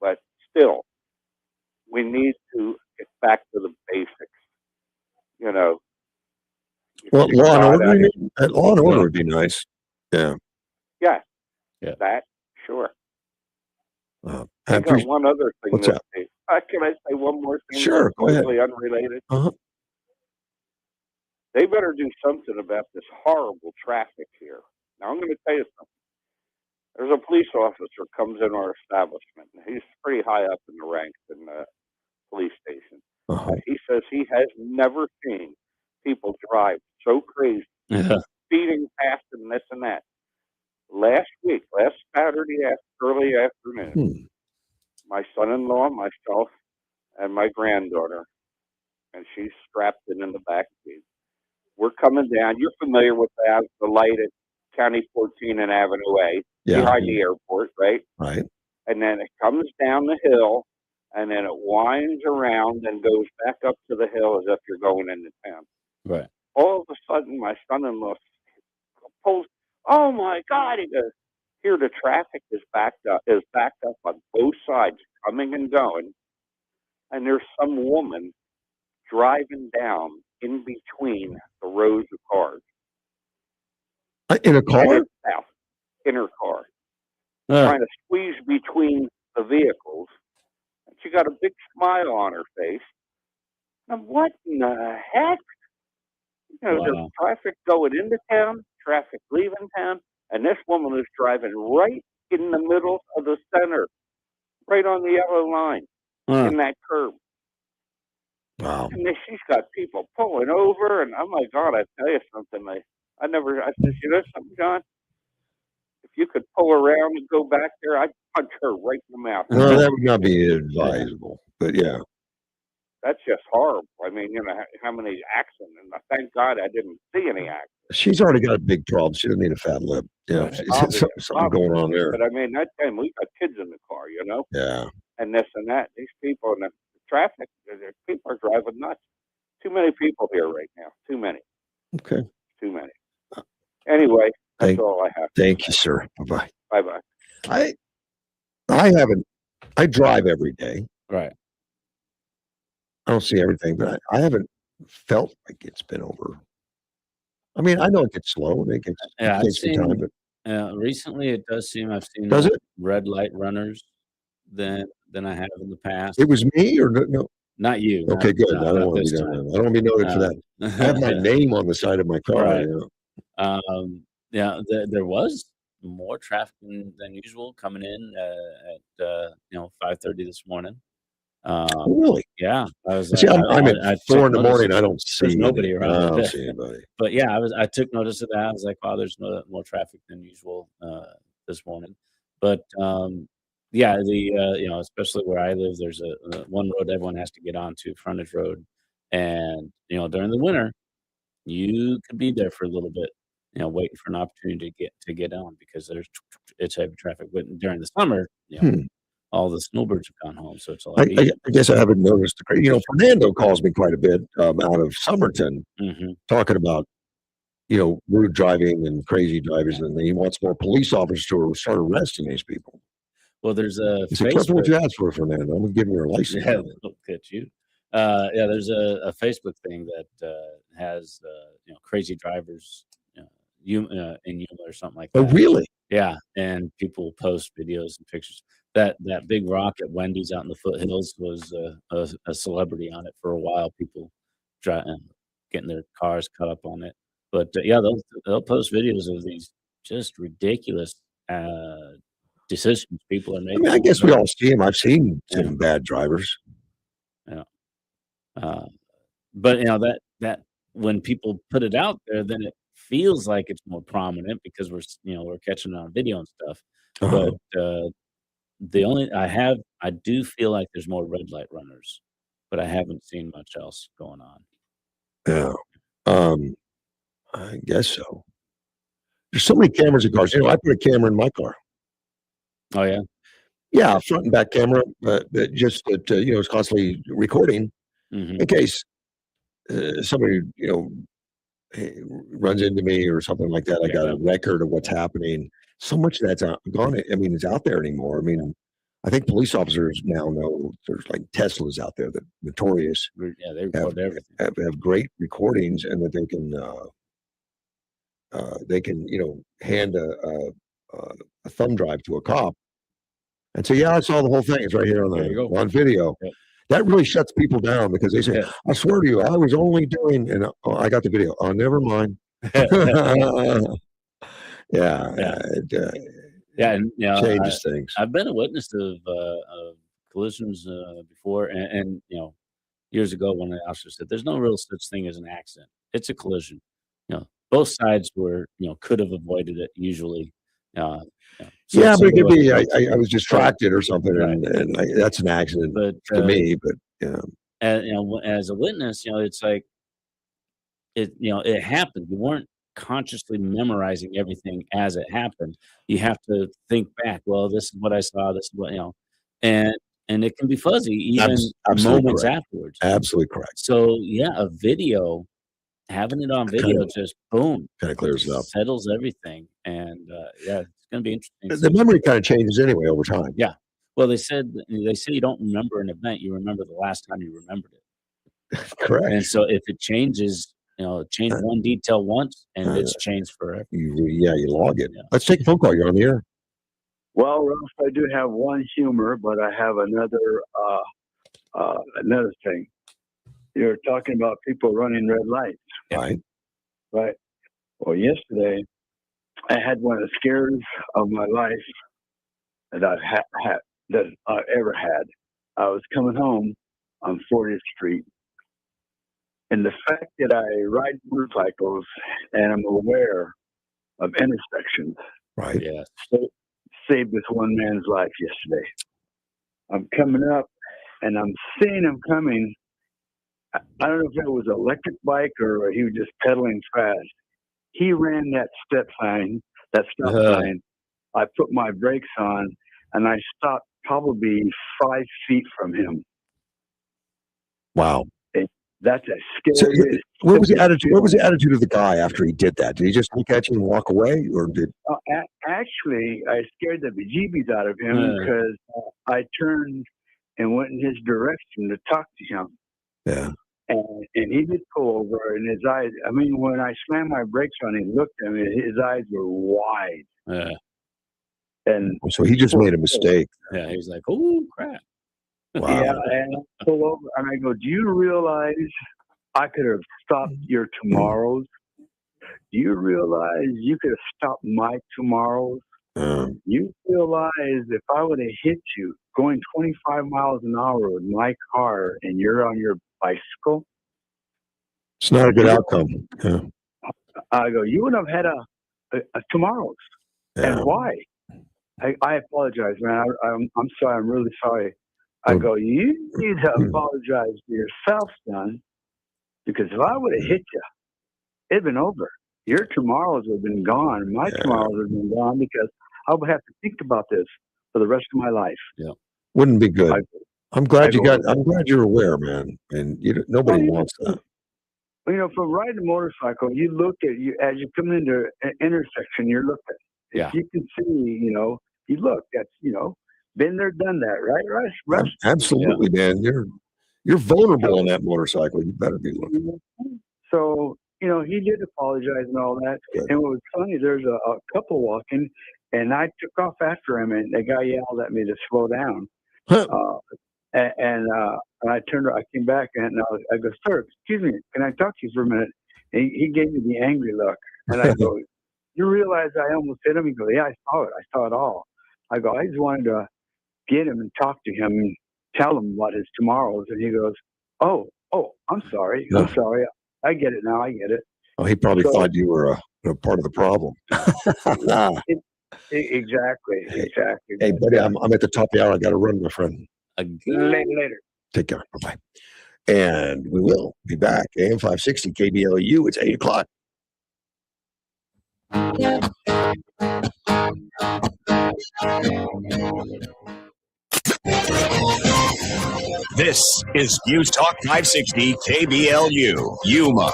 S15: but still, we need to get back to the basics.
S2: Well, law and order. Law and order
S15: Yeah.
S2: would be nice. Yeah.
S15: Yeah.
S3: Yeah.
S15: That sure.
S2: I
S15: I got one other thing.
S2: What's that?
S15: Can I say one more thing?
S2: Sure, go ahead.
S15: Totally unrelated.
S2: Uh-huh.
S15: They better do something about this horrible traffic here. Now, I'm going to tell you something. There's a police officer comes in our establishment, and he's pretty high up in the ranks in the police station. And he says he has never seen people drive so crazy, speeding past and this and that. Last Saturday early afternoon, my son-in-law, myself, and my granddaughter, and she's strapped in the back seat. We're coming down. You're familiar with the light at County 14 and Avenue A, behind the airport, right?
S2: Right.
S15: And then it comes down the hill, and then it winds around and goes back up to the hill as if you're going into town.
S3: Right.
S15: All of a sudden, my son-in-law pulls. Oh my God! He goes, "Here, the traffic is backed up on both sides, coming and going, and there's some woman driving down in between the rows of cars."
S2: In a car?
S15: In her car, trying to squeeze between the vehicles. And she got a big smile on her face. Now, what in the heck? There's traffic going into town, traffic leaving town, and this woman is driving right in the middle of the center, right on the yellow line, in that curb.
S2: Wow.
S15: And then she's got people pulling over, and oh my God, I tell you something. I said, you know something, John? If you could pull around and go back there, I'd punch her right in the mouth.
S2: No, that would not be advisable. But yeah.
S15: That's just horrible. I mean, how many accidents? And thank God I didn't see any accidents.
S2: She's already got a big problem. She doesn't need a fat lip. Yeah, something going on there.
S15: But I mean, that time we got kids in the car,
S2: Yeah.
S15: and this and that. These people in the traffic, people are driving nuts. Too many people here right now. Too many.
S2: Okay.
S15: Too many. Anyway, that's all I have.
S2: Thank you, sir. Bye-bye.
S15: Bye-bye.
S2: I drive every day.
S3: Right.
S2: I don't see everything, but I haven't felt like it's been over. I mean, I know it gets slow and it takes some time, but
S3: recently it does seem I've seen
S2: Does
S3: more
S2: it?
S3: red light runners than I have in the past.
S2: It was me or no?
S3: Not you.
S2: Okay, good.
S3: No,
S2: I don't
S3: not
S2: want to
S3: this
S2: be done.
S3: time.
S2: I don't want to be noted for that. I have my name on the side of my car.
S3: Right.
S2: You know.
S3: There was more traffic than usual coming in at 5:30 this morning.
S2: Really?
S3: Yeah. I was.
S2: See, I'm at 4 in the morning. I don't
S3: There's
S2: see
S3: nobody
S2: any-
S3: around.
S2: I don't see anybody.
S3: But yeah, I took notice of that. I was like, wow, there's more traffic than usual this morning. But especially where I live, there's a one road everyone has to get onto, frontage road, and during the winter, you could be there for a little bit, waiting for an opportunity to get on because it's heavy traffic. But during the summer, all the snowbirds have gone home, so it's a lot easier.
S2: I guess I haven't noticed. Fernando calls me quite a bit out of Somerton, talking about rude driving and crazy drivers, and he wants more police officers to start arresting these people.
S3: Well, there's a
S2: He said, careful what you ask for, Fernando. I'm going to give you your license.
S3: Yeah, look at you. There's a Facebook thing that has crazy drivers in Yuma or something like that.
S2: Oh, really?
S3: Yeah, and people post videos and pictures. That big rock at Wendy's out in the foothills was a celebrity on it for a while. People getting their cars cut up on it. But yeah, they'll post videos of these just ridiculous decisions people are
S2: I
S3: making.
S2: mean, I guess we all see them. I've seen some bad drivers.
S3: Yeah. But that when people put it out there, then it feels like it's more prominent because we're catching it on video and stuff.
S2: Uh-huh.
S3: But I do feel like there's more red light runners, but I haven't seen much else going on.
S2: Yeah. I guess so. There's so many cameras in cars. I put a camera in my car.
S3: Oh yeah.
S2: Yeah, front and back camera, but just that it's constantly recording in case somebody runs into me or something like that. I got a record of what's happening. So much of that's gone. I mean, it's out there anymore. I mean, I think police officers now know there's like Teslas out there that notorious.
S3: Yeah, they record everything.
S2: Have great recordings, and that they can hand a thumb drive to a cop and say, "Yeah, I saw the whole thing. It's right here on video."
S3: Yep.
S2: That really shuts people down because they say, "I swear to you, I was only doing," and I got the video. Oh, never mind.
S3: And
S2: changes things.
S3: I've been a witness of collisions before, and years ago when the officer said, "There's no real such thing as an accident. It's a collision." Both sides could have avoided it usually. So
S2: but it could be I was distracted or something, and that's an accident to me. But
S3: as a witness, it's like it happened. You weren't consciously memorizing everything as it happened. You have to think back. Well, this is what I saw. This is what and it can be fuzzy even moments afterwards.
S2: Absolutely correct.
S3: So a video. Having it on video just boom
S2: kind of clears it up,
S3: settles everything, and it's going to be interesting.
S2: The memory kind of changes anyway over time.
S3: Yeah, well, they say you don't remember an event; you remember the last time you remembered it.
S2: Correct.
S3: And so if it changes, change one detail once, and it's changed forever.
S2: You log it. Yeah. Let's take a phone call. You're on the air.
S16: Well, Russ, I do have one humor, but I have another thing. You're talking about people running red lights.
S2: Right.
S16: Right. Well, yesterday I had one of the scares of my life that I ever had. I was coming home on 40th Street, and the fact that I ride motorcycles and I'm aware of intersections,
S2: right?
S16: Yeah, saved this one man's life yesterday. I'm coming up, and I'm seeing him coming. I don't know if it was an electric bike or he was just pedaling fast. He ran that stop sign. I put my brakes on, and I stopped probably 5 feet from him.
S2: Wow.
S16: That's a scary.
S2: What was the attitude? What was the attitude of the guy after he did that? Did he just look at you and walk away, or did?
S16: Actually, I scared the bejeebies out of him because I turned and went in his direction to talk to him.
S2: Yeah.
S16: And he did pull over, and his eyes. I mean, when I slammed my brakes on, he looked at me. His eyes were wide.
S3: Yeah.
S2: And so he just made a mistake.
S3: Yeah, he was like, "Oh crap!"
S2: Wow.
S16: Yeah, and I pull over, and I go, "Do you realize I could have stopped your tomorrows? Do you realize you could have stopped my tomorrows? You realize if I would have hit you going 25 miles an hour with my car, and you're on your bicycle,
S2: it's not a good outcome." Yeah.
S16: I go, you wouldn't have had a tomorrow's.
S2: Yeah.
S16: And why? I apologize, man. I'm sorry. I'm really sorry. I go, you need to apologize to yourself, son, because if I would have hit you, it'd been over. Your tomorrows would have been gone. My tomorrows would have been gone because I would have to think about this for the rest of my life.
S2: Yeah. Wouldn't be good. I'm glad you're aware, man. And nobody wants that.
S16: For riding a motorcycle, you look at you as you come into an intersection. You're looking.
S3: Yeah.
S16: If you can see, you look. That's been there, done that, right, Russ?
S2: Absolutely, man. You're vulnerable on that motorcycle. You better be looking.
S16: So he did apologize and all that. Good. And what was funny, there's a couple walking, and I took off after him, and the guy yelled at me to slow down. And I came back and I go, sir, excuse me, can I talk to you for a minute? And he gave me the angry look. And I go, you realize I almost hit him? He goes, yeah, I saw it. I saw it all. I go, I just wanted to get him and talk to him and tell him what his tomorrows. And he goes, oh, I'm sorry. I'm sorry. I get it now. I get it.
S2: Oh, he probably thought you were a part of the problem.
S16: Exactly.
S2: Hey, buddy, I'm at the top of the hour. I got to run, my friend.
S16: Later.
S2: Take care. Bye-bye. And we will be back. AM 560 KBLU. It's 8 o'clock.
S12: This is News Talk 560 KBLU, Yuma.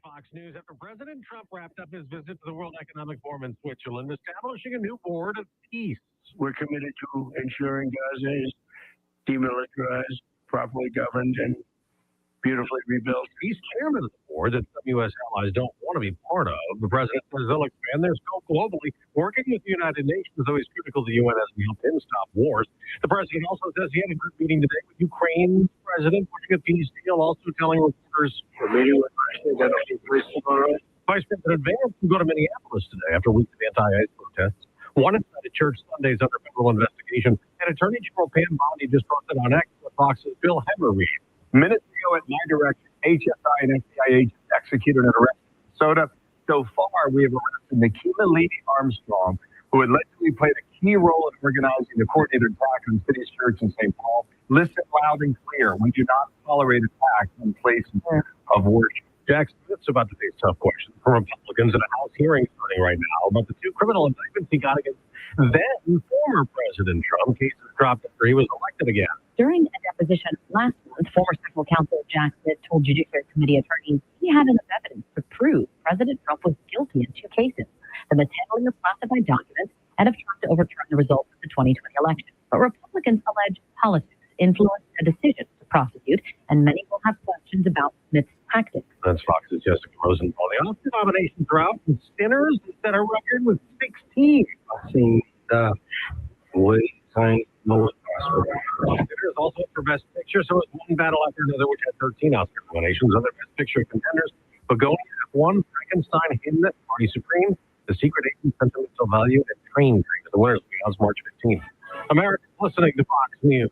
S8: Fox News after President Trump wrapped up his visit to the World Economic Forum in Switzerland, establishing a new board of peace.
S17: We're committed to ensuring Gaza is demilitarized, properly governed, and beautifully rebuilt.
S8: He's chairman of the board that some U.S. allies don't want to be part of. The president says they'll expand their scope globally, working with the United Nations, though he's critical of the UN as we help him stop wars. The president also says he had a group meeting today with Ukraine's president, pushing a peace deal, also telling reporters
S17: the meeting with
S8: Vice President Vance will go to Minneapolis today after weeks of anti-ICE protests. One inside a church Sundays under federal investigation, and Attorney General Pam Bondi just posted on X what Fox's Bill Hemmer read. Minutes ago, at my direction, HSI and FBI agents executed an arrest in Minnesota. So far, we have arrested Nikema Lee Armstrong, who allegedly played a key role in organizing the coordinated attack on the city's church in St. Paul. Listen loud and clear. We do not tolerate attacks on places of worship. Jack Smith's about to face tough questions from Republicans in a House hearing starting right now about the two criminal indictments he got against then former President Trump. Cases dropped after he was elected again.
S10: During a deposition last month, former special counsel Jack Smith told Judiciary Committee attorneys he had enough evidence to prove President Trump was guilty in two cases, the mishandling of classified documents and of trying to overturn the results of the 2020 election. But Republicans allege politics influenced a decision to prosecute, and many will have questions about Smith's tactics.
S8: That's Fox's Jessica Rosenthal. The Oscar nominations are out, and Sinners set a record with 16.
S17: I've seen way tiny
S8: Sinners also up for Best Picture, so it's one battle after another, which had 13 Oscar nominations. Other Best Picture contenders: Begonia F1, Frankenstein, Hamlet, Party Supreme, The Secret Agent, Sentimental Value, and Train Train. The winners will be announced March 15th. Americans listening to Fox News.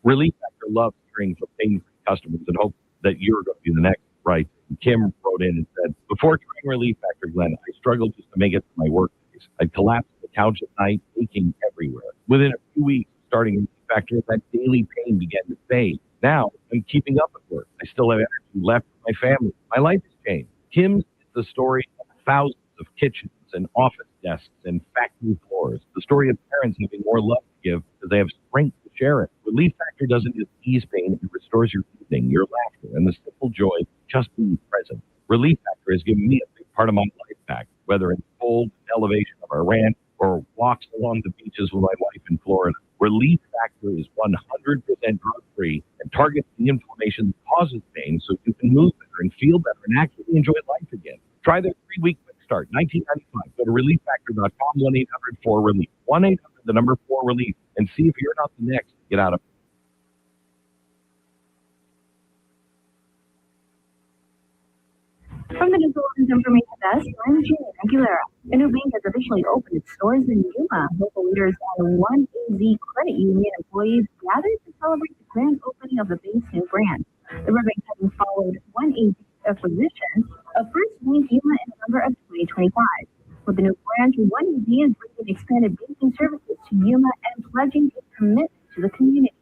S8: Relief Factor loves hearing from pain-free customers and hope that you're going to be the next, right? Kim wrote in and said, before trying Relief Factor, Glenn, I struggled just to make it to my workplace. I'd collapse on the couch at night, aching everywhere. Within a few weeks, starting Relief Factor, that daily pain began to fade. Now, I'm keeping up at work. I still have energy left for my family. My life has changed. Kim's is the story of thousands of kitchens and office desks and factory floors. The story of parents having more love to give because they have strength to share it. Relief Factor doesn't just ease pain, it restores your evening, your laughter, and the simple joy of just being present. Relief Factor has given me a big part of my life back, whether in cold elevation of our ranch or walks along the beaches with my wife in Florida. Relief Factor is 100% drug-free and targets the inflammation that causes pain so you can move better and feel better and actually enjoy life again. Try their 3-week quick start, $19.95. Go to relieffactor.com, 1-800-4-RELIEF, 1-800-4-RELIEF, and see if you're not the next to get out of it.
S10: From the Digital Information Desk, I'm Julie Aguilera. A new bank has officially opened its stores in Yuma. Local leaders and 1AZ Credit Union employees gathered to celebrate the grand opening of the bank's new branch. The Burbank having followed 1AZ's acquisition of First Bank Yuma in November of 2025. With the new branch, 1AZ is bringing expanded banking services to Yuma and pledging its commitment to the community.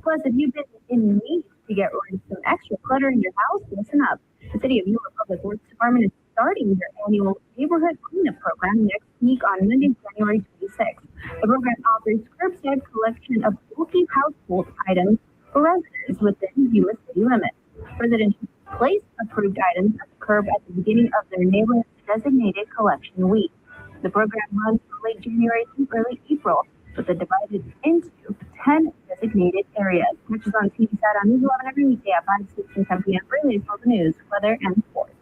S10: Plus, if you've been in need to get rid of some extra clutter in your house, listen up. The City of Yuma Public Works Department is starting their annual neighborhood cleanup program next week on Monday, January 26th. The program offers curbside collection of bulky household items for residents within Yuma city limits. Residents place approved items at the curb at the beginning of their neighborhood designated collection week. The program runs from late January to early April, with it divided into 10 designated areas. Catch us on TV side on News 11 every weekday at 5, 6, and 10 p.m. for latest local news, weather, and sports.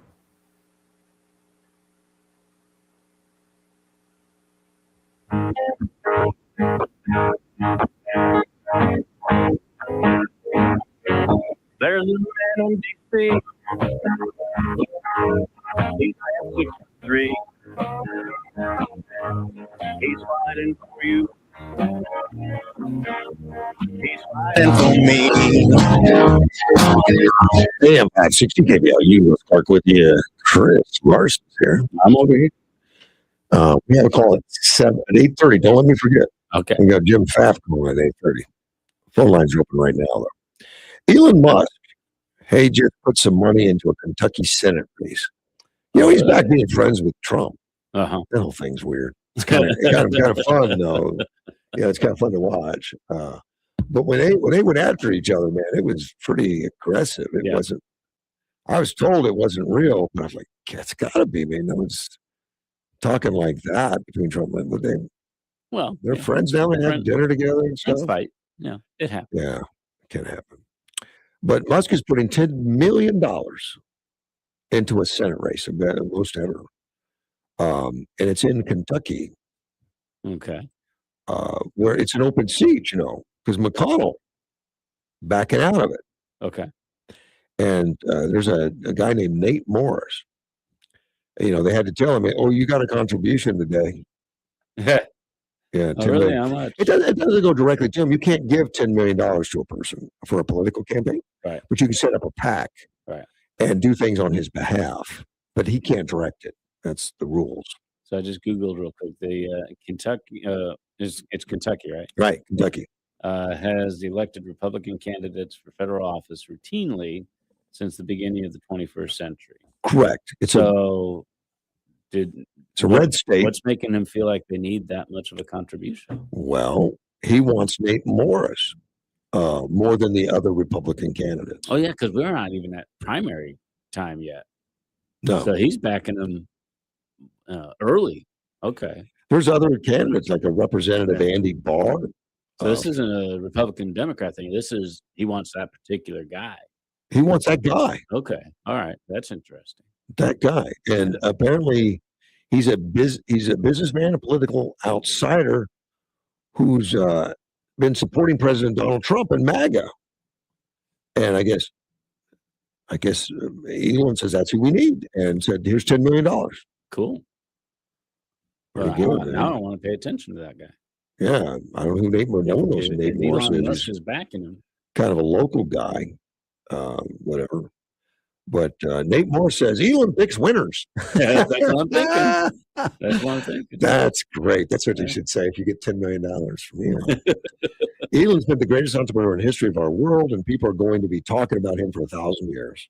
S8: There's a man in D.C. He's at 63. He's fighting for you. He's fighting for me.
S2: Hey, I'm back. 60 KBLU. Let's Clark with you. Chris Russ is here. I'm over here. We have a call at 8:30. Don't let me forget.
S3: Okay.
S2: We got Jim Pfaff calling at 8:30. Phone lines are open right now, though. Elon Musk, hey, just put some money into a Kentucky Senate race. You know, he's back being friends with Trump.
S3: Uh-huh.
S2: That whole thing's weird. It's kind of fun, though. Yeah, it's kind of fun to watch. But when they went after each other, man, it was pretty aggressive. It wasn't. I was told it wasn't real, but I was like, it's got to be, man. No one's talking like that between Trump and they're friends now. They have dinner together and stuff.
S3: That's fight. Yeah, it happened.
S2: Yeah, it can happen. But Musk is putting $10 million into a Senate race, the most ever. And it's in Kentucky.
S3: Okay.
S2: Where it's an open seat, because McConnell backing out of it.
S3: Okay.
S2: And there's a guy named Nate Morris. They had to tell him, oh, you got a contribution today. Yeah,
S3: oh, really? How much?
S2: It doesn't go directly to him. You can't give $10 million to a person for a political campaign.
S3: Right.
S2: But you can set up a PAC and do things on his behalf. But he can't direct it. That's the rules.
S3: So I just Googled real quick. The Kentucky, it's Kentucky, right?
S2: Right, Kentucky.
S3: Has elected Republican candidates for federal office routinely since the beginning of the 21st century.
S2: Correct.
S3: It's
S2: a red state.
S3: What's making him feel like they need that much of a contribution?
S2: Well, he wants Nate Morris more than the other Republican candidates.
S3: Oh, yeah, because we're not even at primary time yet.
S2: No.
S3: So he's backing them early. Okay.
S2: There's other candidates like a Representative Andy Barr.
S3: So this isn't a Republican Democrat thing. He wants that particular guy.
S2: He wants that guy.
S3: Okay. All right. That's interesting.
S2: That guy. And apparently he's a businessman, a political outsider who's been supporting President Donald Trump and MAGA. And I guess Elon says that's who we need and said, here's $10 million.
S3: Cool.
S2: Pretty good.
S3: Now I want to pay attention to that guy.
S2: Yeah. I don't know who Nate Morris. No one knows who Nate Morris
S3: Elon Musk is backing him.
S2: Kind of a local guy. Whatever. But Nate Morris says Elon picks winners.
S3: That's what I'm thinking. That's what I'm thinking.
S2: That's great. That's what you should say if you get $10 million from Elon. Elon's been the greatest entrepreneur in the history of our world, and people are going to be talking about him for 1,000 years.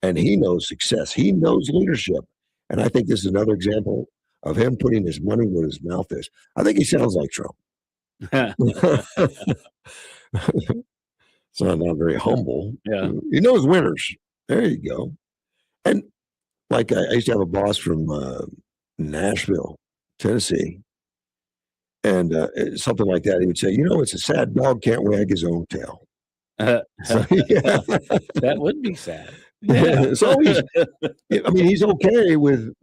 S2: And he knows success. He knows leadership. And I think this is another example of him putting his money where his mouth is. I think he sounds like Trump. So not very humble.
S3: Yeah.
S2: He knows winners. There you go. And like I used to have a boss from Nashville, Tennessee. And something like that. He would say, it's a sad dog can't wag his own tail. So, yeah.
S3: That would be sad.
S2: Yeah. So he's okay with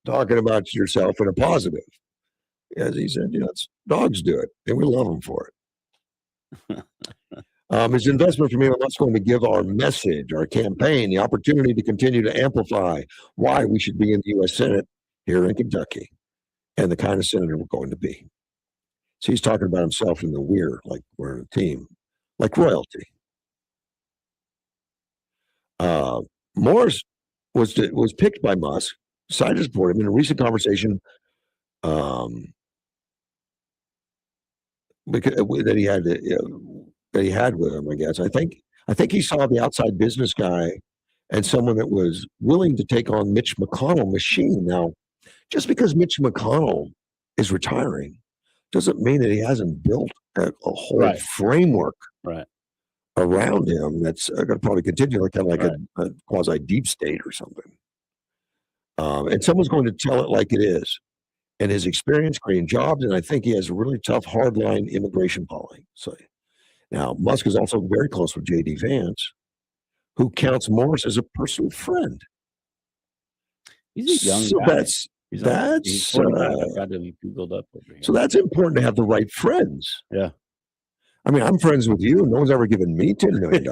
S2: talking about yourself in a positive. As he said, dogs do it, and we love them for it. His investment from Elon Musk going to give our message, our campaign, the opportunity to continue to amplify why we should be in the U.S. Senate here in Kentucky and the kind of senator we're going to be. So he's talking about himself in the we're, like we're a team, like royalty. Morris was picked by Musk, decided to support him in a recent conversation that he had with him, I guess. I think he saw the outside business guy and someone that was willing to take on Mitch McConnell machine. Now, just because Mitch McConnell is retiring doesn't mean that he hasn't built a whole framework around him that's going to probably continue, like a quasi deep state or something. And someone's going to tell it like it is. And his experience creating jobs, and I think he has a really tough, hardline immigration policy. So, now, Musk is also very close with J.D. Vance, who counts Morris as a personal friend.
S3: He's a young
S2: so
S3: guy. He's 45. I've got him Googled up over here.
S2: So that's important to have the right friends.
S3: Yeah.
S2: I mean, I'm friends with you. No one's ever given me $10 million.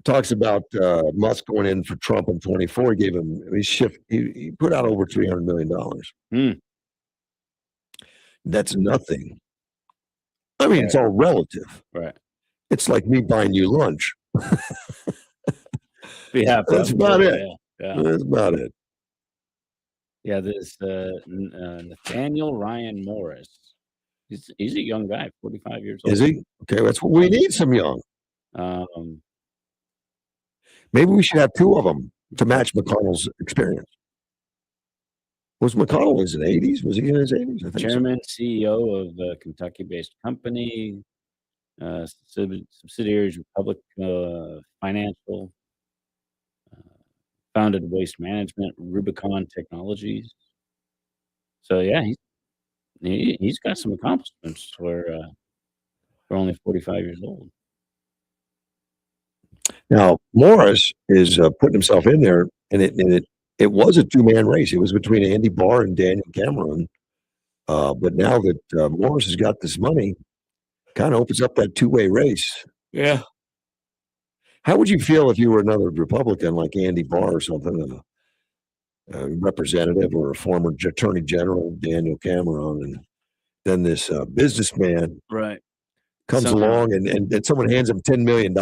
S2: Talks about Musk going in for Trump in 24. He put out over $300 million. That's nothing. I mean, it's all relative.
S3: Right.
S2: It's like me buying you lunch.
S3: Yeah,
S2: That's about it.
S3: Yeah.
S2: That's about it.
S3: Yeah, this Nathaniel Ryan Morris. He's a young guy, 45 years old.
S2: Is he? Okay, that's what we need. Some young. Maybe we should have two of them to match McConnell's experience. Was McConnell in his 80s? Was he in his 80s? I think
S3: Chairman, CEO of a Kentucky-based company, subsidiaries Republic Financial, founded Waste Management, Rubicon Technologies. So yeah, he's got some accomplishments for only 45 years old.
S2: Now Morris is putting himself in there, and it was a two-man race. It was between Andy Barr and Daniel Cameron. But now that Morris has got this money, kind of opens up that two-way race.
S3: Yeah.
S2: How would you feel if you were another Republican like Andy Barr or something, a representative or a former attorney general, Daniel Cameron, and then this businessman comes along and someone hands him $10 million?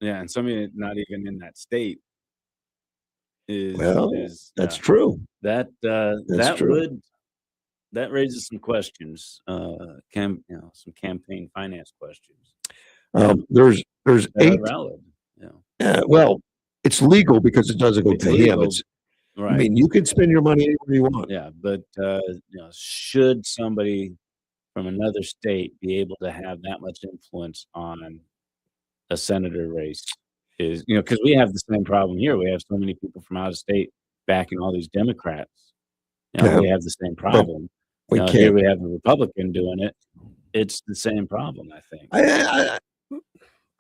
S3: Yeah, and somebody not even in that state is
S2: that's true.
S3: That
S2: true.
S3: That raises some questions, some campaign finance questions.
S2: There's eight.
S3: Valid.
S2: Yeah, well, it's legal because it doesn't go to him. It's
S3: right.
S2: I mean, you can spend your money anywhere you want.
S3: Yeah, but should somebody from another state be able to have that much influence on a senator race? Is because we have the same problem here. We have so many people from out of state backing all these Democrats. We have the same problem. Here we have a Republican doing it. It's the same problem, I think.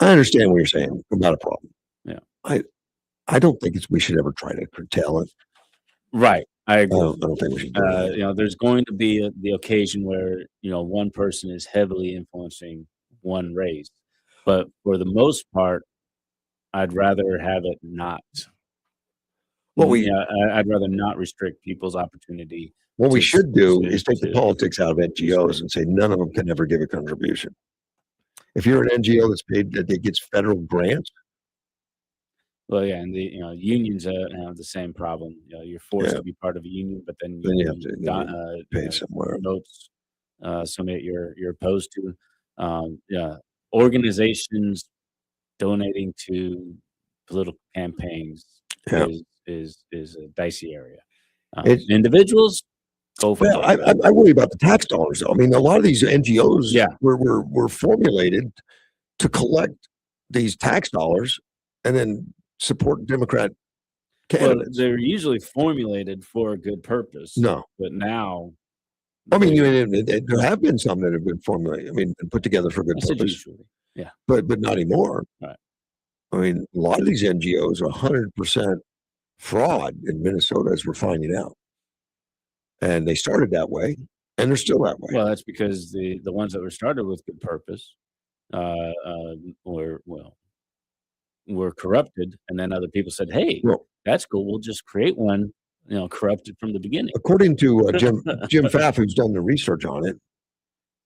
S2: I understand what you're saying about a problem.
S3: Yeah.
S2: I don't think we should ever try to curtail it.
S3: Right. I agree.
S2: I don't think we should do that.
S3: There's going to be the occasion where, one person is heavily influencing one race. But for the most part, I'd rather have it not. I'd rather not restrict people's opportunity.
S2: What we should do is take the politics out of NGOs and say none of them can ever give a contribution. If you're an NGO that's paid, that gets federal grants.
S3: Well, yeah, and the unions have the same problem. You're forced to be part of a union, but then you
S2: have to pay somewhere.
S3: Votes, somebody that you're opposed to. Organizations donating to political campaigns is a dicey area. Individuals.
S2: I worry about the tax dollars, though. I mean, a lot of these NGOs were formulated to collect these tax dollars and then support Democrat candidates.
S3: Well, they're usually formulated for a good purpose.
S2: No.
S3: But now...
S2: I mean, there have been some that have been formulated, put together for good purpose.
S3: Usually. Yeah.
S2: But not anymore.
S3: Right.
S2: I mean, a lot of these NGOs are 100% fraud in Minnesota, as we're finding out. And they started that way, and they're still that way.
S3: Well, that's because the ones that were started with good purpose were corrupted, and then other people said, "Hey, that's cool. We'll just create one, corrupted from the beginning."
S2: According to Jim Pfaff, who's done the research on it,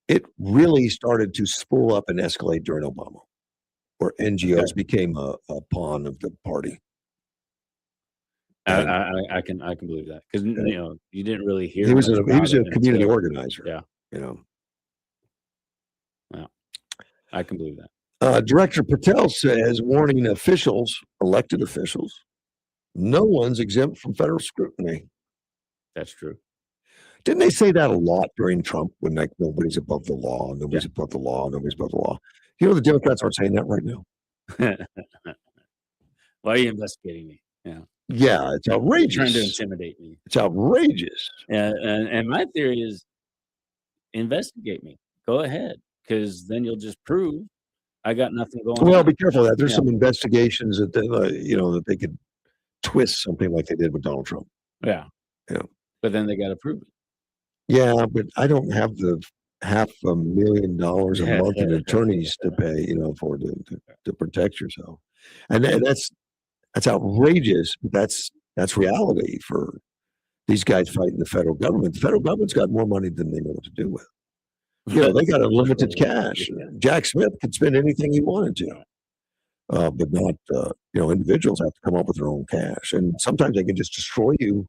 S2: it really started to spool up and escalate during Obama, where NGOs became a pawn of the party.
S3: I can believe that because you didn't really hear.
S2: He was a community organizer.
S3: Yeah, Yeah, I can believe
S2: that. Director Patel says, warning elected officials, no one's exempt from federal scrutiny.
S3: That's true.
S2: Didn't they say that a lot during Trump when nobody's above the law, nobody's above the law, nobody's above the law? The Democrats aren't saying that right now.
S3: Why are you investigating me? Yeah.
S2: Yeah, it's outrageous.
S3: You're trying to intimidate me.
S2: It's outrageous.
S3: And my theory is investigate me. Go ahead, because then you'll just prove I got nothing going on.
S2: Well, be careful of that. There's some investigations that they could twist something like they did with Donald Trump.
S3: Yeah.
S2: Yeah.
S3: But then they got to prove it.
S2: Yeah, but I don't have the $500,000 a month in attorneys to pay, to protect yourself. And that's outrageous, but that's reality for these guys fighting the federal government. The federal government's got more money than they know what to do with. They got unlimited cash. Jack Smith could spend anything he wanted to. But not, individuals have to come up with their own cash. And sometimes they can just destroy you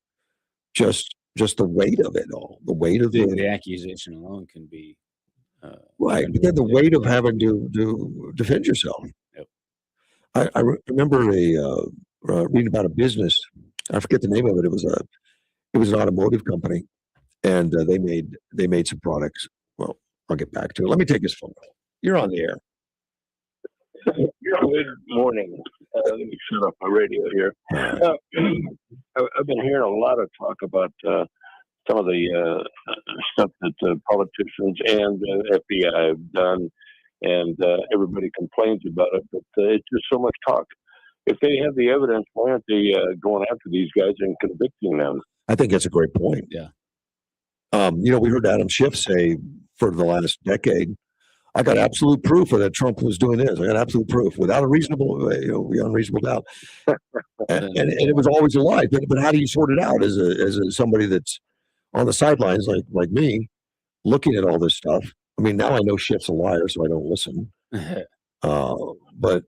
S2: just the weight of it all. The weight of
S3: the accusation alone can be
S2: right. But then the weight of having to defend yourself.
S3: Yep.
S2: I remember reading about a business. I forget the name of it. It was an automotive company, and they made some products. Well, I'll get back to it. Let me take this phone call. You're on the air.
S18: Good morning. Let me shut up my radio here. I've been hearing a lot of talk about some of the stuff that politicians and FBI have done, and everybody complains about it, but it's just so much talk. If they have the evidence, why aren't they going after these guys and convicting them?
S2: I think that's a great point.
S3: Yeah.
S2: We heard Adam Schiff say for the last decade, I got absolute proof that Trump was doing this. I got absolute proof without a beyond reasonable doubt. and it was always a lie. But how do you sort it out as somebody that's on the sidelines like me, looking at all this stuff? I mean, now I know Schiff's a liar, so I don't listen. But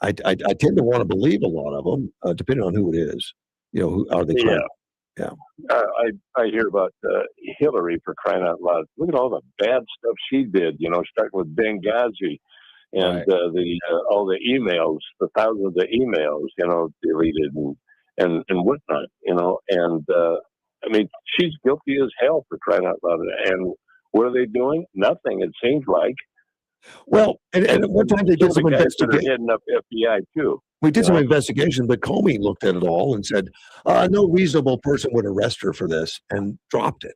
S2: I tend to want to believe a lot of them, depending on who it is. Who are they? Yeah.
S18: I hear about Hillary, for crying out loud. Look at all the bad stuff she did, starting with Benghazi and all the emails, the thousands of emails, deleted and whatnot, and I mean, she's guilty as hell, for crying out loud. And what are they doing? Nothing, it seems like.
S2: Well, and at one time they did some investigation.
S18: Heading up FBI too.
S2: We did some investigation, but Comey looked at it all and said, no reasonable person would arrest her for this, and dropped it.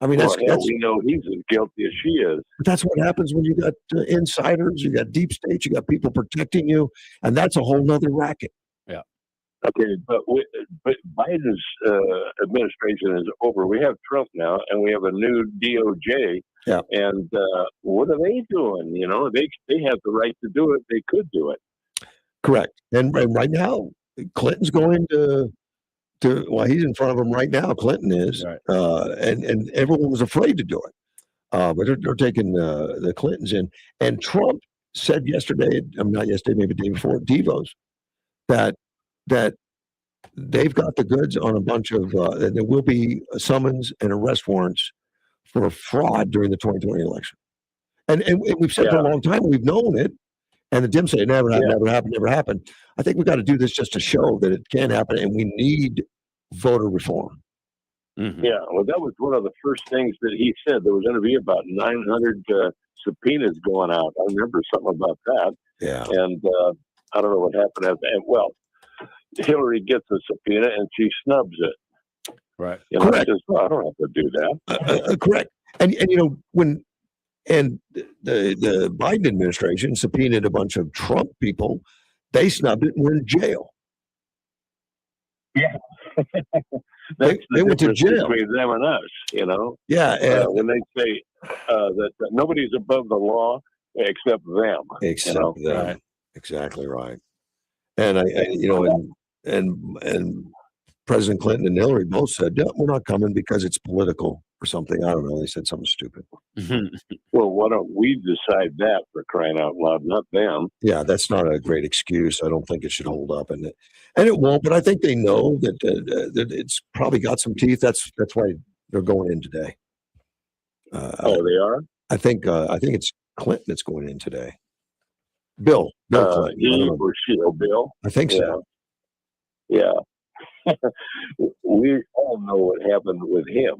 S2: I mean, that's
S18: we know he's as guilty as she is.
S2: But that's what happens when you got insiders, you got deep state, you got people protecting you, and that's a whole nother racket.
S3: Yeah.
S18: Okay, but Biden's administration is over. We have Trump now, and we have a new DOJ.
S2: Yeah.
S18: And what are they doing? They have the right to do it. They could do it.
S2: Correct. And right now, Clinton's going to he's in front of him right now. Clinton is,
S3: right.
S2: And everyone was afraid to do it. But they're taking the Clintons in. And Trump said yesterday, not yesterday, maybe the day before, Devos, that they've got the goods on a bunch of, there will be summons and arrest warrants for fraud during the 2020 election. And we've said for a long time, we've known it. And the Dems say it never happened. I think we've got to do this just to show that it can happen, and we need voter reform.
S3: Mm-hmm.
S18: Yeah, well, that was one of the first things that he said. There was going to be about 900 subpoenas going out. I remember something about that.
S2: Yeah.
S18: And I don't know what happened after that. Well, Hillary gets a subpoena, and she snubs it.
S3: Right.
S2: Correct.
S18: Says, I don't have to do that.
S2: Correct. And when the Biden administration subpoenaed a bunch of Trump people, they snubbed it and were in jail.
S18: Yeah.
S2: They went to jail.
S18: Between them and us,
S2: Yeah.
S18: When they say that nobody's above the law except them.
S2: Except them.
S3: Right.
S2: Exactly right. And and President Clinton and Hillary both said, "No, we're not coming because it's political or something." I don't know. They said something stupid.
S18: Well, why don't we decide that, for crying out loud, not them?
S2: Yeah, that's not a great excuse. I don't think it should hold up, and it won't. But I think they know that it's probably got some teeth. That's why they're going in today.
S18: They are.
S2: I think it's Clinton that's going in today. Bill Clinton.
S18: He or she, Bill.
S2: I think so.
S18: Yeah. We all know what happened with him.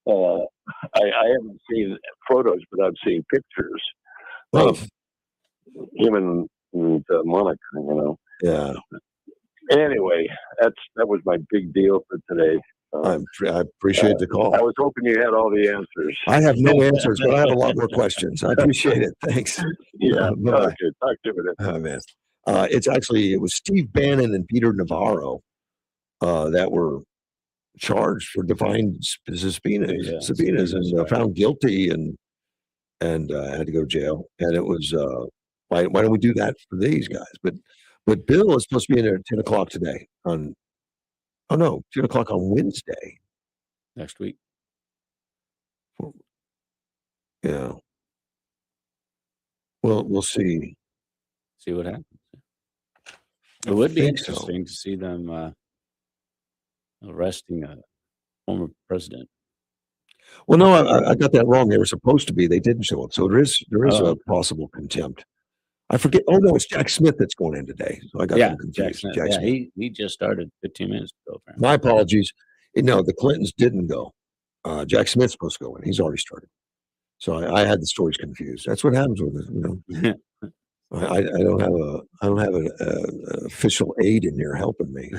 S18: I haven't seen photos, but I've seen pictures of him and Monica.
S2: Yeah.
S18: Anyway, that was my big deal for today.
S2: I appreciate the call.
S18: I was hoping you had all the answers.
S2: I have no answers, but I have a lot more questions. I appreciate it. Thanks.
S18: Yeah.
S2: Bye.
S18: Okay. Talk to you.
S2: Oh, man. It was Steve Bannon and Peter Navarro that were charged for defying subpoenas and found guilty and had to go to jail. And it was why don't we do that for these guys? But Bill is supposed to be in there at 10 o'clock today 10 o'clock on Wednesday
S3: next week.
S2: Yeah. Well, we'll see.
S3: See what happens. It would be interesting to see them arresting a former president.
S2: Well, no, I got that wrong. They were supposed to be. They didn't show up. So there is a possible contempt. I forget. Oh no, it's Jack Smith that's going in today. So I got them confused.
S3: Jack Smith. He just started 15 minutes ago. Apparently.
S2: My apologies. No, the Clintons didn't go. Jack Smith's supposed to go in. He's already started. So I had the stories confused. That's what happens with it. I don't have an official aide in here helping me,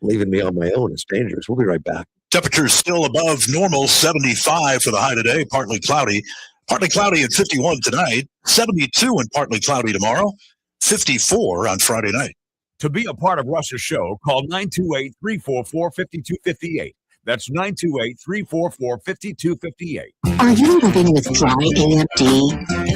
S2: leaving me on my own. It's dangerous. We'll be right back.
S5: Temperatures still above normal, 75 for the high today, partly cloudy. Partly cloudy at 51 tonight, 72 and partly cloudy tomorrow, 54 on Friday night.
S19: To be a part of Russ's show, call 928-344-5258. That's 928-344-5258.
S6: Are you living with dry AMD?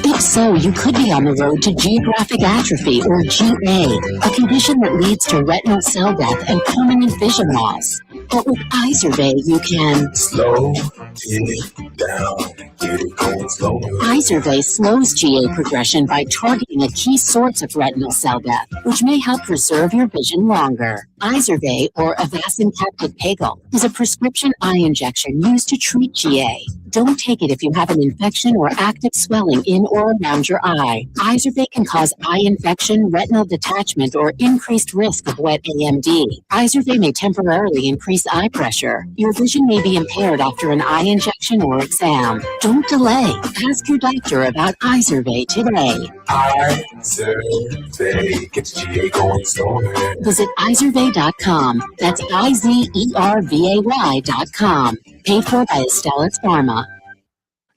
S6: If so, you could be on the road to geographic atrophy, or GA, a condition that leads to retinal cell death and permanent vision loss. But with Izervay, you can
S7: slow it down, get it going slower.
S6: Izervay slows GA progression by targeting a key source of retinal cell death, which may help preserve your vision longer. Izervay, or Avastin captive pagel, is a prescription eye injection used to treat GA. Don't take it if you have an infection or active swelling in or around your eye. Izervay can cause eye infection, retinal detachment, or increased risk of wet AMD. Izervay may temporarily increase eye pressure. Your vision may be impaired after an eye injection or exam. Don't delay. Ask your doctor about Izervay today.
S7: Izervay gets GA going slower.
S6: Visit Izervay.com. That's IZERVAY.com. Paid for by Astellas Pharma.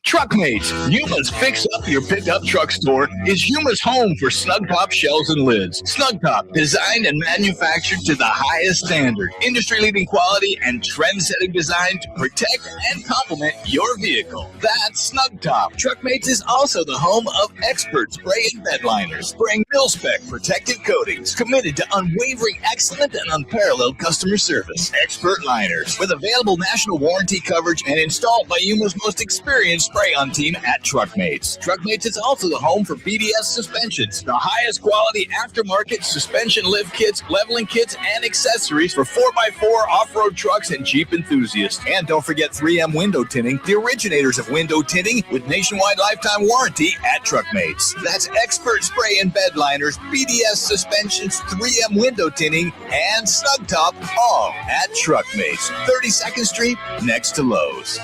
S12: Truckmates, Yuma's Fix Up Your Pickup Truck Store is Yuma's home for snug top shells and lids. Snug top, designed and manufactured to the highest standard. Industry-leading quality and trend-setting design to protect and complement your vehicle. That's Snug Top. Truckmates is also the home of Expert Spray and Bed Liners, spraying mil-spec protective coatings, committed to unwavering excellent and unparalleled customer service. Expert Liners, with available national warranty coverage and installed by Yuma's most experienced spray-on team at Truckmates. Truckmates is also the home for BDS suspensions, the highest quality aftermarket suspension lift kits, leveling kits, and accessories for 4x4 off-road trucks and Jeep enthusiasts. And don't forget 3M window tinting, the originators of window tinting with nationwide lifetime warranty at Truckmates. That's Expert Spray and Bed Liners, BDS suspensions, 3M window tinting, and Snug Top, all at Truckmates, 32nd Street, next to Lowe's.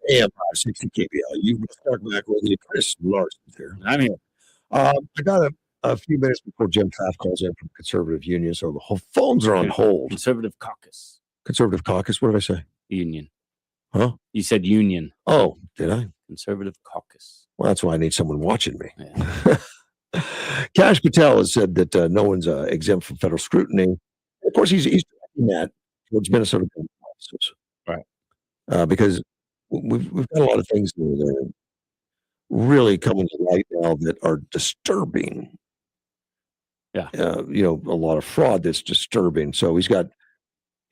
S2: AM 560 KBL. You start back with you, Chris Larson's here.
S3: I'm here.
S2: I got a few minutes before Jim Taft calls in from Conservative Union, so the whole phones are on hold.
S3: Conservative Caucus.
S2: Conservative Caucus. What did I say?
S3: Union.
S2: Huh?
S3: You said union.
S2: Oh, did I?
S3: Conservative Caucus.
S2: Well, that's why I need someone watching me. Yeah. Kash Patel has said that no one's exempt from federal scrutiny. Of course, he's directing that towards Minnesota officers,
S3: right?
S2: Because we've got a lot of things that are really coming to light now that are disturbing.
S3: Yeah,
S2: a lot of fraud that's disturbing. So he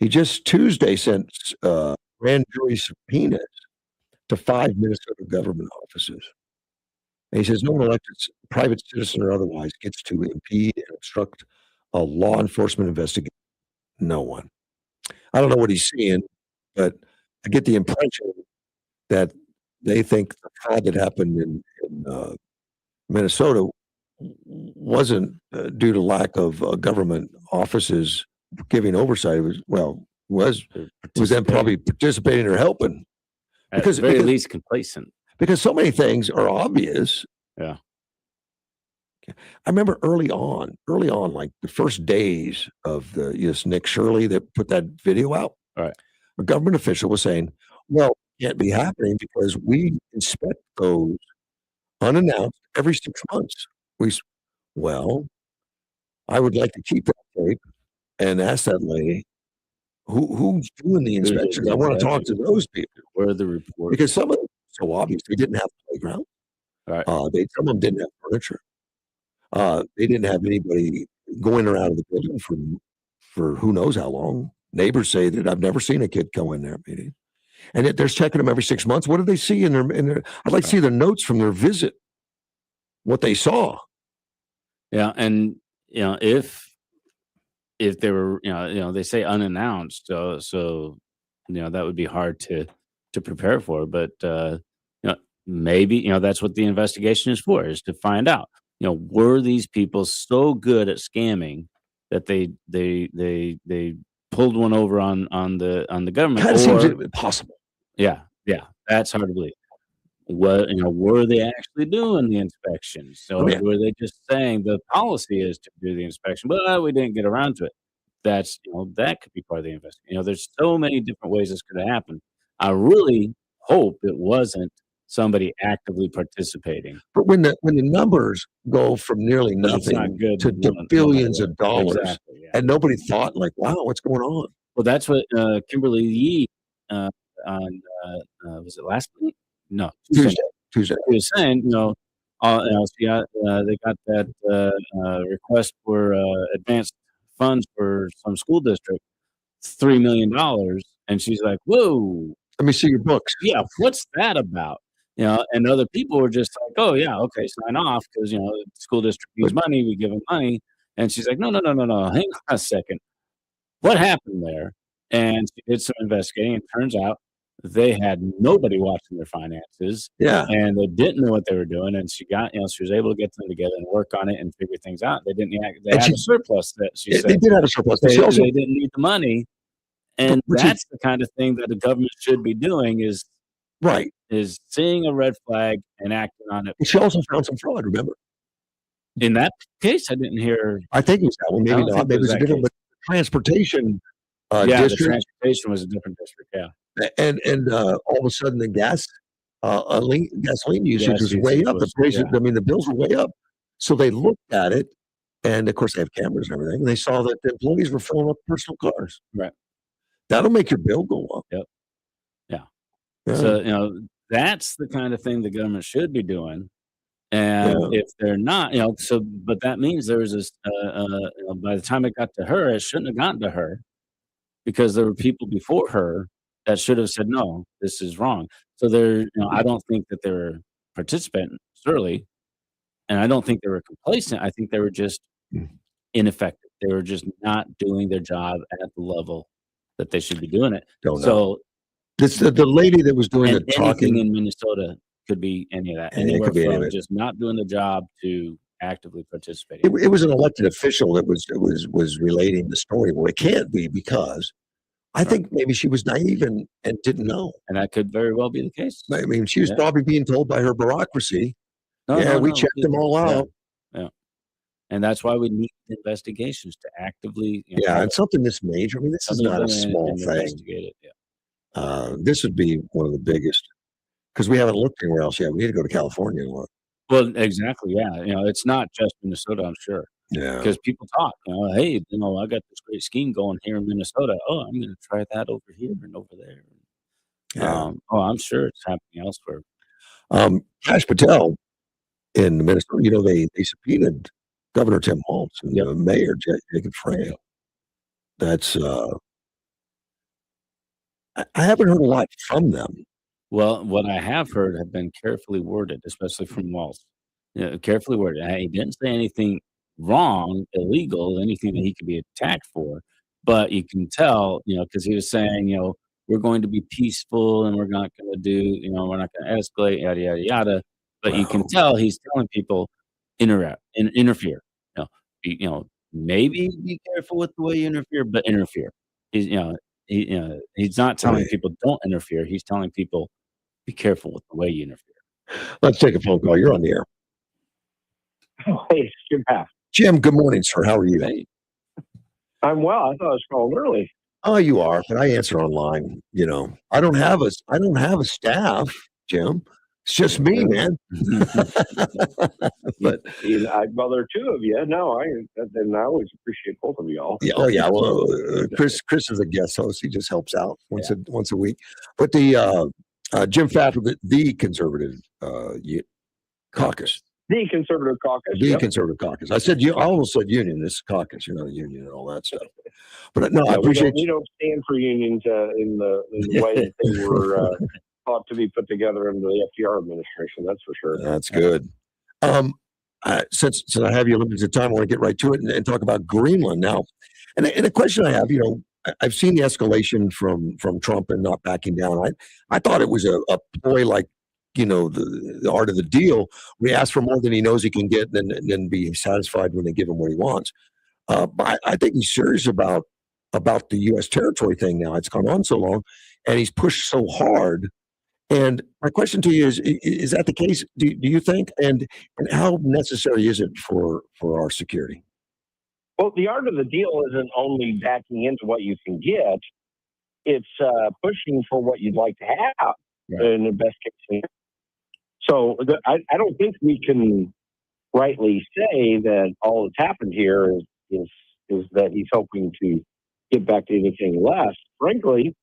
S2: just Tuesday sent grand jury subpoenas to 5 Minnesota government offices. And he says no one elected, private citizen or otherwise, gets to impede and obstruct a law enforcement investigation. No one. I don't know what he's seeing, but I get the impression that they think the fraud that happened in Minnesota wasn't due to lack of government offices giving oversight. It was them probably participating or helping.
S3: At the very least complacent.
S2: Because so many things are obvious.
S3: Yeah.
S2: I remember early on, like the first days of the Nick Shirley that put that video out.
S3: Right.
S2: A government official was saying, well, it can't be happening because we inspect those unannounced every 6 months. Well, I would like to keep that tape and ask that lady who's doing the inspections. I want to talk to those people.
S3: Where are the reports?
S2: Because some of them, so obvious, they didn't have a playground.
S3: Right.
S2: Some of them didn't have furniture. They didn't have anybody going around the building for who knows how long. Neighbors say that I've never seen a kid go in there meeting. And yet they're checking them every 6 months. What did they see in their I'd like to see their notes from their visit, what they saw.
S3: Yeah, and if they were, they say unannounced, so that would be hard to prepare for. But maybe that's what the investigation is for, is to find out, were these people so good at scamming that they pulled one over on the government?
S2: That seems impossible.
S3: Yeah, that's hard to believe. Were they actually doing the inspections? So were they just saying the policy is to do the inspection, but we didn't get around to it? That's that could be part of the investigation. There's so many different ways this could have happened. I really hope it wasn't somebody actively participating.
S2: But when the numbers go from nearly
S3: It's not
S2: nothing
S3: good
S2: to billions of dollars,
S3: Exactly, yeah.
S2: and nobody thought like, wow, what's going on?
S3: Well, that's what Kimberly Yee on was it last week? No,
S2: Tuesday.
S3: He was saying, they got that request for advanced funds for some school district, $3 million, and she's like, "Whoa,
S2: let me see your books."
S3: Yeah, what's that about? And other people were just like, "Oh yeah, okay, sign off," because the school district needs money, we give them money, and she's like, "No, hang on a second, what happened there?" And she did some investigating, and turns out they had nobody watching their finances.
S2: Yeah.
S3: And they didn't know what they were doing. And she was able to get them together and work on it and figure things out. They didn't they had a surplus that she said.
S2: They did have a surplus.
S3: They
S2: Also,
S3: didn't need the money. And that's the kind of thing that the government should be doing is seeing a red flag and acting on it.
S2: she also found some fraud, remember?
S3: In that case, I didn't hear.
S2: I think it was that one, maybe not. Maybe it was a different, but transportation
S3: the
S2: district.
S3: transportation was a different district, yeah.
S2: And all of a sudden the gasoline usage was way up. The prices, the bills were way up. So they looked at it, and of course they have cameras and everything, and they saw that the employees were filling up personal cars.
S3: Right.
S2: That'll make your bill go up.
S3: Yep. Yeah. So, that's the kind of thing the government should be doing. And if they're not, but that means there was this, by the time it got to her, it shouldn't have gotten to her because there were people before her that should have said, no, this is wrong. So I don't think that they were participating, certainly. And I don't think they were complacent. I think they were just ineffective. They were just not doing their job at the level that they should be doing it.
S2: This the lady that was doing the talking
S3: in Minnesota could be any of that. Anywhere from just not doing the job to actively participating.
S2: It was an elected official that was relating the story. Well, it can't be because I think maybe she was naive and didn't know.
S3: And that could very well be the case.
S2: I mean, she was probably being told by her bureaucracy, we checked them all out.
S3: Yeah. And that's why we need investigations to actively.
S2: And something this major. I mean, this is not a small thing. This would be one of the biggest because we haven't looked anywhere else yet. We need to go to California and look.
S3: Well, exactly. Yeah. It's not just Minnesota, I'm sure.
S2: Yeah.
S3: Because people talk, hey, I got this great scheme going here in Minnesota. Oh, I'm going to try that over here and over there.
S2: Yeah.
S3: I'm sure it's happening elsewhere.
S2: Kash Patel in Minnesota, they subpoenaed Governor Tim Walz and the mayor Jacob Frey. That's I haven't heard a lot from them.
S3: Well, what I have heard have been carefully worded, especially from Walz. Carefully worded. He didn't say anything wrong, illegal, anything that he could be attacked for. But you can tell, because he was saying, we're going to be peaceful and we're not going to do, we're not going to escalate, yada, yada, yada. But you can tell he's telling people interfere. Maybe be careful with the way you interfere, but interfere. He's not telling people don't interfere. He's telling people be careful with the way you interfere.
S2: Let's take a phone call. You're on the air.
S20: Oh, hey, it's Jim Paff.
S2: Jim, good morning, sir. How are you?
S3: Hey.
S20: I'm well. I thought I was calling early.
S2: Oh, you are, but I answer online. I don't have a staff, Jim. It's just me, man. But
S20: well, there are two of you. No, and I always appreciate both of y'all.
S2: yeah, oh yeah. Well, Chris is a guest host. He just helps out once a week. But the Jim Pfaff of the conservative caucus.
S20: The conservative caucus.
S2: The conservative caucus. I almost said union. This is caucus. You're not a union and all that stuff. But no, I appreciate
S20: we don't stand for unions in the way that they were thought to be put together under the FDR administration. That's for sure.
S2: That's good. Since I have you limited time, I want to get right to it and talk about Greenland now. And a question I have, I've seen the escalation from Trump and not backing down. I thought it was a ploy like, the art of the deal. We ask for more than he knows he can get, and then be satisfied when they give him what he wants. But I think he's serious about the U.S. territory thing now. It's gone on so long, and he's pushed so hard. And my question to you is that the case? Do you think? And how necessary is it for our security?
S20: Well, the art of the deal isn't only backing into what you can get; it's pushing for what you'd like to have in the best case scenario. So I don't think we can rightly say that all that's happened here is that he's hoping to get back to anything less. Frankly,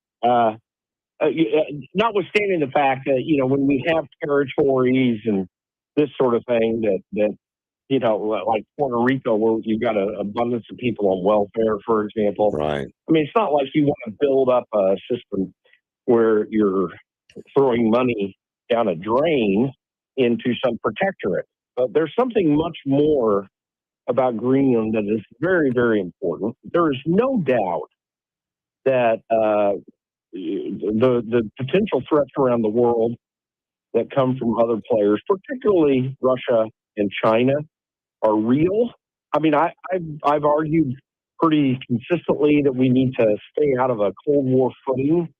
S20: notwithstanding the fact that, when we have territories and this sort of thing that like Puerto Rico, where you've got an abundance of people on welfare, for example.
S2: Right.
S20: I mean, it's not like you want to build up a system where you're throwing money down a drain into some protectorate. But there's something much more about Greenland that is very, very important. There is no doubt that the potential threats around the world that come from other players, particularly Russia and China, are real. I mean, I've argued pretty consistently that we need to stay out of a Cold War footing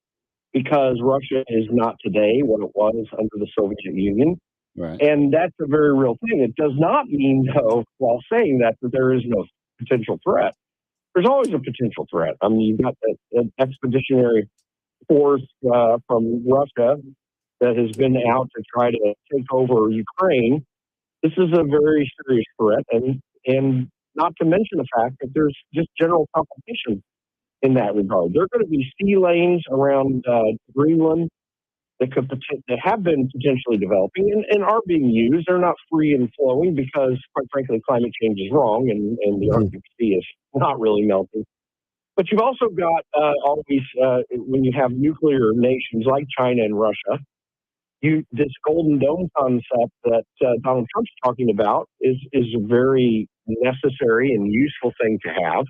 S20: because Russia is not today what it was under the Soviet Union.
S3: Right.
S20: And that's a very real thing. It does not mean, though, while saying that there is no potential threat. There's always a potential threat. I mean, you've got an expeditionary force from Russia that has been out to try to take over Ukraine. This is a very serious threat, and not to mention the fact that there's just general competition in that regard. There are going to be sea lanes around Greenland that have been potentially developing and are being used. They're not free and flowing because, quite frankly, climate change is wrong and the Arctic Sea is not really melting. But you've also got always, when you have nuclear nations like China and Russia, this Golden Dome concept that Donald Trump's talking about is a very necessary and useful thing to have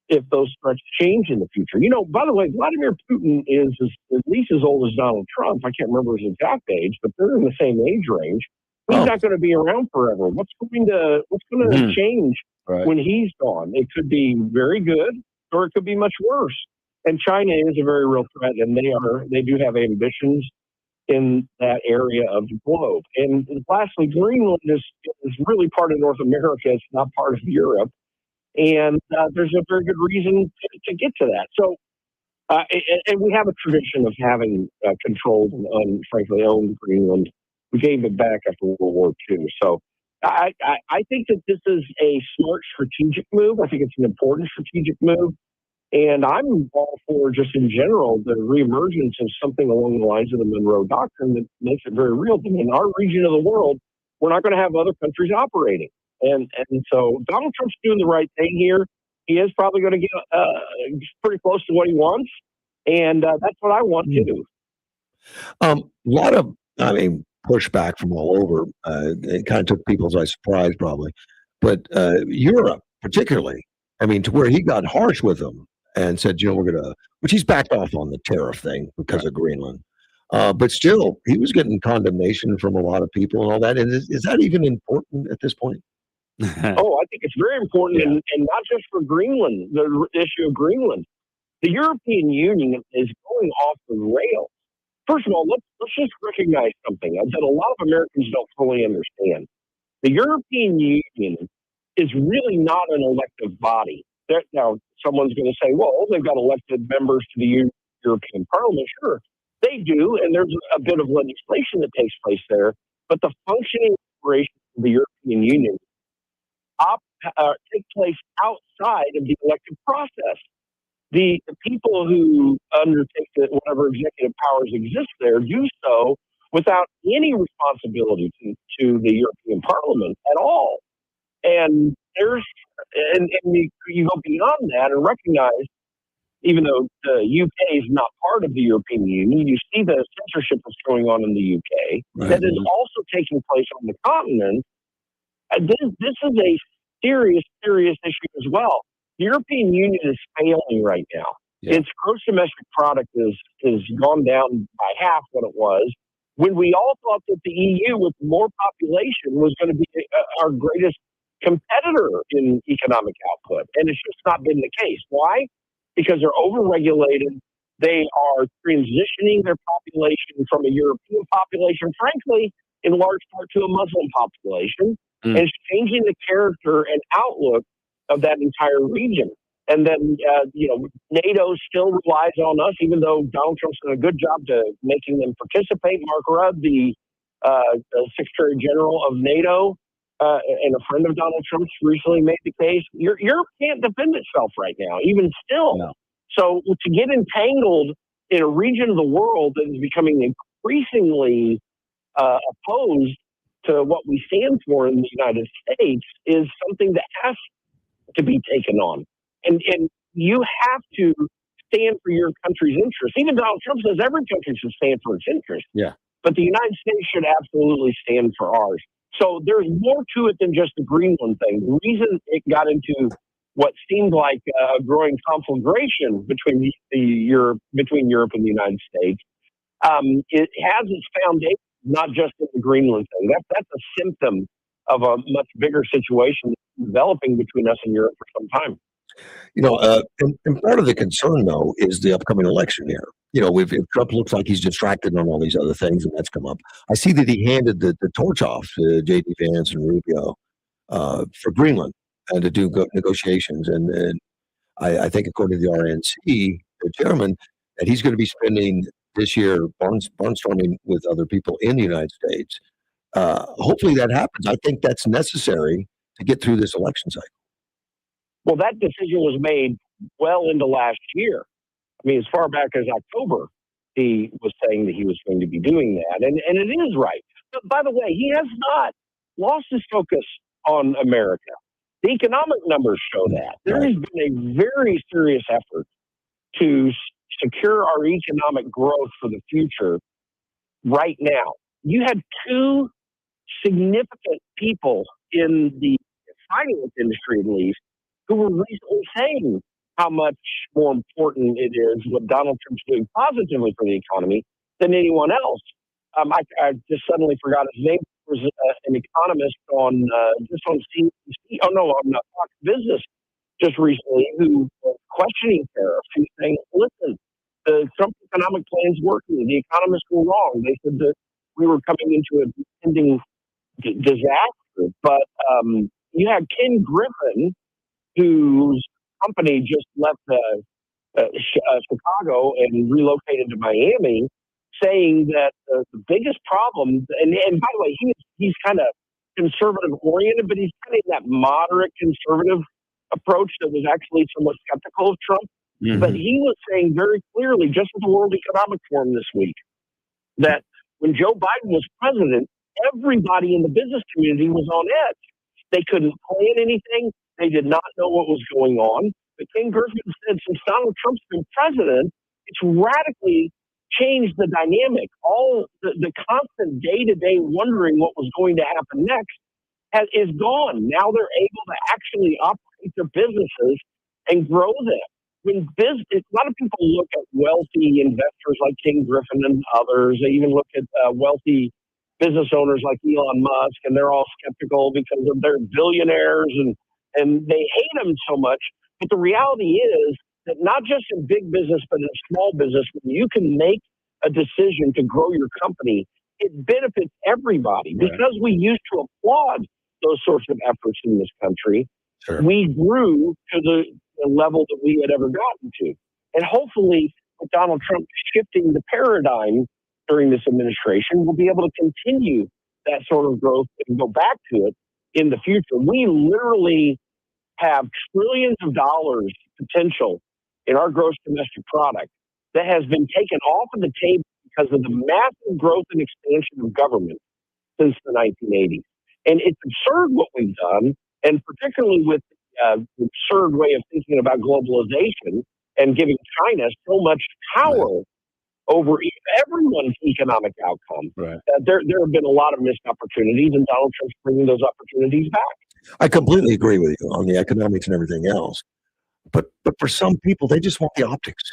S20: if those threats change in the future. By the way, Vladimir Putin is at least as old as Donald Trump. I can't remember his exact age, but they're in the same age range. He's not going to be around forever. What's going to change when he's gone? It could be very good, or it could be much worse. And China is a very real threat, and they do have ambitions in that area of the globe. And lastly, Greenland is really part of North America. It's not part of Europe. And there's a very good reason to get to that. So, and we have a tradition of having controlled and frankly owned Greenland. We gave it back after World War II. So I think that this is a smart strategic move. I think it's an important strategic move. And I'm all for, just in general, the reemergence of something along the lines of the Monroe Doctrine that makes it very real to me. In our region of the world, we're not going to have other countries operating. And so Donald Trump's doing the right thing here. He is probably going to get pretty close to what he wants. And that's what I want too.
S2: A lot of, pushback from all over. It kind of took people by surprise probably. But Europe particularly, to where he got harsh with them and said, which he's backed off on the tariff thing because of Greenland. But still, he was getting condemnation from a lot of people and all that. And is that even important at this point?
S20: I think it's very important, and not just for Greenland, the issue of Greenland. The European Union is going off the rails. First of all, let's just recognize something that a lot of Americans don't fully understand. The European Union is really not an elective body. Now, someone's going to say, well, they've got elected members to the European Parliament. Sure. They do, and there's a bit of legislation that takes place there. But the functioning operation of the European Union take place outside of the elective process. The people who undertake whatever executive powers exist there do so without any responsibility to the European Parliament at all. And you go beyond that and recognize, even though the UK is not part of the European Union, you see the censorship that's going on in the UK that is also taking place on the continent. And this is a serious issue as well. The European Union is failing right now. Yeah. Its gross domestic product is gone down by half what it was. When we all thought that the EU with more population was going to be our greatest competitor in economic output. And it's just not been the case. Why? Because they're overregulated. They are transitioning their population from a European population, frankly, in large part to a Muslim population. And it's changing the character and outlook of that entire region. And then, NATO still relies on us, even though Donald Trump's done a good job to making them participate. Mark Rudd, the Secretary General of NATO, and a friend of Donald Trump's, recently made the case. Europe can't defend itself right now, even still. No. So to get entangled in a region of the world that is becoming increasingly opposed to what we stand for in the United States is something that has to be taken on. And you have to stand for your country's interests. Even Donald Trump says every country should stand for its interests.
S3: Yeah.
S20: But the United States should absolutely stand for ours. So there's more to it than just the Greenland thing. The reason it got into what seemed like a growing conflagration between Europe and the United States, it has its foundation not just in the Greenland thing. That's a symptom of a much bigger situation developing between us and Europe for some time.
S2: And part of the concern, though, is the upcoming election here. If Trump looks like he's distracted on all these other things, and that's come up. I see that he handed the torch off to J.D. Vance and Rubio for Greenland and to do negotiations. And I think, according to the RNC, the chairman, that he's going to be spending this year barnstorming with other people in the United States. Hopefully that happens. I think that's necessary to get through this election cycle.
S20: Well, that decision was made well into last year. I mean, as far back as October, he was saying that he was going to be doing that. And it is right. But by the way, he has not lost his focus on America. The economic numbers show that. There has been a very serious effort to secure our economic growth for the future right now. You had two significant people in the finance industry, at least, who were recently saying how much more important it is what Donald Trump's doing positively for the economy than anyone else. I just suddenly forgot his name. There was an economist on CNBC. Oh no, on Fox Business just recently who was questioning tariffs. He was saying, "Listen, the Trump economic plan's working. The economists were wrong. They said that we were coming into a impending disaster." But you had Ken Griffin, whose company just left Chicago and relocated to Miami, saying that the biggest problem, and by the way, he's kind of conservative oriented, but he's kind of in that moderate conservative approach that was actually somewhat skeptical of Trump. Mm-hmm. But he was saying very clearly, just at the World Economic Forum this week, that when Joe Biden was president, everybody in the business community was on edge. They couldn't plan anything. They did not know what was going on. But Ken Griffin said, since Donald Trump's been president, it's radically changed the dynamic. All the constant day-to-day wondering what was going to happen next is gone. Now they're able to actually operate their businesses and grow them. A lot of people look at wealthy investors like Ken Griffin and others. They even look at wealthy business owners like Elon Musk, and they're all skeptical because they're billionaires and they hate them so much. But the reality is that not just in big business, but in small business, when you can make a decision to grow your company, it benefits everybody. Right. Because we used to applaud those sorts of efforts in this country, we grew to the level that we had ever gotten to. And hopefully with Donald Trump shifting the paradigm during this administration, we'll be able to continue that sort of growth and go back to it in the future. We literally have trillions of dollars potential in our gross domestic product that has been taken off of the table because of the massive growth and expansion of government since the 1980s. And it's absurd what we've done, and particularly with the absurd way of thinking about globalization and giving China so much power over everyone's economic outcome.
S2: Right.
S20: There have been a lot of missed opportunities, and Donald Trump's bringing those opportunities back.
S2: I completely agree with you on the economics and everything else. But for some people, they just want the optics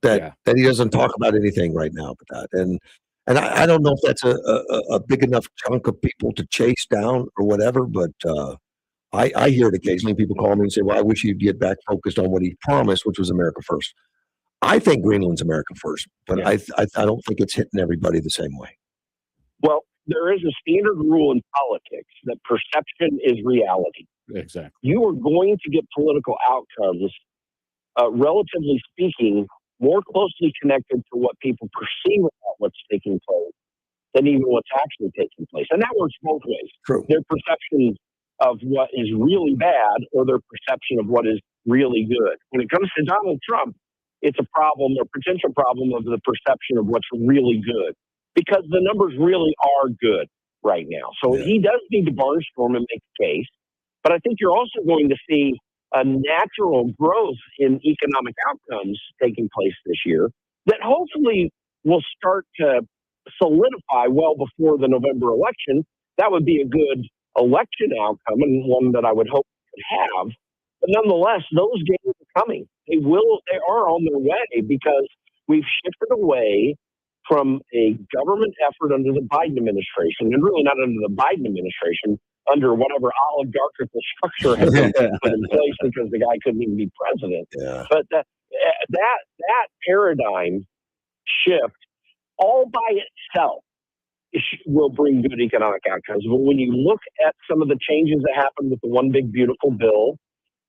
S2: that he doesn't talk about anything right now but that. And I don't know if that's a big enough chunk of people to chase down or whatever, but I hear it occasionally. People call me and say, well, I wish you'd get back focused on what he promised, which was America first. I think Greenland's America first, but I don't think it's hitting everybody the same way.
S20: Well, there is a standard rule in politics that perception is reality.
S3: Exactly.
S20: You are going to get political outcomes, relatively speaking, more closely connected to what people perceive about what's taking place than even what's actually taking place. And that works both ways.
S2: True.
S20: Their perception of what is really bad or their perception of what is really good. When it comes to Donald Trump, it's a problem or potential problem of the perception of what's really good, because the numbers really are good right now. So he does need to barnstorm and make a case. But I think you're also going to see a natural growth in economic outcomes taking place this year that hopefully will start to solidify well before the November election. That would be a good election outcome and one that I would hope we could have. But nonetheless, those gains are coming. They are on their way because we've shifted away from a government effort under the Biden administration, and really not under the Biden administration, under whatever oligarchical structure has been put in place because the guy couldn't even be president.
S2: Yeah.
S20: But that paradigm shift all by itself will bring good economic outcomes. But when you look at some of the changes that happened with the One Big Beautiful Bill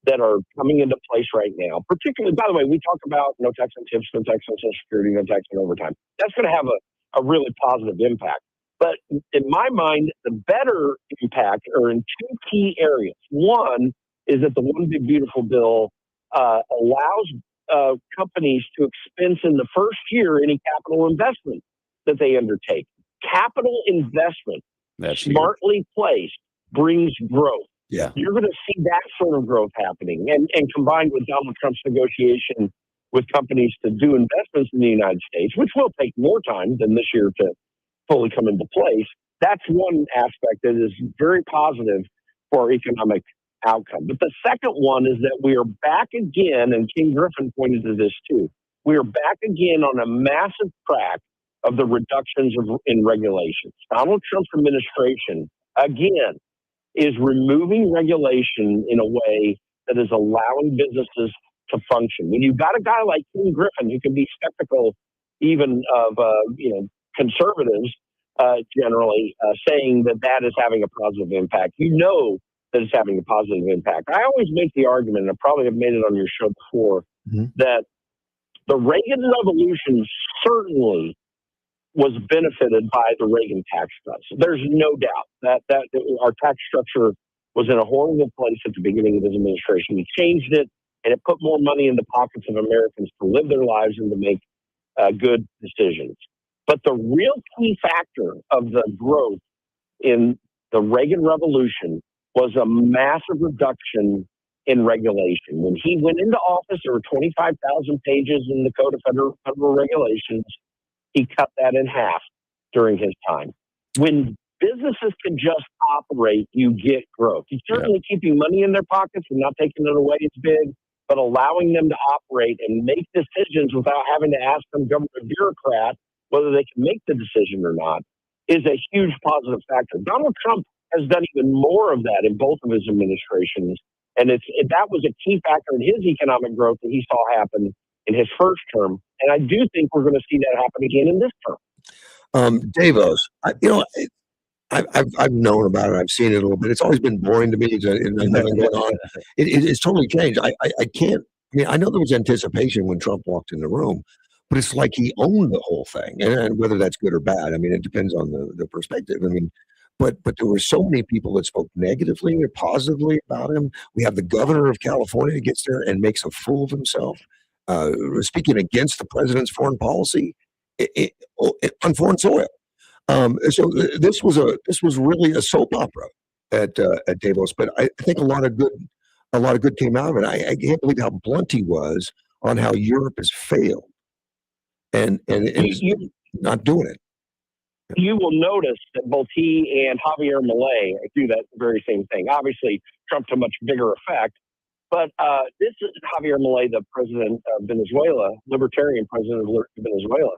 S20: that are coming into place right now, particularly, by the way, we talk about no tax on tips, no tax on Social Security, no tax on overtime. That's going to have a really positive impact. But in my mind, the better impact are in two key areas. One is that the One Big Beautiful Bill allows companies to expense in the first year any capital investment that they undertake. Capital investment, smartly placed, brings growth.
S2: Yeah.
S20: You're going to see that sort of growth happening. And combined with Donald Trump's negotiation with companies to do investments in the United States, which will take more time than this year to fully come into place, that's one aspect that is very positive for our economic outcome. But the second one is that we are back again, and King Griffin pointed to this too, we are back again on a massive track of the reductions in regulations. Donald Trump's administration, again, is removing regulation in a way that is allowing businesses to function. When you've got a guy like King Griffin who can be skeptical even of conservatives generally saying that is having a positive impact, you know that it's having a positive impact. I always make the argument, and I probably have made it on your show before, that the Reagan Revolution certainly was benefited by the Reagan tax cuts. There's no doubt that our tax structure was in a horrible place at the beginning of his administration. He changed it, and it put more money in the pockets of Americans to live their lives and to make good decisions. But the real key factor of the growth in the Reagan Revolution was a massive reduction in regulation. When he went into office, there were 25,000 pages in the Code of Federal Regulations. He cut that in half during his time. When businesses can just operate, you get growth. You certainly keeping money in their pockets and not taking it away is big, but allowing them to operate and make decisions without having to ask some government bureaucrat whether they can make the decision or not is a huge positive factor. Donald Trump has done even more of that in both of his administrations, and that was a key factor in his economic growth that he saw happen in his first term. And I do think we're going to see that happen again in this term.
S2: Davos, I've known about it. I've seen it a little bit. It's always been boring to me. Nothing going on. It's totally changed. I can't. I mean, I know there was anticipation when Trump walked in the room, but it's like he owned the whole thing. And whether that's good or bad, I mean, it depends on the perspective. I mean, but there were so many people that spoke negatively or positively about him. We have the governor of California who gets there and makes a fool of himself, speaking against the president's foreign policy on foreign soil. So this was really a soap opera at Davos, but I think a lot of good came out of it. I can't believe how blunt he was on how Europe has failed and is not doing it.
S20: You will notice that both he and Javier Milei do that very same thing. Obviously, Trump to much bigger effect, but this is Javier Milei, the president of Venezuela, libertarian president of Venezuela.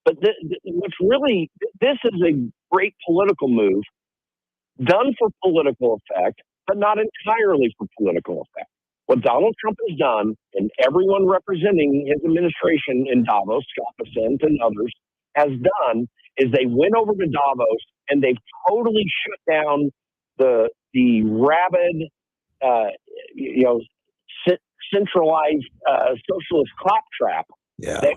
S20: But what's really, this is a great political move done for political effect, but not entirely for political effect. What Donald Trump has done, and everyone representing his administration in Davos, Scott Bessent and others, has done, is they went over to Davos and they've totally shut down the rabid, centralized socialist claptrap that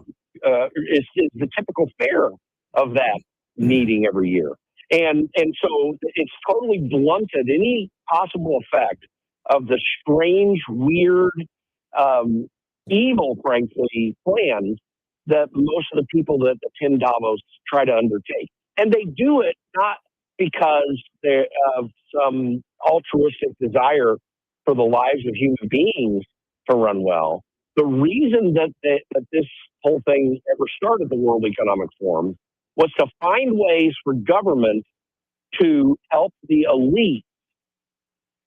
S20: is the typical fare of that meeting every year. And so it's totally blunted any possible effect of the strange, weird, evil, frankly, plans that most of the people that attend Davos try to undertake. And they do it not because they have some altruistic desire for the lives of human beings to run well. The reason that this whole thing ever started, the World Economic Forum, was to find ways for government to help the elite,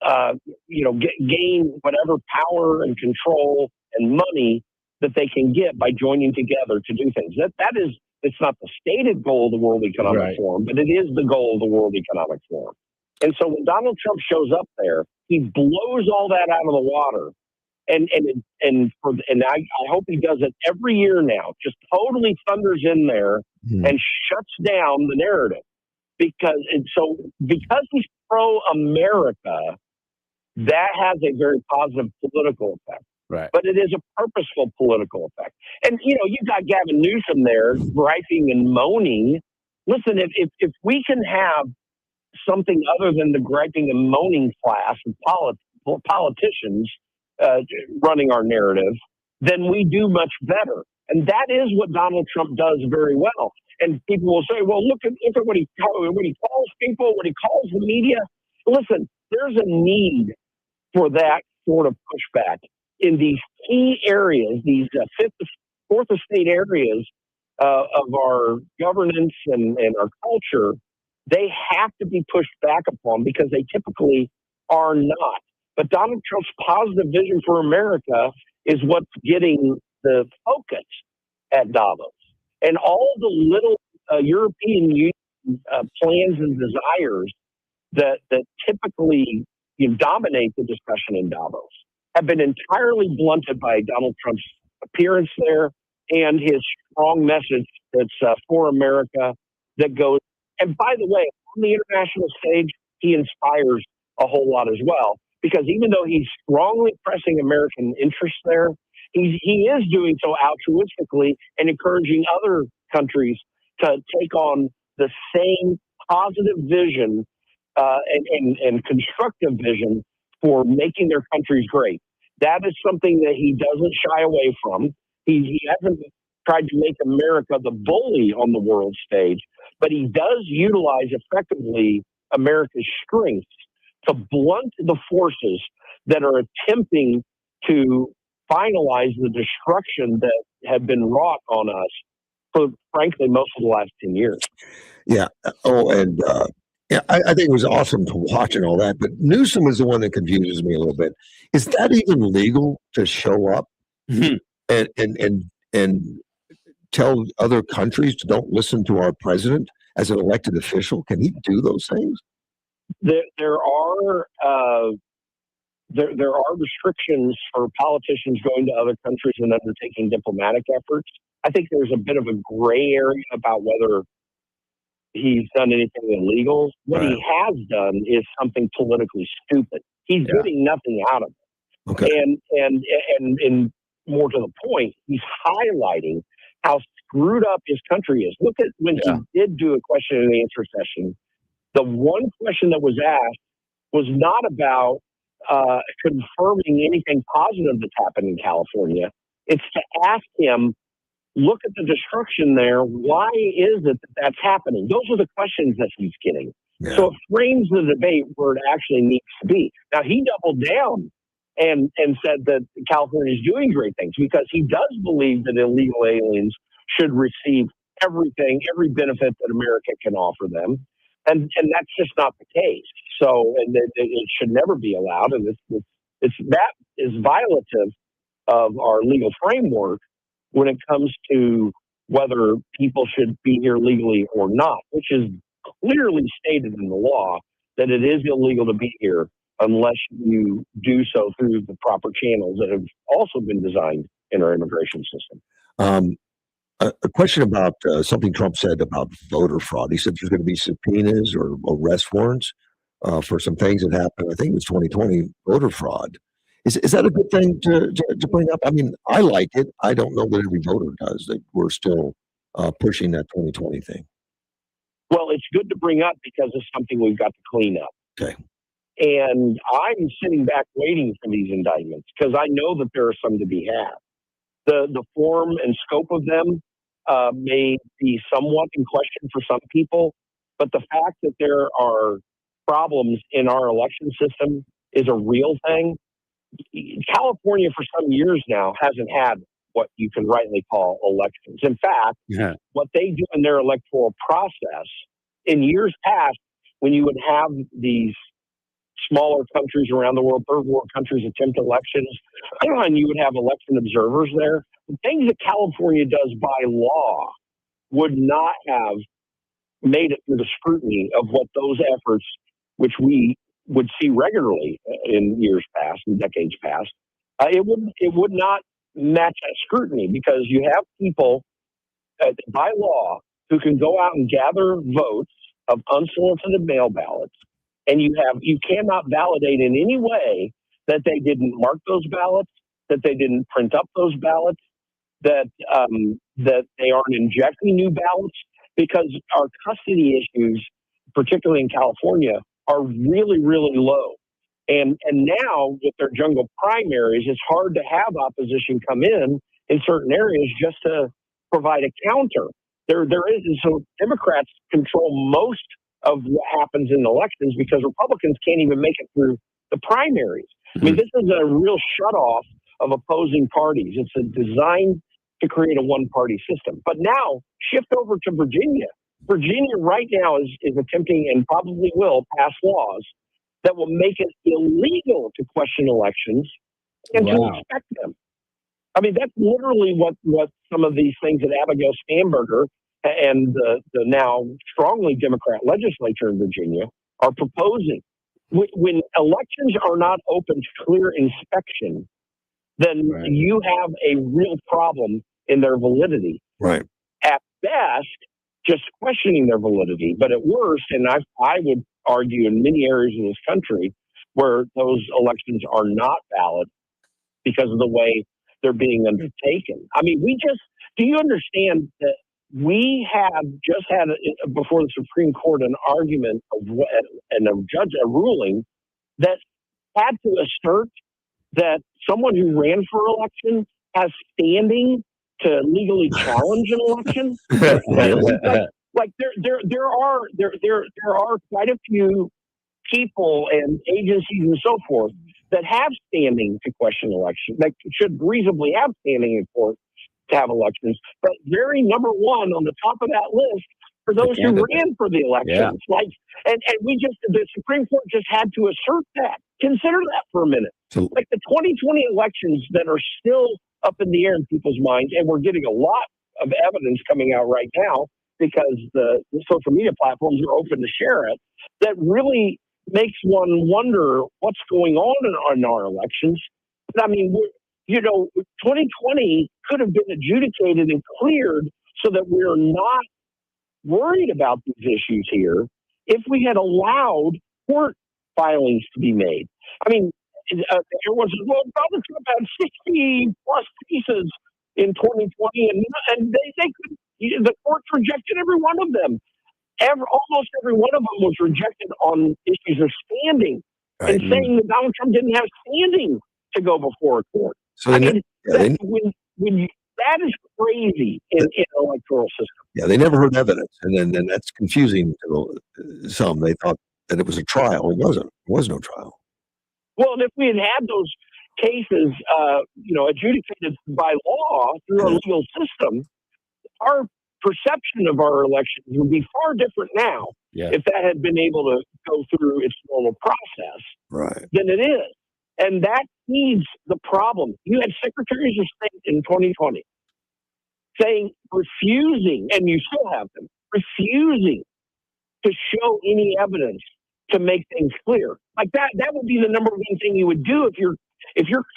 S20: gain whatever power and control and money that they can get by joining together to do things. It's not the stated goal of the World Economic Forum, but it is the goal of the World Economic Forum. And so when Donald Trump shows up there, he blows all that out of the water. And I hope he does it every year now, just totally thunders in there and shuts down the narrative. Because he's pro-America, that has a very positive political effect.
S3: Right.
S20: But it is a purposeful political effect. And, you've got Gavin Newsom there griping and moaning. Listen, if we can have something other than the griping and moaning class of politicians running our narrative, then we do much better. And that is what Donald Trump does very well. And people will say, well, look at what he calls people, what he calls the media. Listen, there's a need for that sort of pushback in these key areas, these fourth estate areas of our governance and our culture. They have to be pushed back upon because they typically are not. But Donald Trump's positive vision for America is what's getting the focus at Davos. And all the little European Union plans and desires that typically dominate the discussion in Davos have been entirely blunted by Donald Trump's appearance there and his strong message that's for America that goes. And by the way, on the international stage, he inspires a whole lot as well, because even though he's strongly pressing American interests there, he is doing so altruistically and encouraging other countries to take on the same positive vision and constructive vision for making their countries great. That is something that he doesn't shy away from. He hasn't tried to make America the bully on the world stage, but he does utilize effectively America's strengths to blunt the forces that are attempting to finalize the destruction that have been wrought on us for, frankly, most of the last 10 years.
S2: Yeah. Oh, and I think it was awesome to watch and all that, but Newsom is the one that confuses me a little bit. Is that even legal to show up and tell other countries to don't listen to our president as an elected official? Can he do those things?
S20: There are restrictions for politicians going to other countries and undertaking diplomatic efforts. I think there's a bit of a gray area about whether he's done anything illegal. What he has done is something politically stupid. He's getting nothing out of it. Okay. And more to the point, he's highlighting how screwed up his country is. Look at when he did do a question and answer session. The one question that was asked was not about confirming anything positive that's happened in California. It's to ask him, look at the destruction there. Why is it that that's happening? Those are the questions that he's getting. Yeah. So it frames the debate where it actually needs to be. Now, he doubled down and said that California is doing great things because he does believe that illegal aliens should receive everything, every benefit that America can offer them. And that's just not the case. So, and it should never be allowed. And that is violative of our legal framework when it comes to whether people should be here legally or not, which is clearly stated in the law that it is illegal to be here unless you do so through the proper channels that have also been designed in our immigration system.
S2: A question about something Trump said about voter fraud. He said there's going to be subpoenas or arrest warrants for some things that happened. I think it was 2020 voter fraud. Is that a good thing to bring up? I mean, I like it. I don't know that every voter does. That we're still pushing that 2020 thing.
S20: Well, it's good to bring up because it's something we've got to clean up.
S2: Okay.
S20: And I'm sitting back waiting for these indictments because I know that there are some to be had. The form and scope of them may be somewhat in question for some people, but the fact that there are problems in our election system is a real thing. California for some years now hasn't had what you can rightly call elections. In fact, what they do in their electoral process in years past, when you would have these smaller countries around the world, third world countries attempt elections, and you would have election observers there. The things that California does by law would not have made it through the scrutiny of what those efforts, which we would see regularly in years past, in decades past, it would not match that scrutiny because you have people by law who can go out and gather votes of unsolicited mail ballots, and you cannot validate in any way that they didn't mark those ballots, that they didn't print up those ballots, that they aren't injecting new ballots, because our custody issues, particularly in California, are really, really low. And now with their jungle primaries, it's hard to have opposition come in certain areas just to provide a counter. There is, so Democrats control most of what happens in elections because Republicans can't even make it through the primaries. I mean, this is a real shutoff of opposing parties. It's designed to create a one-party system. But now, shift over to Virginia. Virginia right now is attempting and probably will pass laws that will make it illegal to question elections and to inspect them. I mean, that's literally what some of these things that Abigail Spanberger and the now strongly Democrat legislature in Virginia are proposing. When elections are not open to clear inspection, then you have a real problem in their validity.
S2: Right.
S20: At best, just questioning their validity, but at worst, and I would argue in many areas in this country where those elections are not valid because of the way they're being undertaken. I mean, do you understand that we have just had before the Supreme Court an argument and a ruling that had to assert that someone who ran for election has standing to legally challenge an election? like there are quite a few people and agencies and so forth that have standing to question elections, that should reasonably have standing in court to have elections. But very number one on the top of that list are those who ran for the elections. Yeah. And the Supreme Court just had to assert that. Consider that for a minute. Like the 2020 elections that are still up in the air in people's minds, and we're getting a lot of evidence coming out right now because the social media platforms are open to share it, that really makes one wonder what's going on in our elections. But I mean, 2020 could have been adjudicated and cleared so that we're not worried about these issues here if we had allowed court filings to be made. I mean, everyone says, well, Donald Trump had 60 plus pieces in 2020, and they could The courts rejected every one of them. Almost every one of them was rejected on issues of standing and saying that Donald Trump didn't have standing to go before a court.
S2: So
S20: that is crazy in an electoral system.
S2: Yeah, they never heard evidence, and then that's confusing to some. They thought that it was a trial. It wasn't. It was no trial.
S20: Well, and if we had had those cases, adjudicated by law through our legal system, our perception of our elections would be far different now if that had been able to go through its normal process than it is. And that feeds the problem. You had secretaries of state in 2020 refusing, and you still have them, refusing to show any evidence to make things clear. Like that would be the number one thing you would do if you're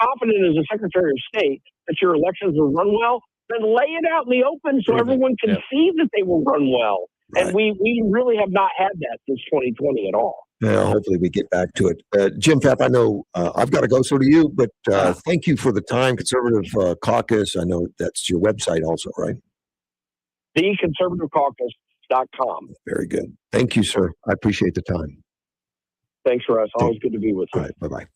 S20: confident as a secretary of state that your elections will run well. Then lay it out in the open so everyone can see that they will run well. And we really have not had that since 2020 at all.
S2: Yeah, hopefully we get back to it. Jim Pfaff, I know I've got to go, so do you, but thank you for the time. Conservative Caucus, I know that's your website also, right?
S20: TheConservativeCaucus.com.
S2: Very good. Thank you, sir. I appreciate the time.
S20: Thanks, Russ. Always good to be with you.
S2: All right, bye-bye.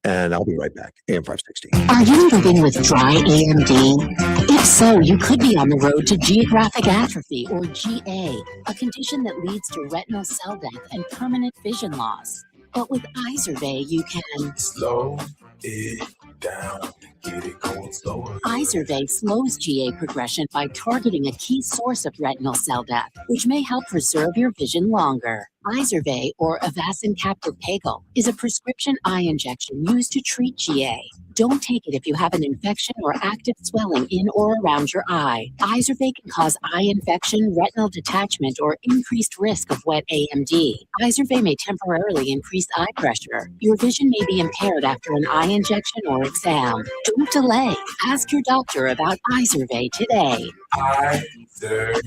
S2: And I'll be right back. AM 560.
S6: Are you living with dry AMD? If so, you could be on the road to geographic atrophy, or GA, a condition that leads to retinal cell death and permanent vision loss. But with Izervay, you can
S7: slow it down, get it going slower.
S6: Izervay slows GA progression by targeting a key source of retinal cell death, which may help preserve your vision longer. Izervay, or Avastin captive pagel, is a prescription eye injection used to treat GA. Don't take it if you have an infection or active swelling in or around your eye. Izervay can cause eye infection, retinal detachment, or increased risk of wet AMD. Izervay may temporarily increase eye pressure. Your vision may be impaired after an eye injection or exam. Don't delay. Ask your doctor about Izervay today.
S7: Izervay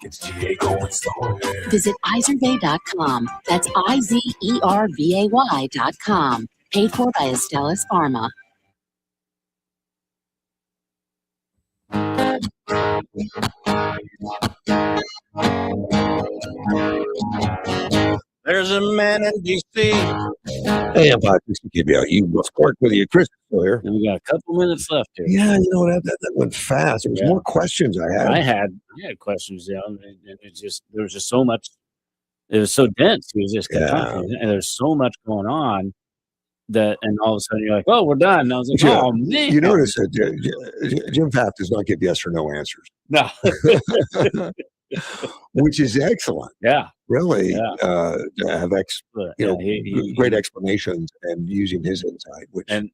S7: gets GA going slower.
S6: Visit Izervay.com. That's IZERVAY.com. Paid for by Astellas Pharma.
S14: There's a man in D.C.
S2: Hey, I'm about to give you Russ Clark with you. Chris still here.
S3: And we got a couple minutes left here.
S2: Yeah, that went fast. There was more questions I had.
S3: I had questions, and it just there was just so much. It was so dense. He was just talking, and there's so much going on that, and all of a sudden you're like, "Oh, we're done." And I was like, "Oh man!"
S2: You notice that Jim Pfaff does not give yes or no answers.
S3: No,
S2: which is excellent.
S3: Yeah,
S2: really. To have great explanations and using his insight. Which
S3: and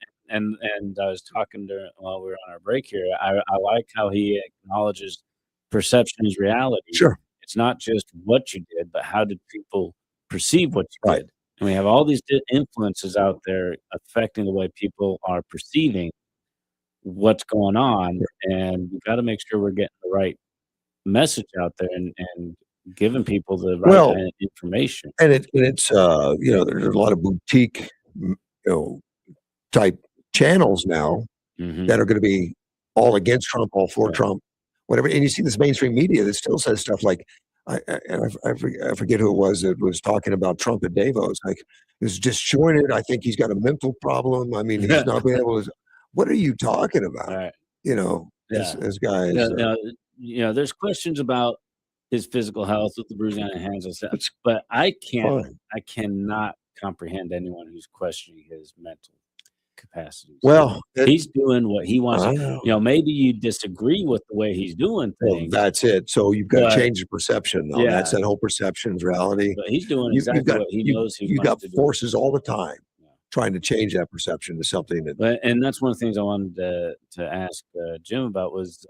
S3: I was talking to while we were on our break here. I like how he acknowledges perception is reality.
S2: Sure,
S3: it's not just what you did, but how did people perceive what you did. And we have all these influences out there affecting the way people are perceiving what's going on. And we got to make sure we're getting the right message out there and giving people the right information.
S2: And it's there's a lot of boutique, type channels now that are going to be all against Trump, all for Trump, whatever. And you see this mainstream media that still says stuff like, I forget who it was that was talking about Trump at Davos. Like, it's disjointed. I think he's got a mental problem. I mean, he's not being able to. What are you talking about? As guys.
S3: There's questions about his physical health with the bruising on his hands and stuff. But I cannot comprehend anyone who's questioning his mental capacities.
S2: Well,
S3: he's doing what he wants. Maybe you disagree with the way he's doing things.
S2: Well, that's it. So you've got to change the perception. Though. That's that whole perception is reality.
S3: But he's doing exactly what he knows he
S2: wants
S3: to do.
S2: You got forces all the time trying to change that perception to something that.
S3: And that's one of the things I wanted to ask Jim about was,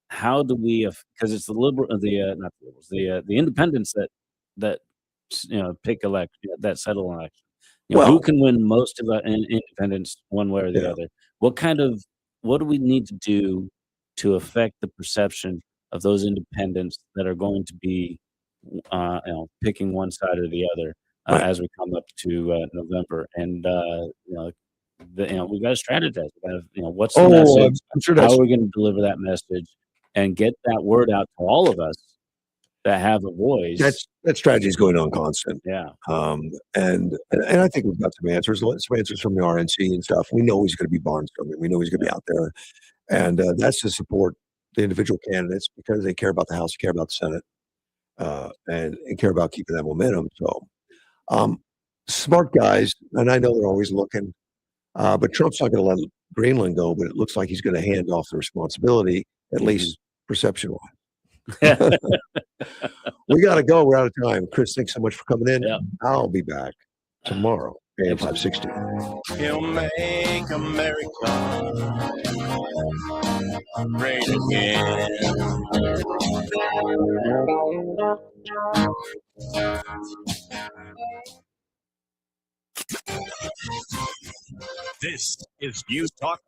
S3: how do we? Because it's not the liberals, the independents that pick election, that settle election. Who can win most of the independents one way or the other? What do we need to do to affect the perception of those independents that are going to be, picking one side or the other as we come up to November? And we got to strategize. What's the message? How are we going to deliver that message? and get that word out to all of us that have a voice.
S2: That strategy is going on constant.
S3: Yeah.
S2: And I think we've got some answers from the RNC and stuff. We know he's going to be barnstorming. We know he's going to be out there, and that's to support the individual candidates because they care about the House, care about the Senate, and care about keeping that momentum. So, smart guys, and I know they're always looking, but Trump's not going to let Greenland go. But it looks like he's going to hand off the responsibility, at least perception-wise. We got to go. We're out of time. Chris, thanks so much for coming in. Yep. I'll be back tomorrow, AM 560.
S7: He'll make America great again.
S5: This is News Talk